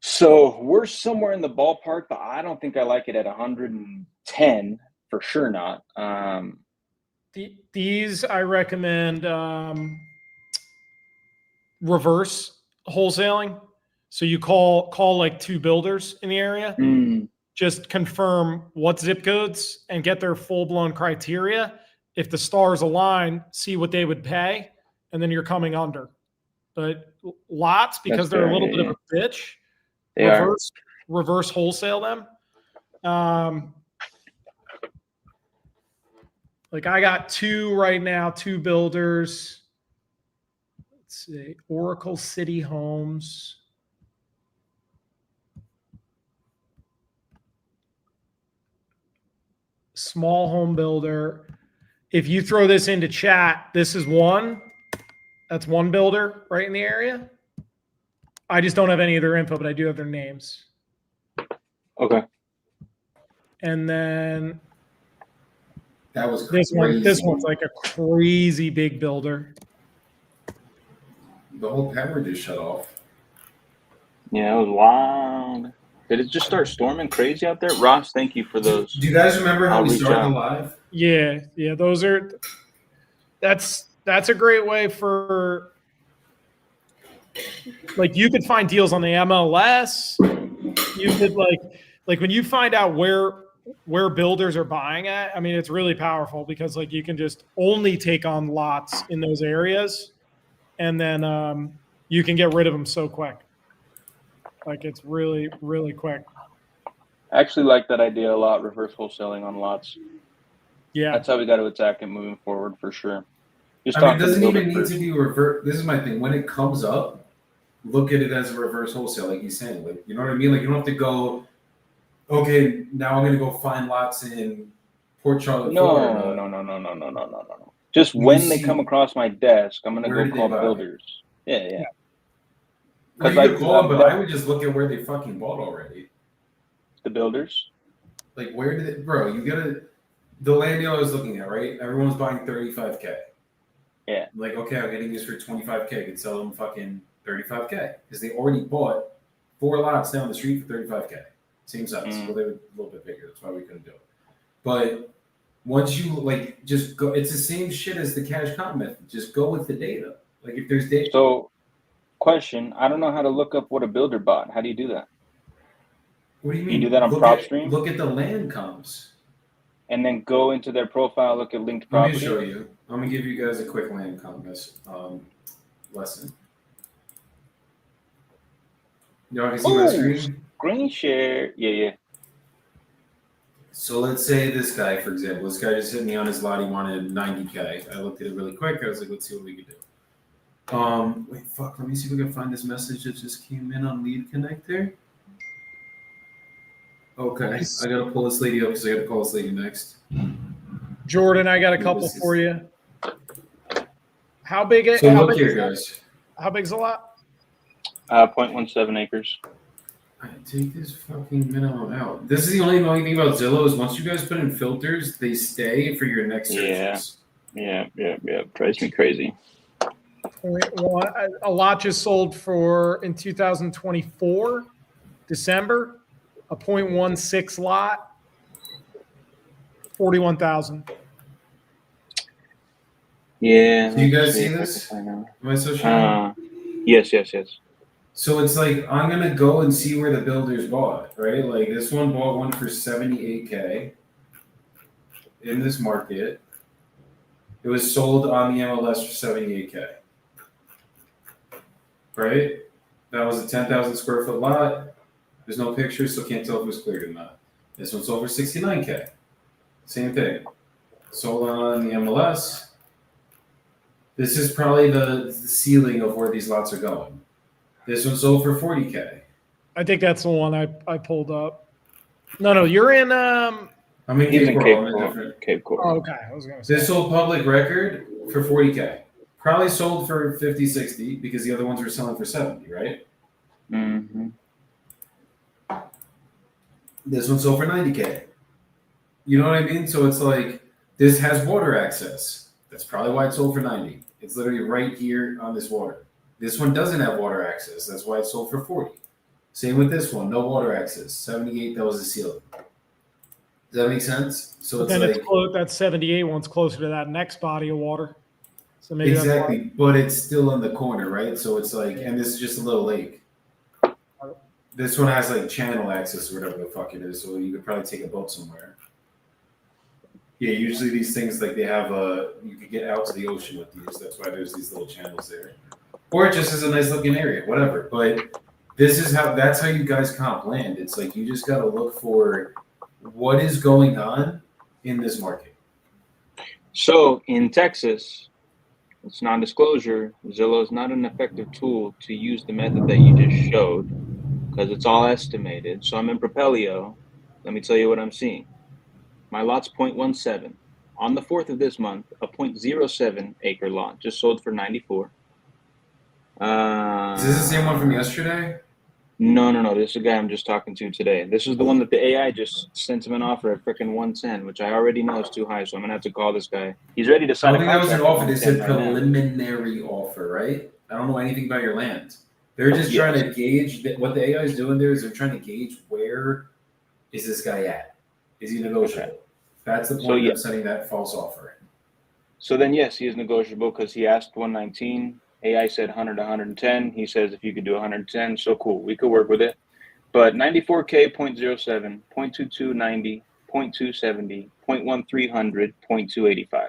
So we're somewhere in the ballpark, but I don't think I like it at 110, for sure not. These I recommend reverse wholesaling. So you call like two builders in the area, just confirm what zip codes and get their full-blown criteria. If the stars align, see what they would pay, and then you're coming under. But lots, because they're a little bit of a bitch, reverse wholesale them. Like I got two right now, two builders. Let's see, Oracle City Homes. Small home builder. If you throw this into chat, this is one. That's one builder right in the area. I just don't have any of their info, but I do have their names. Okay. And then that was this crazy. one. This one's like a crazy big builder. The whole power just shut off. Yeah, it was wild. Did it just start storming crazy out there? Ross, thank you for those. Do you guys remember how we started the live? Yeah. Those are. That's a great way for. Like you could find deals on the MLS. You could like when you find out where builders are buying at. I mean, it's really powerful because like you can just only take on lots in those areas, and then you can get rid of them so quick. Like it's really, really quick. I actually like that idea a lot, reverse wholesaling on lots. Yeah. That's how we got to attack it moving forward for sure. It doesn't even need to be reverse. This is my thing. When it comes up, look at it as a reverse wholesale, like he's saying. Like, you know what I mean? Like you don't have to go, okay, now I'm going to go find lots in Port Charlotte, Florida. No. Just when they come across my desk, I'm going to go call builders. Yeah. Well, you could call them, but I would just look at where they fucking bought already. The builders? Like, where did it, bro? You gotta, the land deal I was looking at, right? Everyone's buying 35K. Yeah. Like, okay, I'm getting this for 25K. I could sell them fucking 35K because they already bought 4 lots down the street for 35K. Same size. Well, they were a little bit bigger. That's why we couldn't do it. But once you, like, just go, it's the same shit as the cash comp method. Just go with the data. Like, if there's data. So, question, I don't know how to look up what a builder bought. How do you do that? What do you mean? You do that on PropStream? Look at the land comps. And then go into their profile, look at linked property. Let me show you. I'm going to give you guys a quick land comp lesson. You want to see my screen? Screen share. Yeah. So let's say this guy, for example. This guy just hit me on his lot. He wanted 90K. I looked at it really quick. I was like, let's see what we could do. Wait, fuck. Let me see if we can find this message that just came in on Lead Connector. Okay, I gotta pull this lady up because I gotta call this lady next. Jordan, I got a couple for you. How big? So how look big here, is that? guys. How big's a lot? 0.17 acres. I take this fucking minimum out. This is the only annoying thing about Zillow is once you guys put in filters, they stay for your next searches. Yeah. Drives me crazy. A lot just sold for in 2024, December, a 0.16 lot, 41,000. Yeah. So you guys let's see if I this? can find Am I so showing? out. Yes. So it's like I'm gonna go and see where the builders bought, right? Like this one bought one for 78K in this market. It was sold on the MLS for 78K. Right? That was a 10,000 square foot lot. There's no pictures, so can't tell if it was cleared or not. This one sold for 69K. Same thing. Sold on the MLS. This is probably the ceiling of where these lots are going. This one sold for 40K. I think that's the one I pulled up. No, you're in. I'm in He's Cape in Coral. I'm in different. Cape Coral. Oh, okay. I was gonna say. This sold public record for 40K. Probably sold for 50, 60 because the other ones were selling for 70, right? Mm-hmm. This one sold for 90K. You know what I mean? So it's like this has water access. That's probably why it sold for 90. It's literally right here on this water. This one doesn't have water access. That's why it sold for 40. Same with this one, no water access. 78, that was the ceiling. Does that make sense? So But it's then like it's close. That 78 one's closer to that next body of water. So maybe exactly, but it's still in the corner, right? So it's like, and this is just a little lake. This one has like channel access or whatever the fuck it is, so you could probably take a boat somewhere. Yeah, usually these things like they have you could get out to the ocean with these. That's why there's these little channels there, or it just is a nice looking area, whatever. But that's how you guys comp land. It's like you just got to look for what is going on in this market. So in Texas, it's non-disclosure. Zillow is not an effective tool to use the method that you just showed because it's all estimated. So I'm in Propelio. Let me tell you what I'm seeing. My lot's 0.17. On the 4th of this month, a 0.07 acre lot just sold for 94. Is this the same one from yesterday? No. This is the guy I'm just talking to today. This is the one that the AI just sent him an offer at freaking 110, which I already know is too high. So I'm gonna have to call this guy. He's ready to I sign don't a think that was contract. an offer. They said at 110 right now. preliminary offer, right? I don't know anything about your land. They're just Yes. trying to gauge what the AI is doing there is they're trying to gauge where is this guy at? Is he negotiable? Okay. That's the point So, yeah. of sending that false offer. So then, yes, he is negotiable because he asked 119. AI said 100 to 110. He says if you could do 110, so cool. We could work with it. But 94K, 0.07, 0.2290, 0.270, 0.1300, 0.285,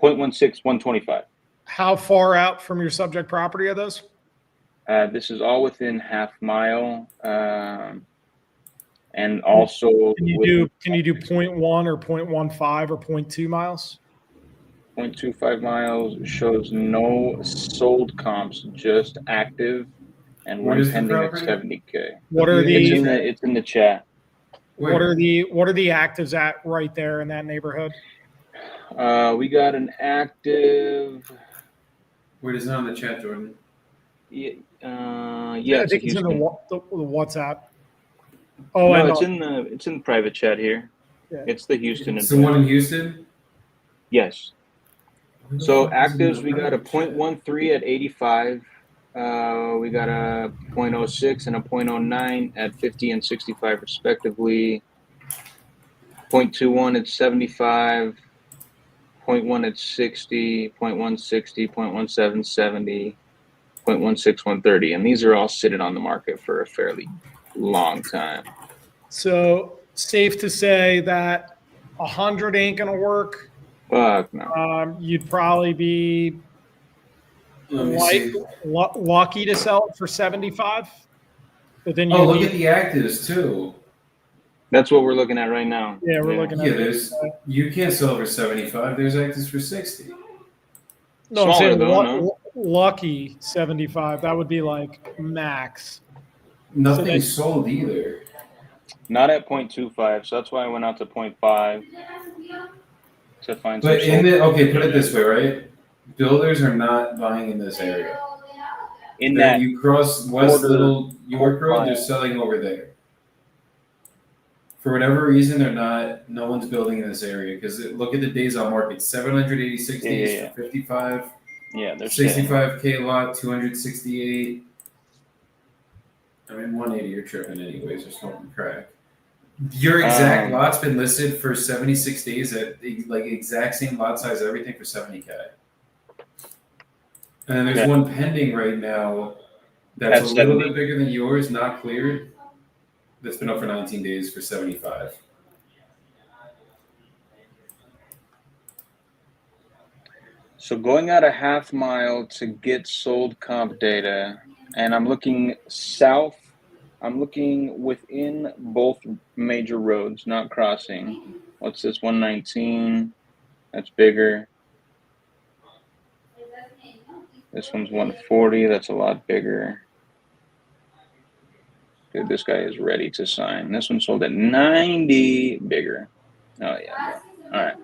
0.16, 125. How far out from your subject property are those? This is all within half mile. And also Can you do 0.1 or 0.15 or 0.2 miles? 0.25 miles shows no sold comps, just active, and Where one is the pending at property? 70K. What are It's in the chat. what are the actives at right there in that neighborhood? We got an active. Where is it on the chat, Jordan? Yeah, I it's think it's in Houston. the WhatsApp. Oh, No, I know. it's in the private chat here. Yeah. It's the Houston. It's the one in Houston? Yes. Where the So fuck is it in actives, the we got a private chat? 0.13 at 85. We got a 0.06 and a 0.09 at 50 and 65 respectively. 0.21 at 75. 0.1 at 60. 0.1 60. 0.17 70. 0.16 130. And these are all sitting on the market for a fairly long time. So safe to say that 100 ain't gonna work. Fuck no. You'd probably be Let me see. lucky to sell it for 75. But then Oh, look at the actives too. That's what we're looking at right now. Yeah, we're looking Yeah, at you can't sell for 75. There's actives for 60. No, I'm Smaller saying though, no? lucky 75. That would be like max. Nothing sold either. Not at 0.25, so that's why I went out to 0.5. to find But some in sold. okay, put it this way, right? Builders are not buying in this area. In that You cross West quarter Little York Road, they're mile. selling over there. For whatever reason, they're not. No one's building in this area because look at the days on market: 786 days Yeah. for 55, Yeah, they're saying 65K lot, 268. I mean, 180. You're tripping anyways. You're smoking crack. Your exact lot's been listed for 76 days at like exact same lot size, everything for 70K. And then there's one pending right now that's At a little 70. bit bigger than yours, not cleared. That's been up for 19 days for 75. So going out a half mile to get sold comp data, and I'm looking south. I'm looking within both major roads, not crossing. What's this? 119. That's bigger. This one's 140. That's a lot bigger. Dude, this guy is ready to sign. This one sold at 90. Bigger. Oh, yeah. All right.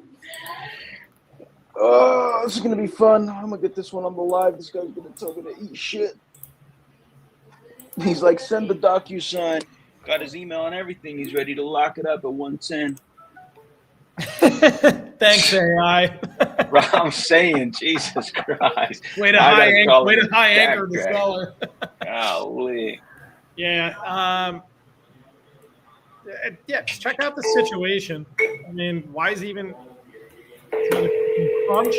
Oh, this is going to be fun. I'm going to get this one on the live. This guy's going to tell me to eat shit. He's like, send the DocuSign. Got his email and everything. He's ready to lock it up at 110. Thanks, AI. I'm saying, Jesus Christ. Way to high anchor the seller. Golly. Yeah. Yeah. Check out the situation. I mean, why is he even crunch?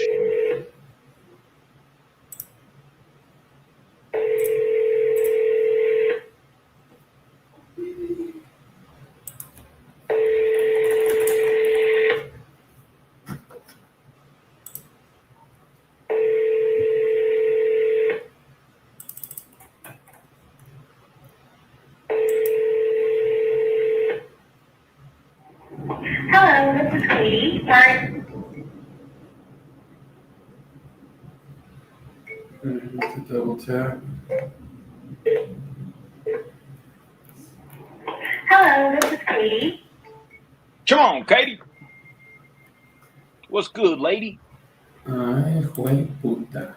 Hello, this is Katie. Sorry. Double tap. Hello, this is Katie. Come on, Katie. What's good, lady? Ay, güey, puta.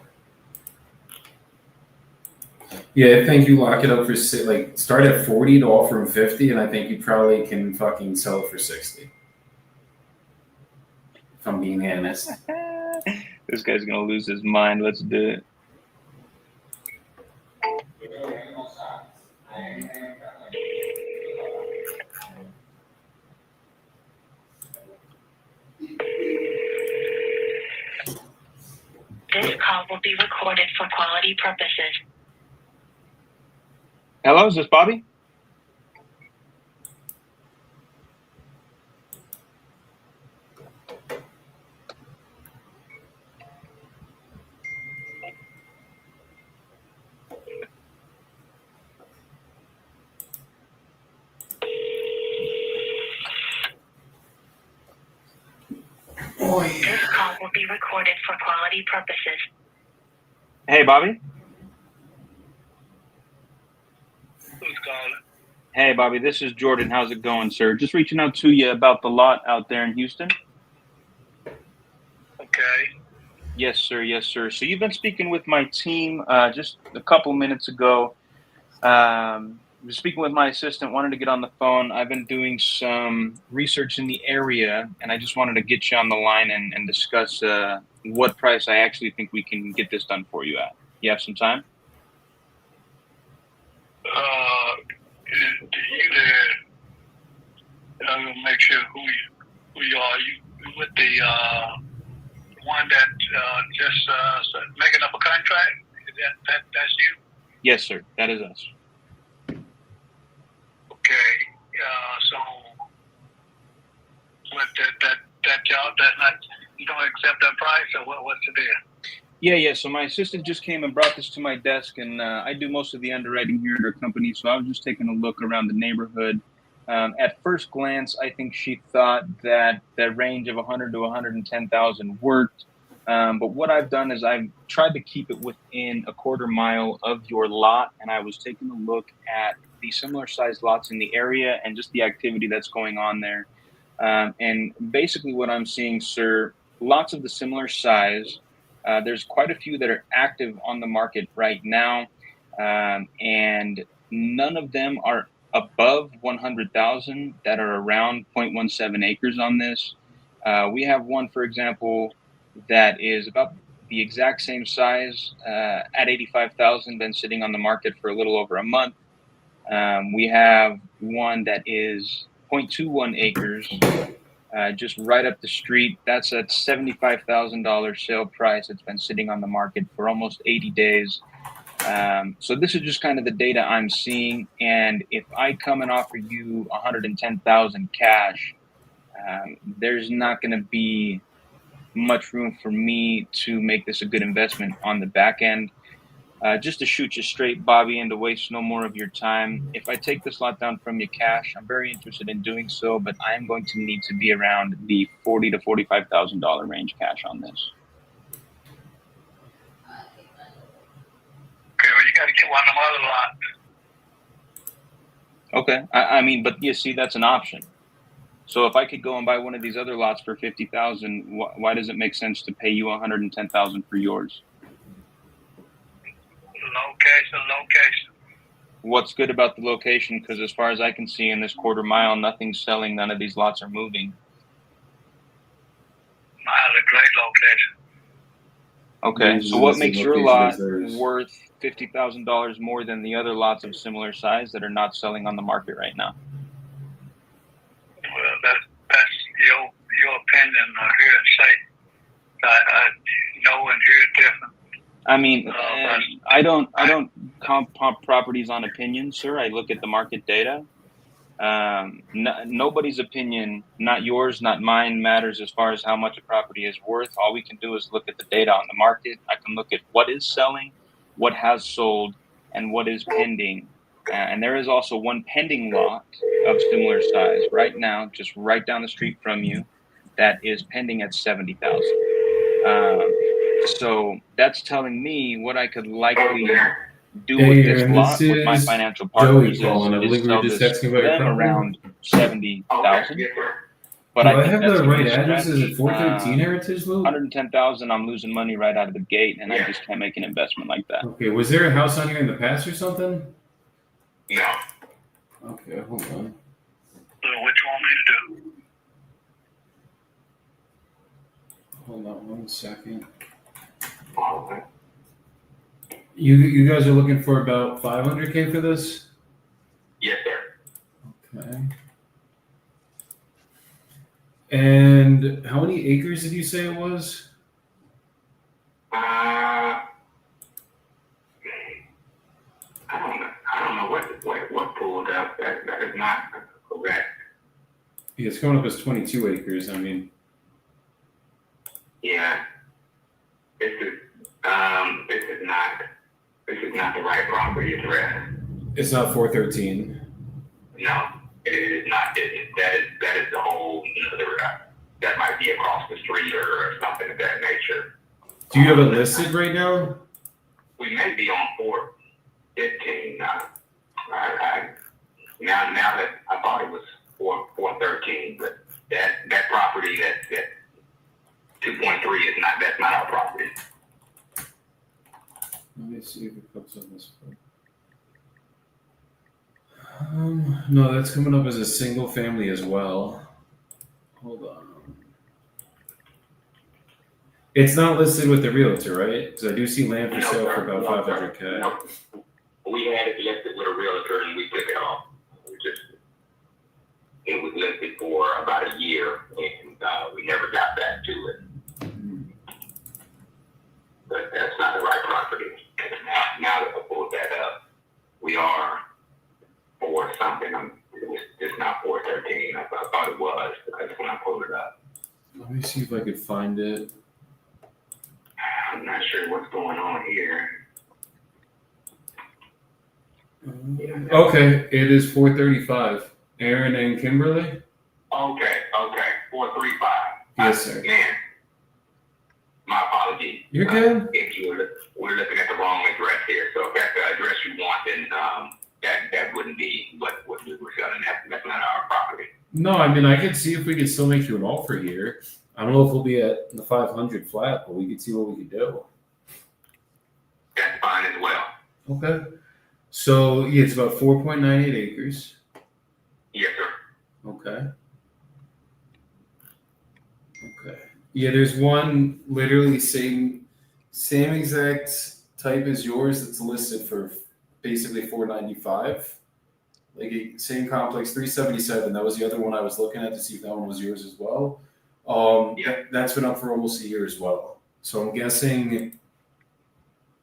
Yeah, I think you lock it up for start at 40 to offer him 50, and I think you probably can fucking sell it for 60. If I'm being honest. This guy's gonna lose his mind. Let's do it. This call will be recorded for quality purposes. Hello, is this Bobby? This call will be recorded for quality purposes. Hey, Bobby. Who's calling? Hey, Bobby. This is Jordan. How's it going, sir? Just reaching out to you about the lot out there in Houston. Okay. Yes, sir. Yes, sir. So you've been speaking with my team just a couple minutes ago. Was speaking with my assistant, wanted to get on the phone. I've been doing some research in the area, and I just wanted to get you on the line and discuss what price I actually think we can get this done for you at. You have some time? You there? I'm gonna make sure who you are. You with the one that just making up a contract? That's you? Yes, sir. That is us. Okay. So what that job, that's not, you don't accept that price, or what's the deal? Yeah. So my assistant just came and brought this to my desk, and I do most of the underwriting here at our company. So I was just taking a look around the neighborhood. At first glance, I think she thought that the range of 100 to 110,000 worked. But what I've done is I've tried to keep it within a quarter mile of your lot, and I was taking a look at the similar sized lots in the area and just the activity that's going on there. And basically what I'm seeing, sir, lots of the similar size. There's quite a few that are active on the market right now, and none of them are above 100,000 that are around 0.17 acres on this. We have one, for example, that is about the exact same size at 85,000, been sitting on the market for a little over a month. We have one that is 0.21 acres, just right up the street. That's at $75,000 sale price. It's been sitting on the market for almost 80 days. So this is just kind of the data I'm seeing. And if I come and offer you 110,000 cash, there's not going to be much room for me to make this a good investment on the back end. Just to shoot you straight, Bobby, and to waste no more of your time, if I take this lot down from you cash, I'm very interested in doing so, but I am going to need to be around the $40,000 to $45,000 range cash on this. Okay, well, you got to get one of them other lots. Okay, I mean, but you see, that's an option. So if I could go and buy one of these other lots for $50,000, why does it make sense to pay you $110,000 for yours? Location. What's good about the location? Because as far as I can see in this quarter mile, nothing's selling. None of these lots are moving. Mine's a great location. Okay, so what makes your lot worth $50,000 more than the other lots of similar size that are not selling on the market right now? Well, that's your opinion. I hear it say. I know and hear it different. I mean, I don't comp properties on opinion, sir. I look at the market data. Nobody's opinion, not yours, not mine, matters as far as how much a property is worth. All we can do is look at the data on the market. I can look at what is selling, what has sold, and what is pending. And there is also one pending lot of similar size right now, just right down the street from you, that is pending at 70,000. So that's telling me what I could likely do with this lot with my financial partners is sell this to them around 70,000. But Do I think have that's the gonna right be a address? Is stretch. it 413 Heritage Loop? 110,000, I'm losing money right out of the gate, and I just can't make an investment like that. Okay, was there a house on here in the past or something? No. Okay, hold on. So what you want me to do? Hold on 1 second. You guys are looking for about 500K for this? Yes, sir. Okay. And how many acres did you say it was? I don't know what pulled up. That is not correct. Yeah, it's coming up as 22 acres. I mean, Yeah. This is not the right property address. it's not 413. No, it is not. That is the whole other. That might be across the street or something of that nature. Do you have it listed right now? We may be on 415 now. Now that I thought it was 413, but that property that 2.3 is not. That's not our property. Let me see if it comes on this one. No, that's coming up as a single family as well. Hold on. It's not listed with the realtor, right? Because I do see land for sale for about 500K. No. We had it listed with a realtor and we took it off. It was listed for about a year and we never got back to it. But that's not the right property. Now that I pulled that up, we are for something. It was just not 413. I thought it was because when I pulled it up. Let me see if I could find it. I'm not sure what's going on here. Okay, it is 435. Aaron and Kimberly? Okay, 435. Yes, sir. Man, my apologies. You're good. We're looking at the wrong address here. So if that's the address you want, then that wouldn't be what we were selling. That's not our property. No, I mean, I could see if we could still make you an offer here. I don't know if we'll be at the 500 flat, but we could see what we could do. That's fine as well. Okay. So yeah, it's about 4.98 acres. Yes, sir. Okay. Okay. Yeah, there's one literally same exact type as yours that's listed for basically 495. Like same complex 377. That was the other one I was looking at to see if that one was yours as well. That's been up for almost a year as well. So I'm guessing.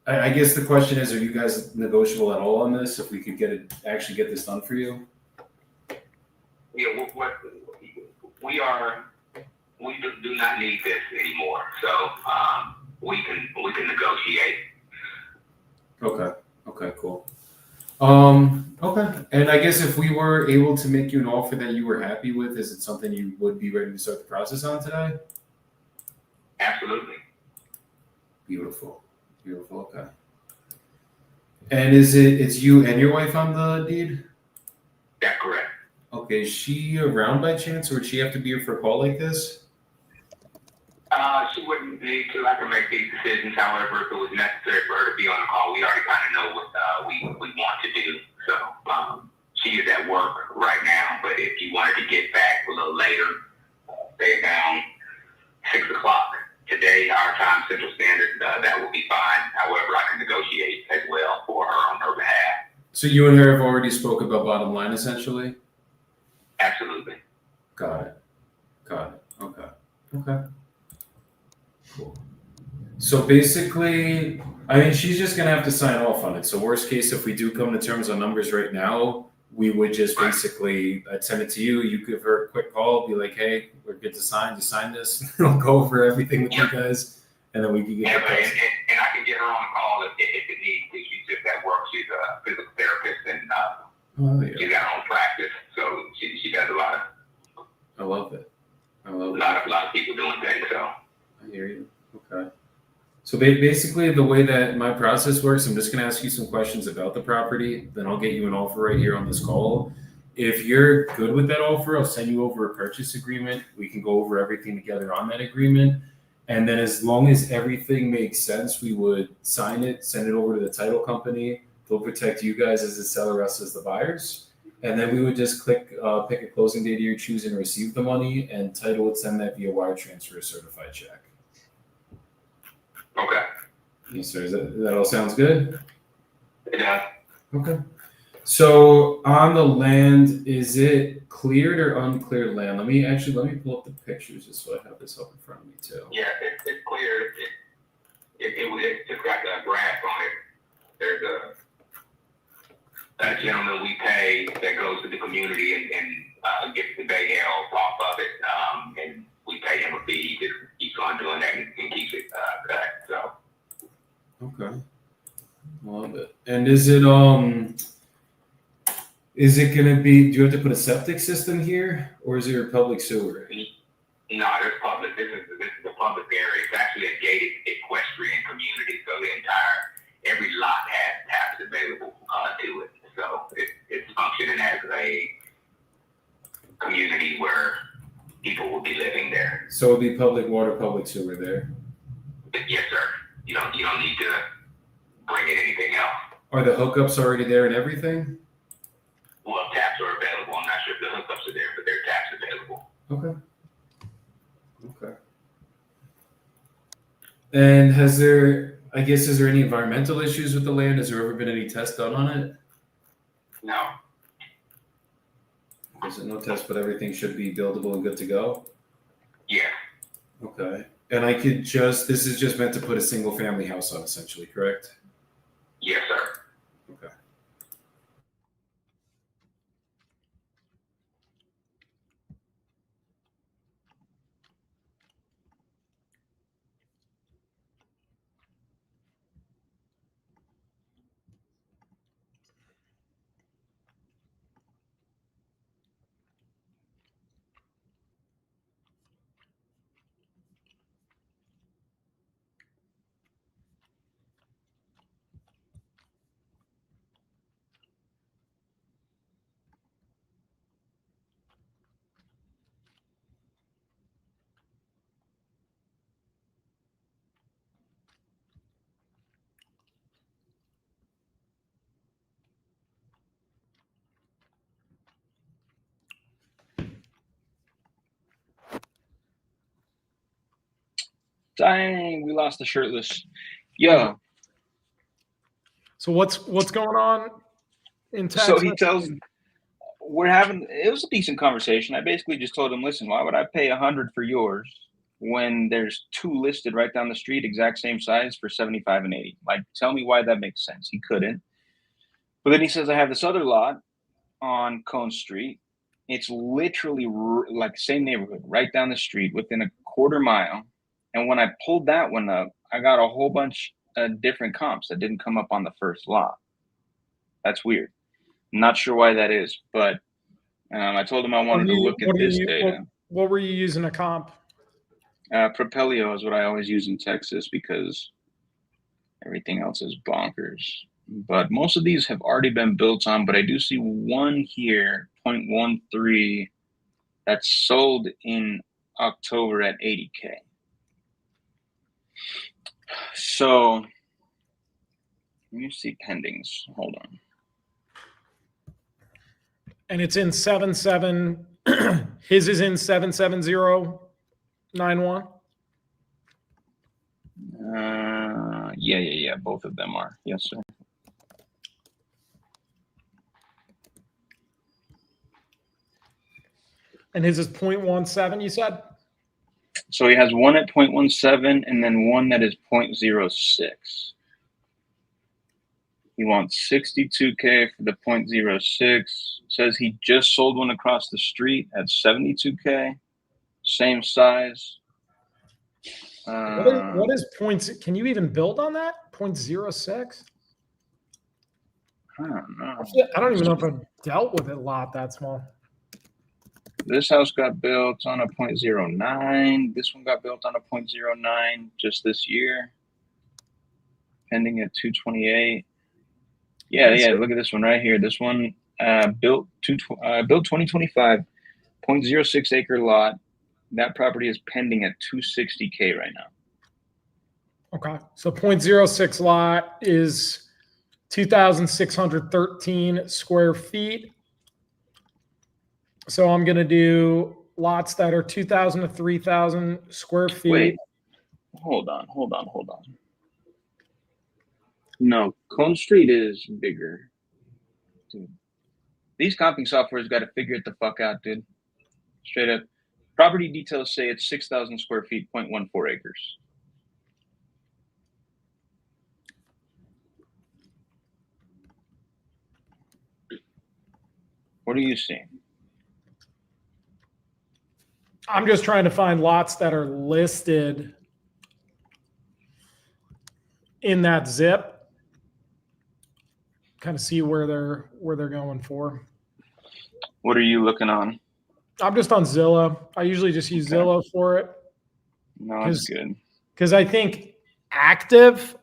I guess the question is: are you guys negotiable at all on this? If we could actually get this done for you? Yeah, we do not need this anymore. So we can negotiate. Okay. Okay. Cool. Okay. And I guess if we were able to make you an offer that you were happy with, is it something you would be ready to start the process on today? Absolutely. Beautiful. Beautiful. Okay. And it's you and your wife on the deed? That's correct. Okay. Is she around by chance, or would she have to be here for a call like this? She wouldn't need to. I can make these decisions. However, if it was necessary for her to be on the call, we already kind of know what we want to do. So she is at work right now. But if you wanted to get back a little later, say around 6 o'clock today, our time, Central Standard, that will be fine. However, I can negotiate as well for her on her behalf. So you and her have already spoke about bottom line, essentially? Absolutely. Got it. Okay. Okay. Cool. So basically, I mean, she's just gonna have to sign off on it. So worst case, if we do come to terms on numbers right now, we would just basically, I'd send it to you. You give her a quick call, be like, "Hey, we're good to sign. Just sign this." I'll go over everything with you guys, and then we can get. And I can get her on the call if it needs to. She's just at work. She's a physical therapist, and she's got her own practice, so she does a lot of. I love it. A lot of people doing things. So. I hear you. Okay. So basically, the way that my process works, I'm just going to ask you some questions about the property. Then I'll get you an offer right here on this call. If you're good with that offer, I'll send you over a purchase agreement. We can go over everything together on that agreement. And then as long as everything makes sense, we would sign it, send it over to the title company. They'll protect you guys as the seller, us as the buyers. And then we would just pick a closing date of your choosing to receive the money, and title would send that via wire transfer, a certified check. Okay. Yes, sir. That all sounds good? It does. Okay. So on the land, is it cleared or uncleared land? Let me pull up the pictures just so I have this up in front of me too. Yeah, it's clear. It's just got the grass on it. There's a gentleman we pay that goes to the community and gets the bay nails off of it, and we pay him a fee. He just keeps on doing that and keeps it cut. So. Okay. Love it. And is it gonna be? Do you have to put a septic system here, or is there a public sewer? No, there's public. This is a public area. It's actually a gated equestrian community, so every lot has taps available to it. So it's functioning as a community where people will be living there. So it'll be public water, public sewer there. Yes, sir. You don't need to bring in anything else. Are the hookups already there and everything? Well, taps are available. I'm not sure if the hookups are there, but there are taps available. Okay. And is there any environmental issues with the land? Has there ever been any tests done on it? No. There's no test, but everything should be buildable and good to go? Yeah. Okay. And this is just meant to put a single family house on, essentially, correct? Yes, sir. Okay. Dang, we lost the shirtless. Yo. So what's going on in Texas? So he tells, it was a decent conversation. I basically just told him, listen, why would I pay $100 for yours when there's 2 listed right down the street, exact same size, for $75 and $80? Like, tell me why that makes sense. He couldn't. But then he says, I have this other lot on Cone Street. It's literally like same neighborhood, right down the street, within a quarter mile. And when I pulled that one up, I got a whole bunch of different comps that didn't come up on the first lot. That's weird. Not sure why that is, but I told him I wanted to look at this data. What were you using a comp? Propelio is what I always use in Texas because everything else is bonkers. But most of these have already been built on, but I do see one here, 0.13, that's sold in October at $80K. So let me see pendings. Hold on. And it's in 77. His is in 77091. Yeah. Both of them are. Yes, sir. And his is 0.17, you said? So he has one at 0.17 and then one that is 0.06. He wants $62K for the 0.06. Says he just sold one across the street at $72K. Same size. What is points? Can you even build on that? 0.06? I don't know. I don't even know if I've dealt with a lot that small. This house got built on a 0.09. This one got built on a 0.09 just this year. Pending at 228. Yeah. Look at this one right here. This one built 2025, 0.06 acre lot. That property is pending at $260K right now. Okay, so 0.06 lot is 2,613 square feet. So I'm going to do lots that are 2,000 to 3,000 square feet. Wait, hold on. No, Cone Street is bigger. Dude, these comping software's got to figure it the fuck out, dude. Straight up. Property details say it's 6,000 square feet, 0.14 acres. What are you seeing? I'm just trying to find lots that are listed in that zip. Kind of see where they're going for. What are you looking on? I'm just on Zillow. I usually just use Zillow for it. No, that's good. Because I think active,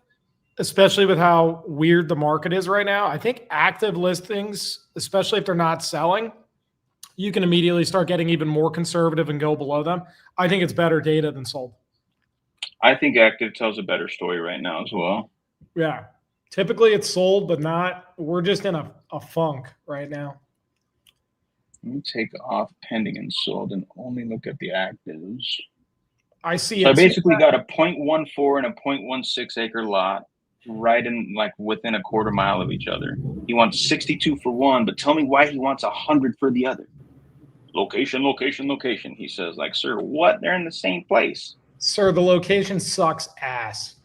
especially with how weird the market is right now, I think active listings, especially if they're not selling, you can immediately start getting even more conservative and go below them. I think it's better data than sold. I think active tells a better story right now as well. Yeah. Typically it's sold, but not. We're just in a funk right now. Let me take off pending and sold and only look at the actives. I see. So I basically got a 0.14 and a 0.16 acre lot right in like within a quarter mile of each other. He wants 62 for one, but tell me why he wants 100 for the other. Location. He says, like, sir, what? They're in the same place. Sir, the location sucks ass.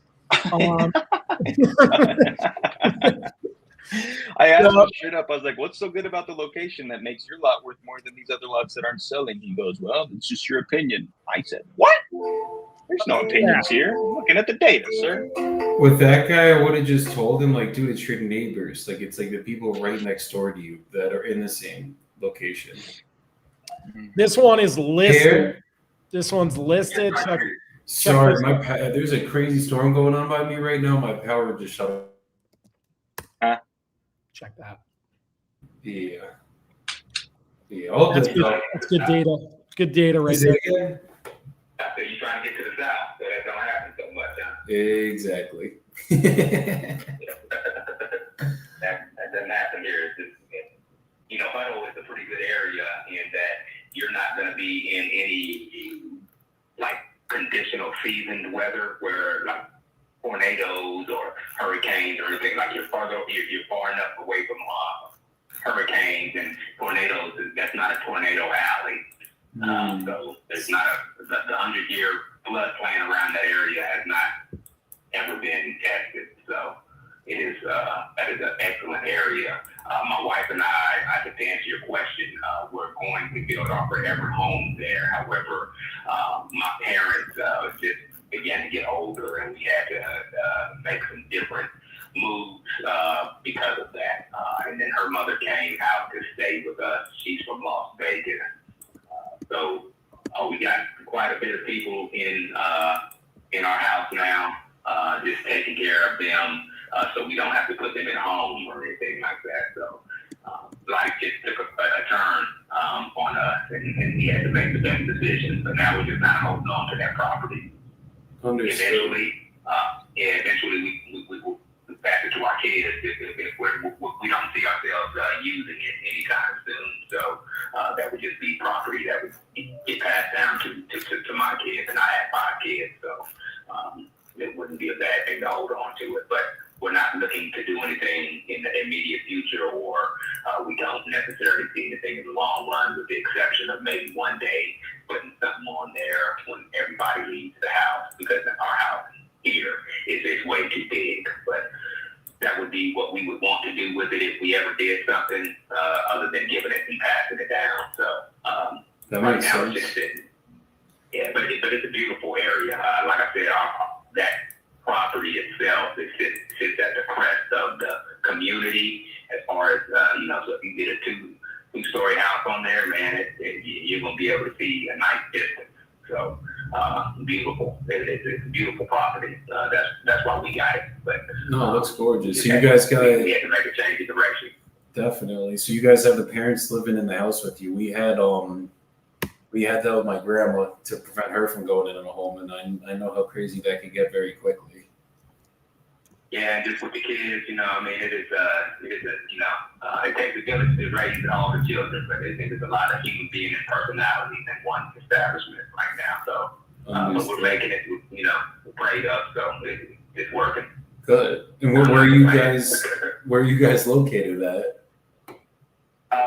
I asked him straight up. I was like, what's so good about the location that makes your lot worth more than these other lots that aren't selling? He goes, well, it's just your opinion. I said, what? There's no opinions here. I'm looking at the data, sir. With that guy, I would have just told him, like, dude, it's your neighbors. Like, it's like the people right next door to you that are in the same location. This one is listed. This one's listed. Sorry, there's a crazy storm going on by me right now. My power just shut off. Check that. Yeah. That's good data. Good data right there. So you're trying to get to the south, so that don't happen so much, huh? Exactly. That doesn't happen here. It's just, Huddle is a pretty good area in that you're not going to be in any, like, conditional seasoned weather where like tornadoes or hurricanes or anything like you're far enough away from hurricanes and tornadoes. That's not a tornado alley. So there's not the 100-year floodplain around that area has not ever been tested. So it is that is an excellent area. My wife and I to answer your question, we're going to build our forever home there. However, my parents just began to get older, and we had to make some different moves because of that. And then her mother came out to stay with us. She's from Las Vegas, so we got quite a bit of people in our house now, just taking care of them. So we don't have to put them in a home or anything like that. So life just took a turn on us, and we had to make the best decision. So now we're just not holding on to that property. Understood. Eventually we pass it to our kids if we don't see ourselves using it anytime soon. So that would just be property that would get passed down to my kids, and I have 5 kids, so it wouldn't be a bad thing to hold on to it. But we're not looking to do anything in the immediate future, or we don't necessarily see anything in the long run, with the exception of maybe one day putting something on there when everybody leaves the house, because our house here is way too big. But that would be what we would want to do with it if we ever did something other than giving it and passing it down. So That right makes now sense. it's just sitting. Yeah, but it's a beautiful area. Like I said, that property itself, it sits at the crest of the community as far as, so if you get a two-story house on there, man, you're going to be able to see a nice distance. So beautiful. It's a beautiful property. That's why we got it. But No, it looks gorgeous. So you guys got we had to make a change of direction. definitely. So you guys have the parents living in the house with you. We had that with my grandma to prevent her from going into a home, and I know how crazy that could get very quickly. Yeah, and just with the kids, it takes a village to raise all the children, but there's a lot of human beings and personalities in one establishment right now. So, but we're making it, we're prayed up, so it's working. Good. And where are you guys located at?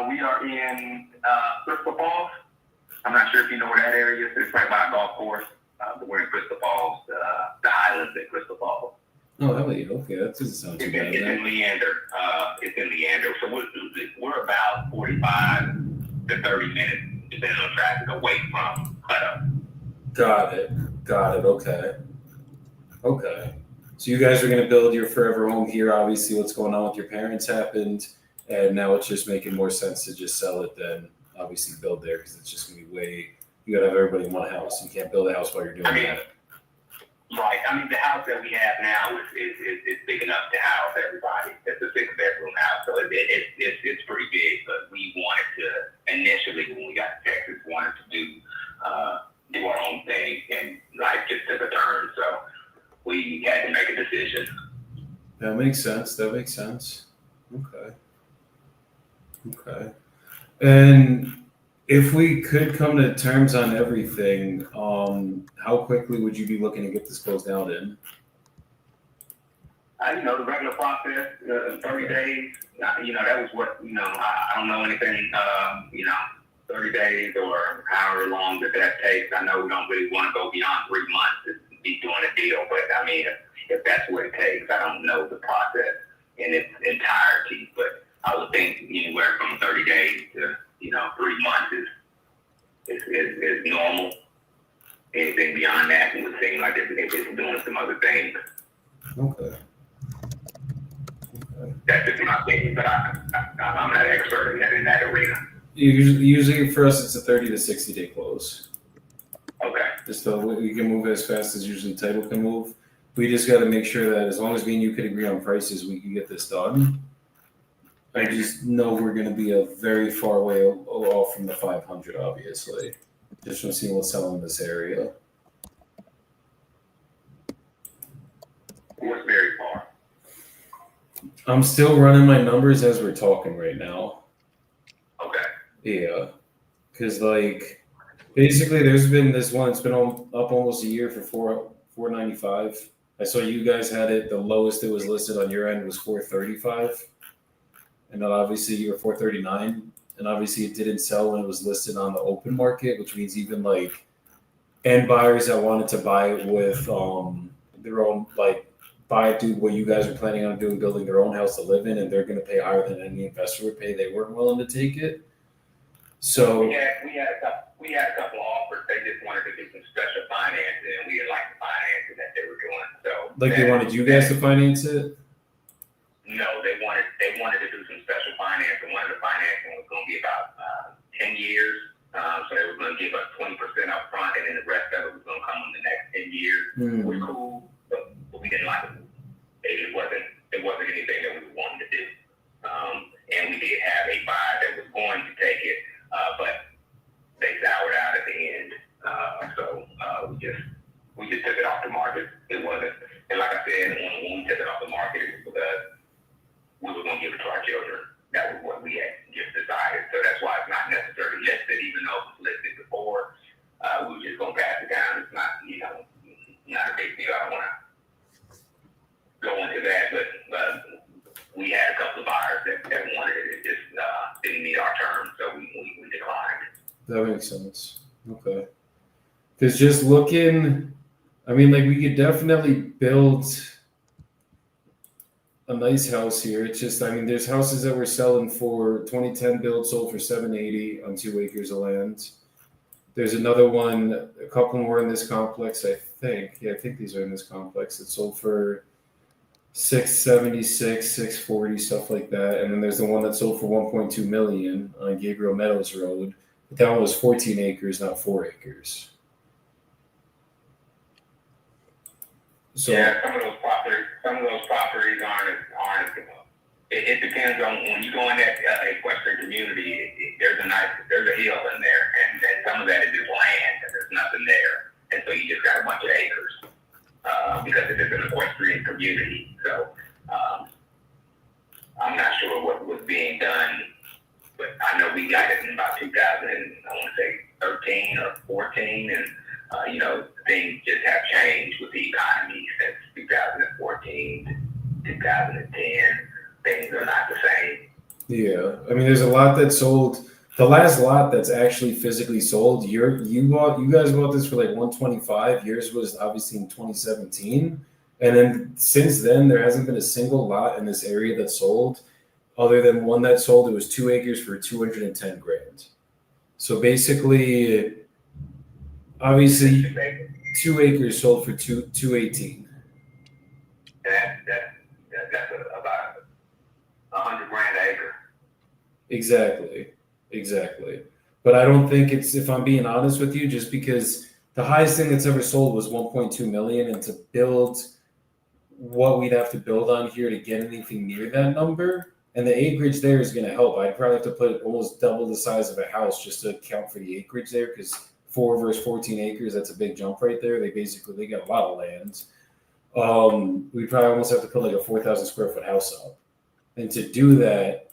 We are in Crystal Falls. I'm not sure if you know where that area is. It's right by a golf course. But we're in Crystal Falls, the islands at Crystal Falls. Oh, hell yeah. Okay, that doesn't sound too bad. It's in Leander. So we're about 45 to 30 minutes, depending on traffic, away from Clutter. Got it. Okay. So you guys are going to build your forever home here. Obviously, what's going on with your parents happened, and now it's just making more sense to just sell it than obviously build there, because it's just going to be you got to have everybody in one house. You can't build a house while you're doing that. Right. The house that we have now is big enough to house everybody. It's a 6-bedroom house, so it's pretty big. But we wanted to initially, when we got to Texas, wanted to do our own thing, and life just took a turn. So we had to make a decision. That makes sense. Okay. And if we could come to terms on everything, how quickly would you be looking to get this closed out in? The regular process, 30 days. That was what I don't know anything. 30 days or however long that takes. I know we don't really want to go beyond 3 months to be doing a deal, but if that's what it takes, I don't know the process in its entirety, but I would think anywhere from 30 days to 3 months is normal. Anything beyond that would seem like it's doing some other things. Okay. That's just my opinion, but I'm not an expert in that arena. Usually for us, it's a 30 to 60 day close. Okay. Just so we can move as fast as usually title can move. We just got to make sure that as long as me and you could agree on prices, we can get this done. I just know we're going to be a very far way off from the 500, obviously. Just from seeing what's selling in this area. What's very far? I'm still running my numbers as we're talking right now. Okay. Yeah. Because, Basically, there's been this one. It's been up almost a year for 495. I saw you guys had it. The lowest it was listed on your end was 435, and then obviously you were 439. And obviously, it didn't sell when it was listed on the open market, which means even like end buyers that wanted to buy it with their own buy it, do what you guys are planning on doing, building their own house to live in, and they're going to pay higher than any investor would pay. They weren't willing to take it. So we had a couple offers. They just wanted to do some special financing, and we didn't like the financing that they were doing. So they wanted you guys to finance it. No, they wanted to do some special financing. One of the financing was going to be about 10 years. So they were going to give us 20% up front, and then the rest of it was going to come in the next 10 years. It was cool, but we didn't like it. It wasn't anything that we wanted to do. And we did have a buyer that was going to take it, but they soured out at the end. So we just took it off the market. It wasn't, and like I said, when we took it off the market, it was because we were going to give it to our children. That was what we had just decided. So that's why it's not necessarily listed, even though it was listed before. We were just going to pass it down. It's not, not a big deal. I don't want to go into that, but we had a couple of buyers that wanted it. It just didn't meet our terms, so we declined. That makes sense. Okay. Because just looking, I mean, like we could definitely build a nice house here. It's just, I mean, there's houses that we're selling for 2010 build, sold for 780 on 2 acres of land. There's another one, a couple more in this complex, I think. Yeah, I think these are in this complex. It's sold for 676, 640, stuff like that. And then there's the one that sold for 1.2 million on Gabriel Meadows Road. But that one was 14 acres, not 4 acres. So yeah, some of those properties aren't. It depends on when you go in that Western community. There's a hill in there, and some of that is just land, and there's nothing there, and so you just got a bunch of acres because it is an equestrian community. So I'm not sure what was being done, but I know we got it in about 2013 or 14, and things just have changed with the economy since 2014 to 2010. Things are not the same. yeah, I mean, there's a lot that sold. The last lot that's actually physically sold, you guys bought this for like 125. Yours was obviously in 2017, and then since then there hasn't been a single lot in this area that sold, other than one that sold. It was 2 acres for 210 grand. So basically, obviously, 2 acres sold for 218. That's about 100 grand an acre. Exactly. But I don't think it's, if I'm being honest with you, just because the highest thing that's ever sold was 1.2 million, and to build what we'd have to build on here to get anything near that number, and the acreage there is going to help. I'd probably have to put almost double the size of a house just to account for the acreage there, because 4 versus 14 acres, that's a big jump right there. They got a lot of land. We probably almost have to put like a 4,000 square foot house up. And to do that,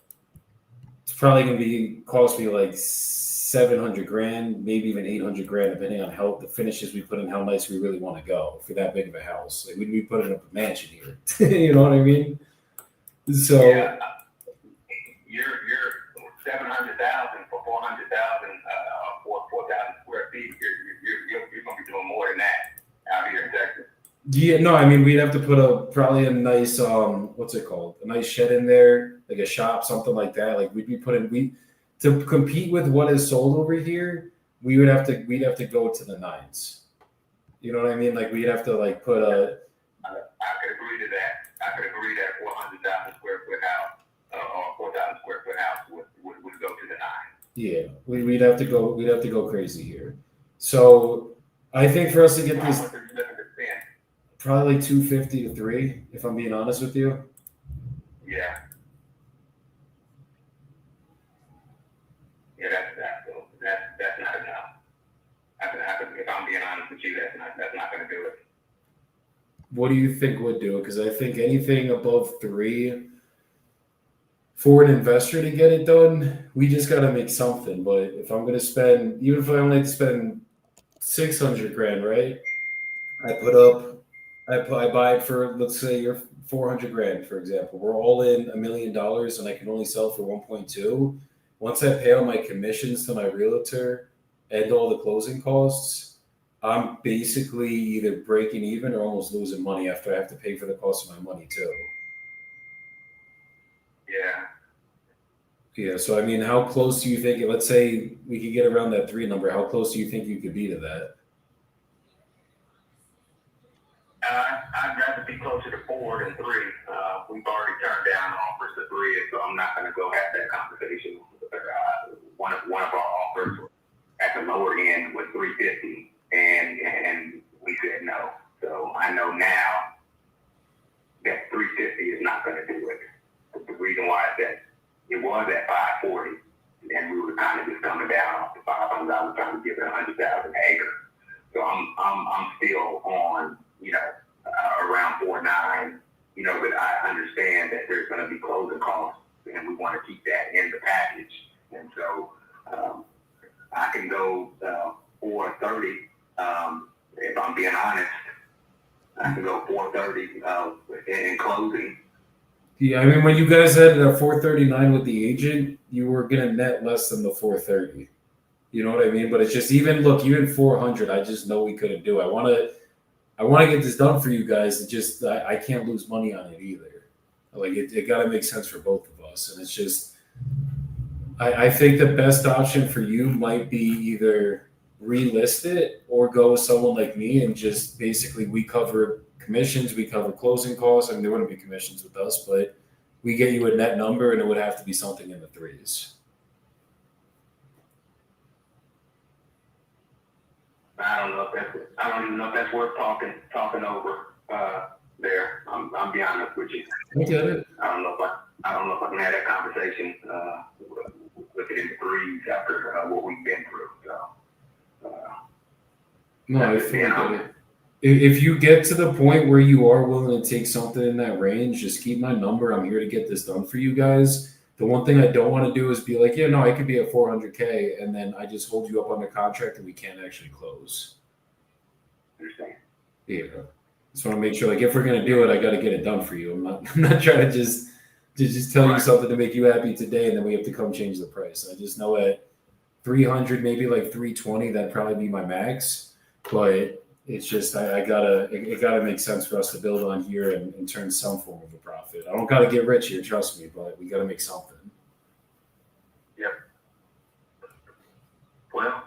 it's probably going to cost me like 700 grand, maybe even 800 grand, depending on how the finishes we put in, how nice we really want to go for that big of a house. Like, we'd be putting up a mansion here. You know what I mean? So yeah, you're 700,000 for 400,000 for 4,000 square feet. You're going to be doing more than that out here in Texas. yeah, no, I mean, we'd have to put probably a nice what's it called? A nice shed in there, like a shop, something like that. Like to compete with what is sold over here, we'd have to go to the nines. You know what I mean? Like, we'd have to like put a. I could agree to that. I could agree that 400,000 square foot house or 4,000 square foot house would go to the nine. Yeah, we'd have to go crazy here. So I think for us to get this, probably like 250 to 3, if I'm being honest with you. Yeah. Yeah, that's not enough. If I'm being honest with you, that's not going to do it. What do you think would do it? Because I think anything above 3, 4 for an investor to get it done, we just got to make something. But if I'm going to spend, even if I only have to spend 600 grand, right? I buy it for, let's say you're 400 grand, for example. We're all in $1 million and I can only sell for 1.2. Once I pay all my commissions to my realtor and all the closing costs, I'm basically either breaking even or almost losing money after I have to pay for the cost of my money too. Yeah. Yeah. So, I mean, how close do you think, let's say we could get around that 3 number, how close do you think you could be to that? I'd rather be closer to 4 than 3. We've already turned down offers to 3, so I'm not going to go have that conversation. One of our offers at the lower end was 350, and we said no. So I know now that 350 is not going to do it. The reason why is that it was at 540, and we were kind of just coming down off the 500. I was trying to give it 100,000 acre. So I'm still on, around 4.9, but I understand that there's going to be closing costs and we want to keep that in the package. And so I can go 430. If I'm being honest, I can go 430 in closing. Yeah, I mean, when you guys had a 439 with the agent, you were gonna net less than the 430. You know what I mean? But it's just even 400. I just know we couldn't do. I want to get this done for you guys. It just I can't lose money on it either. Like it got to make sense for both of us, and it's just I think the best option for you might be either relist it or go with someone like me and just basically we cover commissions, we cover closing costs. I mean, there wouldn't be commissions with us, but we get you a net number, and it would have to be something in the 3s. I don't even know if that's worth talking over there. I'm be honest with you. I get it. I don't know if I can have that conversation with it in the 3s after what we've been through. So No, I feel like if you get to the point where you are willing to take something in that range, just keep my number. I'm here to get this done for you guys. The one thing I don't want to do is be like, yeah, no, I could be at 400K, and then I just hold you up under contract and we can't actually close. Understand? Yeah. Just want to make sure, if we're gonna do it, I got to get it done for you. I'm not trying to just tell you something to make you happy today, and then we have to come change the price. I just know at 300, maybe 320, that'd probably be my max. But it's just it gotta make sense for us to build on here and turn some form of a profit. I don't gotta get rich here, trust me, but we gotta make something. Yep. Well,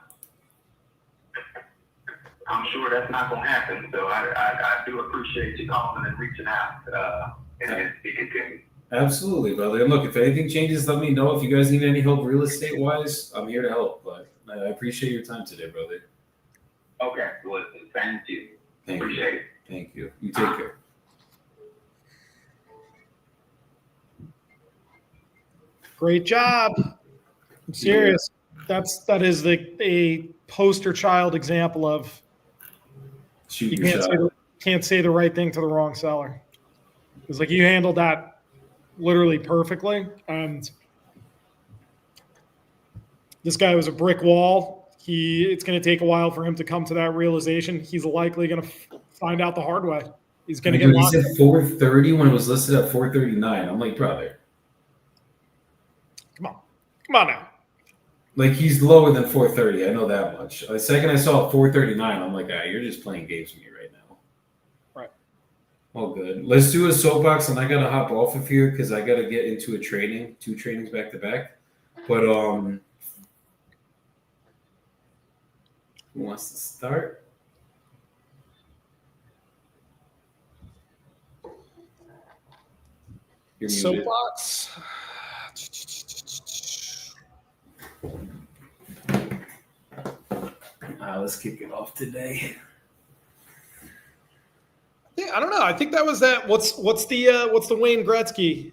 I'm sure that's not going to happen. So I do appreciate you calling and reaching out and speaking to me. Absolutely, brother. And look, if anything changes, let me know. If you guys need any help real estate wise, I'm here to help. But I appreciate your time today, brother. Okay. Well, thank you. Appreciate it. Thank you. You take care. Great job. I'm serious. That is a poster child example of Shoot you your can't say the right thing to the wrong seller. It's you handled that literally perfectly. And this guy was a brick wall. It's going to take a while for him to come to that realization. He's likely going to find out the hard way. He's going to get lost. He said 430 when it was listed at 439. I'm like, brother. Come on now. He's lower than 430. I know that much. The second I saw 439, I'm like, you're just playing games with me right now. Right. All good. Let's do a soapbox, and I got to hop off of here because I got to get into a training, 2 trainings back to back. But who wants to start? Soapbox. Let's kick it off today. Yeah, I don't know. I think that was that. What's the Wayne Gretzky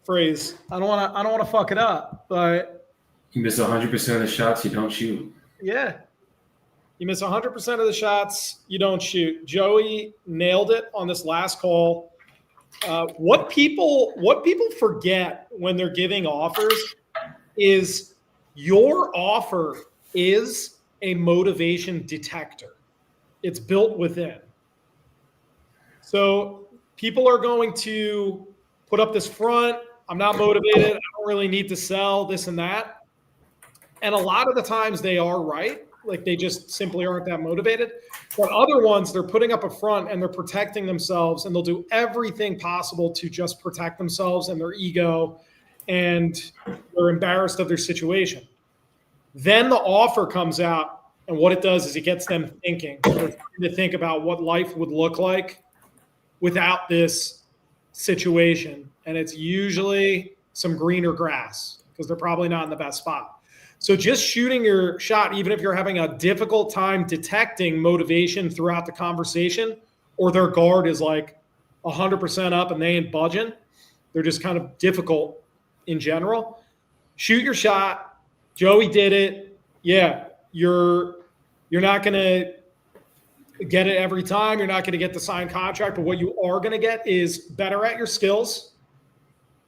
phrase? I don't want to fuck it up, but you miss 100% of the shots you don't shoot. Yeah, you miss 100% of the shots you don't shoot. Joey nailed it on this last call. What people forget when they're giving offers is your offer is a motivation detector. It's built within. So people are going to put up this front. I'm not motivated. I don't really need to sell this and that. And a lot of the times they are right. Like they just simply aren't that motivated. But other ones, they're putting up a front and they're protecting themselves and they'll do everything possible to just protect themselves and their ego, and they're embarrassed of their situation. Then the offer comes out, and what it does is it gets them thinking. They're trying to think about what life would look like without this situation. And it's usually some greener grass because they're probably not in the best spot. So just shooting your shot, even if you're having a difficult time detecting motivation throughout the conversation, or their guard is like 100% up and they ain't budging, they're just kind of difficult in general. Shoot your shot. Joey did it. Yeah, you're not going to get it every time. You're not going to get the signed contract, but what you are going to get is better at your skills,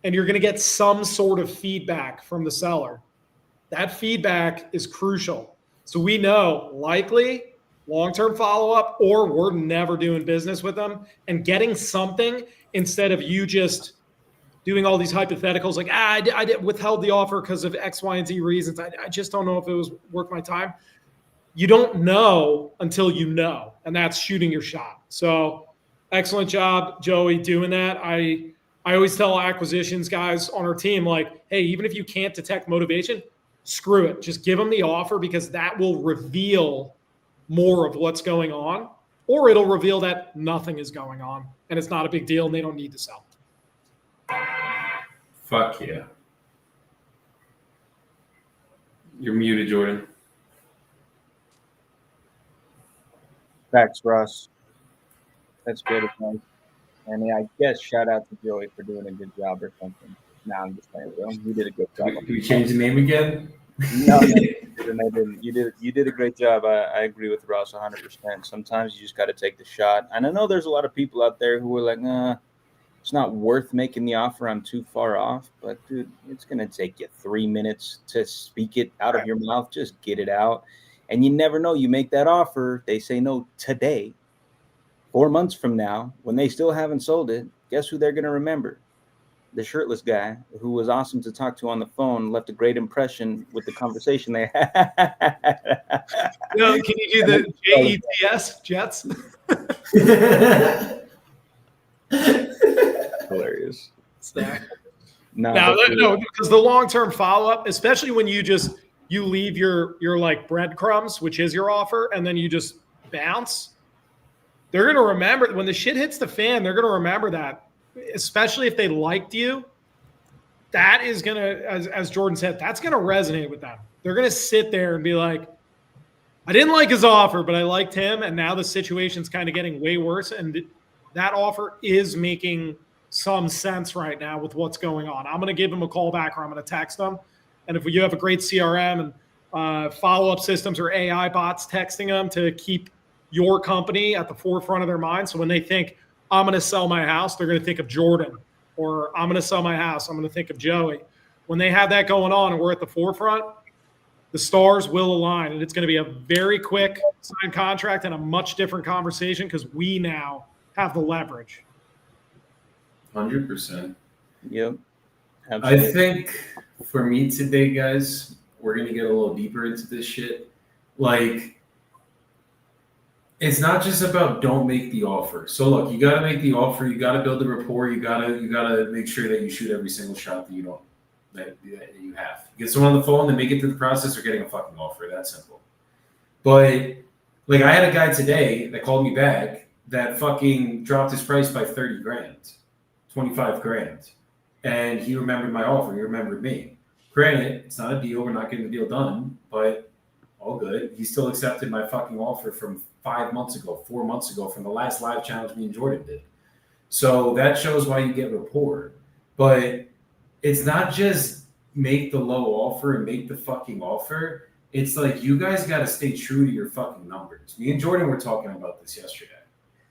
and you're going to get some sort of feedback from the seller. That feedback is crucial. So we know likely long-term follow-up, or we're never doing business with them, and getting something instead of you just doing all these hypotheticals like, I withheld the offer because of X, Y, and Z reasons. I just don't know if it was worth my time. You don't know until you know, and that's shooting your shot. So excellent job, Joey, doing that. I always tell acquisitions guys on our team, like, hey, even if you can't detect motivation, screw it. Just give them the offer, because that will reveal more of what's going on, or it'll reveal that nothing is going on and it's not a big deal and they don't need to sell. Fuck yeah. You're muted, Jordan. Thanks, Russ. That's good advice. And yeah, I guess shout out to Joey for doing a good job or something. No, I'm just saying, Will. You did a good job. Do we change the name again? No, they didn't. You did a great job. I agree with Russ 100%. Sometimes you just got to take the shot. And I know there's a lot of people out there who are like, it's not worth making the offer. I'm too far off. But, dude, it's going to take you 3 minutes to speak it out of your mouth. Just get it out. And you never know. You make that offer. They say no today. 4 months from now, when they still haven't sold it, guess who they're going to remember? The shirtless guy who was awesome to talk to on the phone, left a great impression with the conversation they had. Can you do the JETS, Jets? Hilarious. No, because the long-term follow-up, especially when you leave your like breadcrumbs, which is your offer, and then you just bounce, they're going to remember when the shit hits the fan. They're going to remember that. Especially if they liked you, that is going to, as Jordan said, that's going to resonate with them. They're going to sit there and be like, I didn't like his offer, but I liked him. And now the situation's kind of getting way worse. And that offer is making some sense right now with what's going on. I'm going to give him a call back, or I'm going to text them. And if you have a great CRM and follow-up systems or AI bots texting them to keep your company at the forefront of their mind. So when they think, I'm going to sell my house, they're going to think of Jordan, or I'm going to sell my house, I'm going to think of Joey. When they have that going on and we're at the forefront, the stars will align, and it's going to be a very quick signed contract and a much different conversation because we now have the leverage. 100%. Yep. Absolutely. I think for me today, guys, we're going to get a little deeper into this shit. Like, it's not just about don't make the offer. So look, you got to make the offer. You got to build the rapport. You got to make sure that you shoot every single shot that you have. Get someone on the phone, then make it through the process of getting a fucking offer. That's simple. But like, I had a guy today that called me back that fucking dropped his price by 30 grand, 25 grand. And he remembered my offer. He remembered me. Granted, it's not a deal. We're not getting the deal done, but all good. He still accepted my fucking offer from 5 months ago, 4 months ago, from the last live challenge me and Jordan did. So that shows why you get rapport. But it's not just make the low offer and make the fucking offer. It's like, you guys got to stay true to your fucking numbers. Me and Jordan were talking about this yesterday.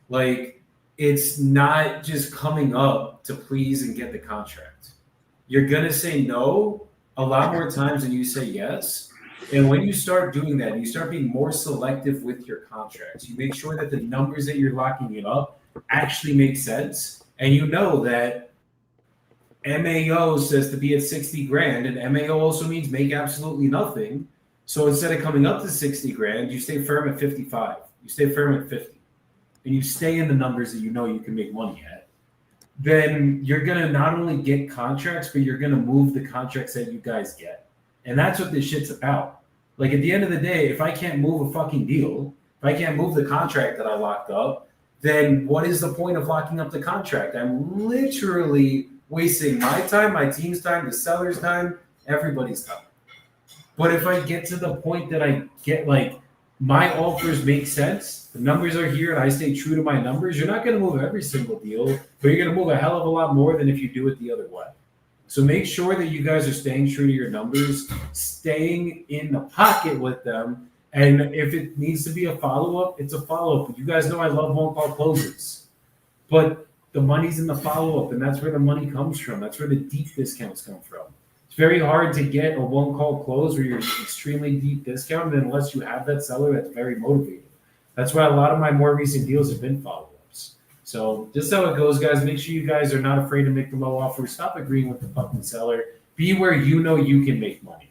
Like, it's not just coming up to please and get the contract. You're going to say no a lot more times than you say yes. And when you start doing that, you start being more selective with your contracts. You make sure that the numbers that you're locking it up actually make sense. And you know that MAO says to be at 60 grand, and MAO also means make absolutely nothing. So instead of coming up to 60 grand, you stay firm at 55. You stay firm at 50. And you stay in the numbers that you know you can make money at. Then you're going to not only get contracts, but you're going to move the contracts that you guys get. And that's what this shit's about. Like at the end of the day, if I can't move a fucking deal, if I can't move the contract that I locked up, then what is the point of locking up the contract? I'm literally wasting my time, my team's time, the seller's time, everybody's time. But if I get to the point that I get like my offers make sense, the numbers are here, and I stay true to my numbers, you're not going to move every single deal, but you're going to move a hell of a lot more than if you do it the other way. So make sure that you guys are staying true to your numbers, staying in the pocket with them. And if it needs to be a follow-up, it's a follow-up. You guys know I love one-call closes. But the money's in the follow-up, and that's where the money comes from. That's where the deep discounts come from. It's very hard to get a one-call close where you're extremely deep discounted unless you have that seller that's very motivated. That's why a lot of my more recent deals have been follow-ups. So just how it goes, guys. Make sure you guys are not afraid to make the low offer. Stop agreeing with the fucking seller. Be where you know you can make money.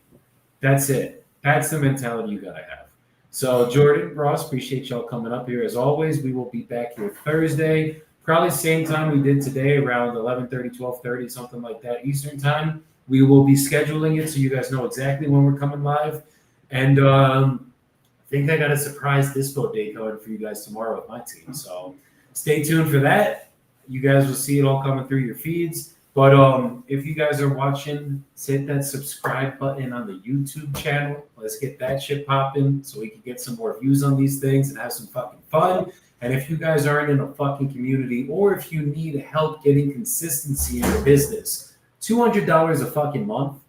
That's it. That's the mentality you gotta have. So Jordan, Ross, appreciate y'all coming up here. As always, we will be back here Thursday, probably same time we did today, around 11:30, 12:30, something like that Eastern time. We will be scheduling it so you guys know exactly when we're coming live. And I think I got a surprise dispo day going for you guys tomorrow with my team. So stay tuned for that. You guys will see it all coming through your feeds. But if you guys are watching, hit that subscribe button on the YouTube channel. Let's get that shit popping so we can get some more views on these things and have some fucking fun. And if you guys aren't in a fucking community, or if you need help getting consistency in your business, $200 a fucking month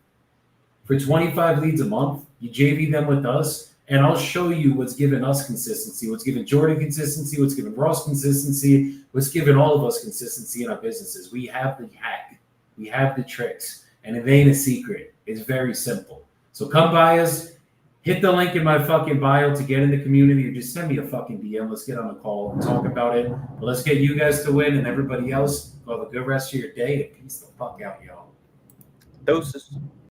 for 25 leads a month, you JV them with us, and I'll show you what's given us consistency, what's given Jordan consistency, what's given Ross consistency, what's given all of us consistency in our businesses. We have the hack. We have the tricks. And it ain't a secret. It's very simple. So come by us. Hit the link in my fucking bio to get in the community, or just send me a fucking DM. Let's get on a call and talk about it. But let's get you guys to win, and everybody else, have a good rest of your day, and peace the fuck out, y'all. Doses.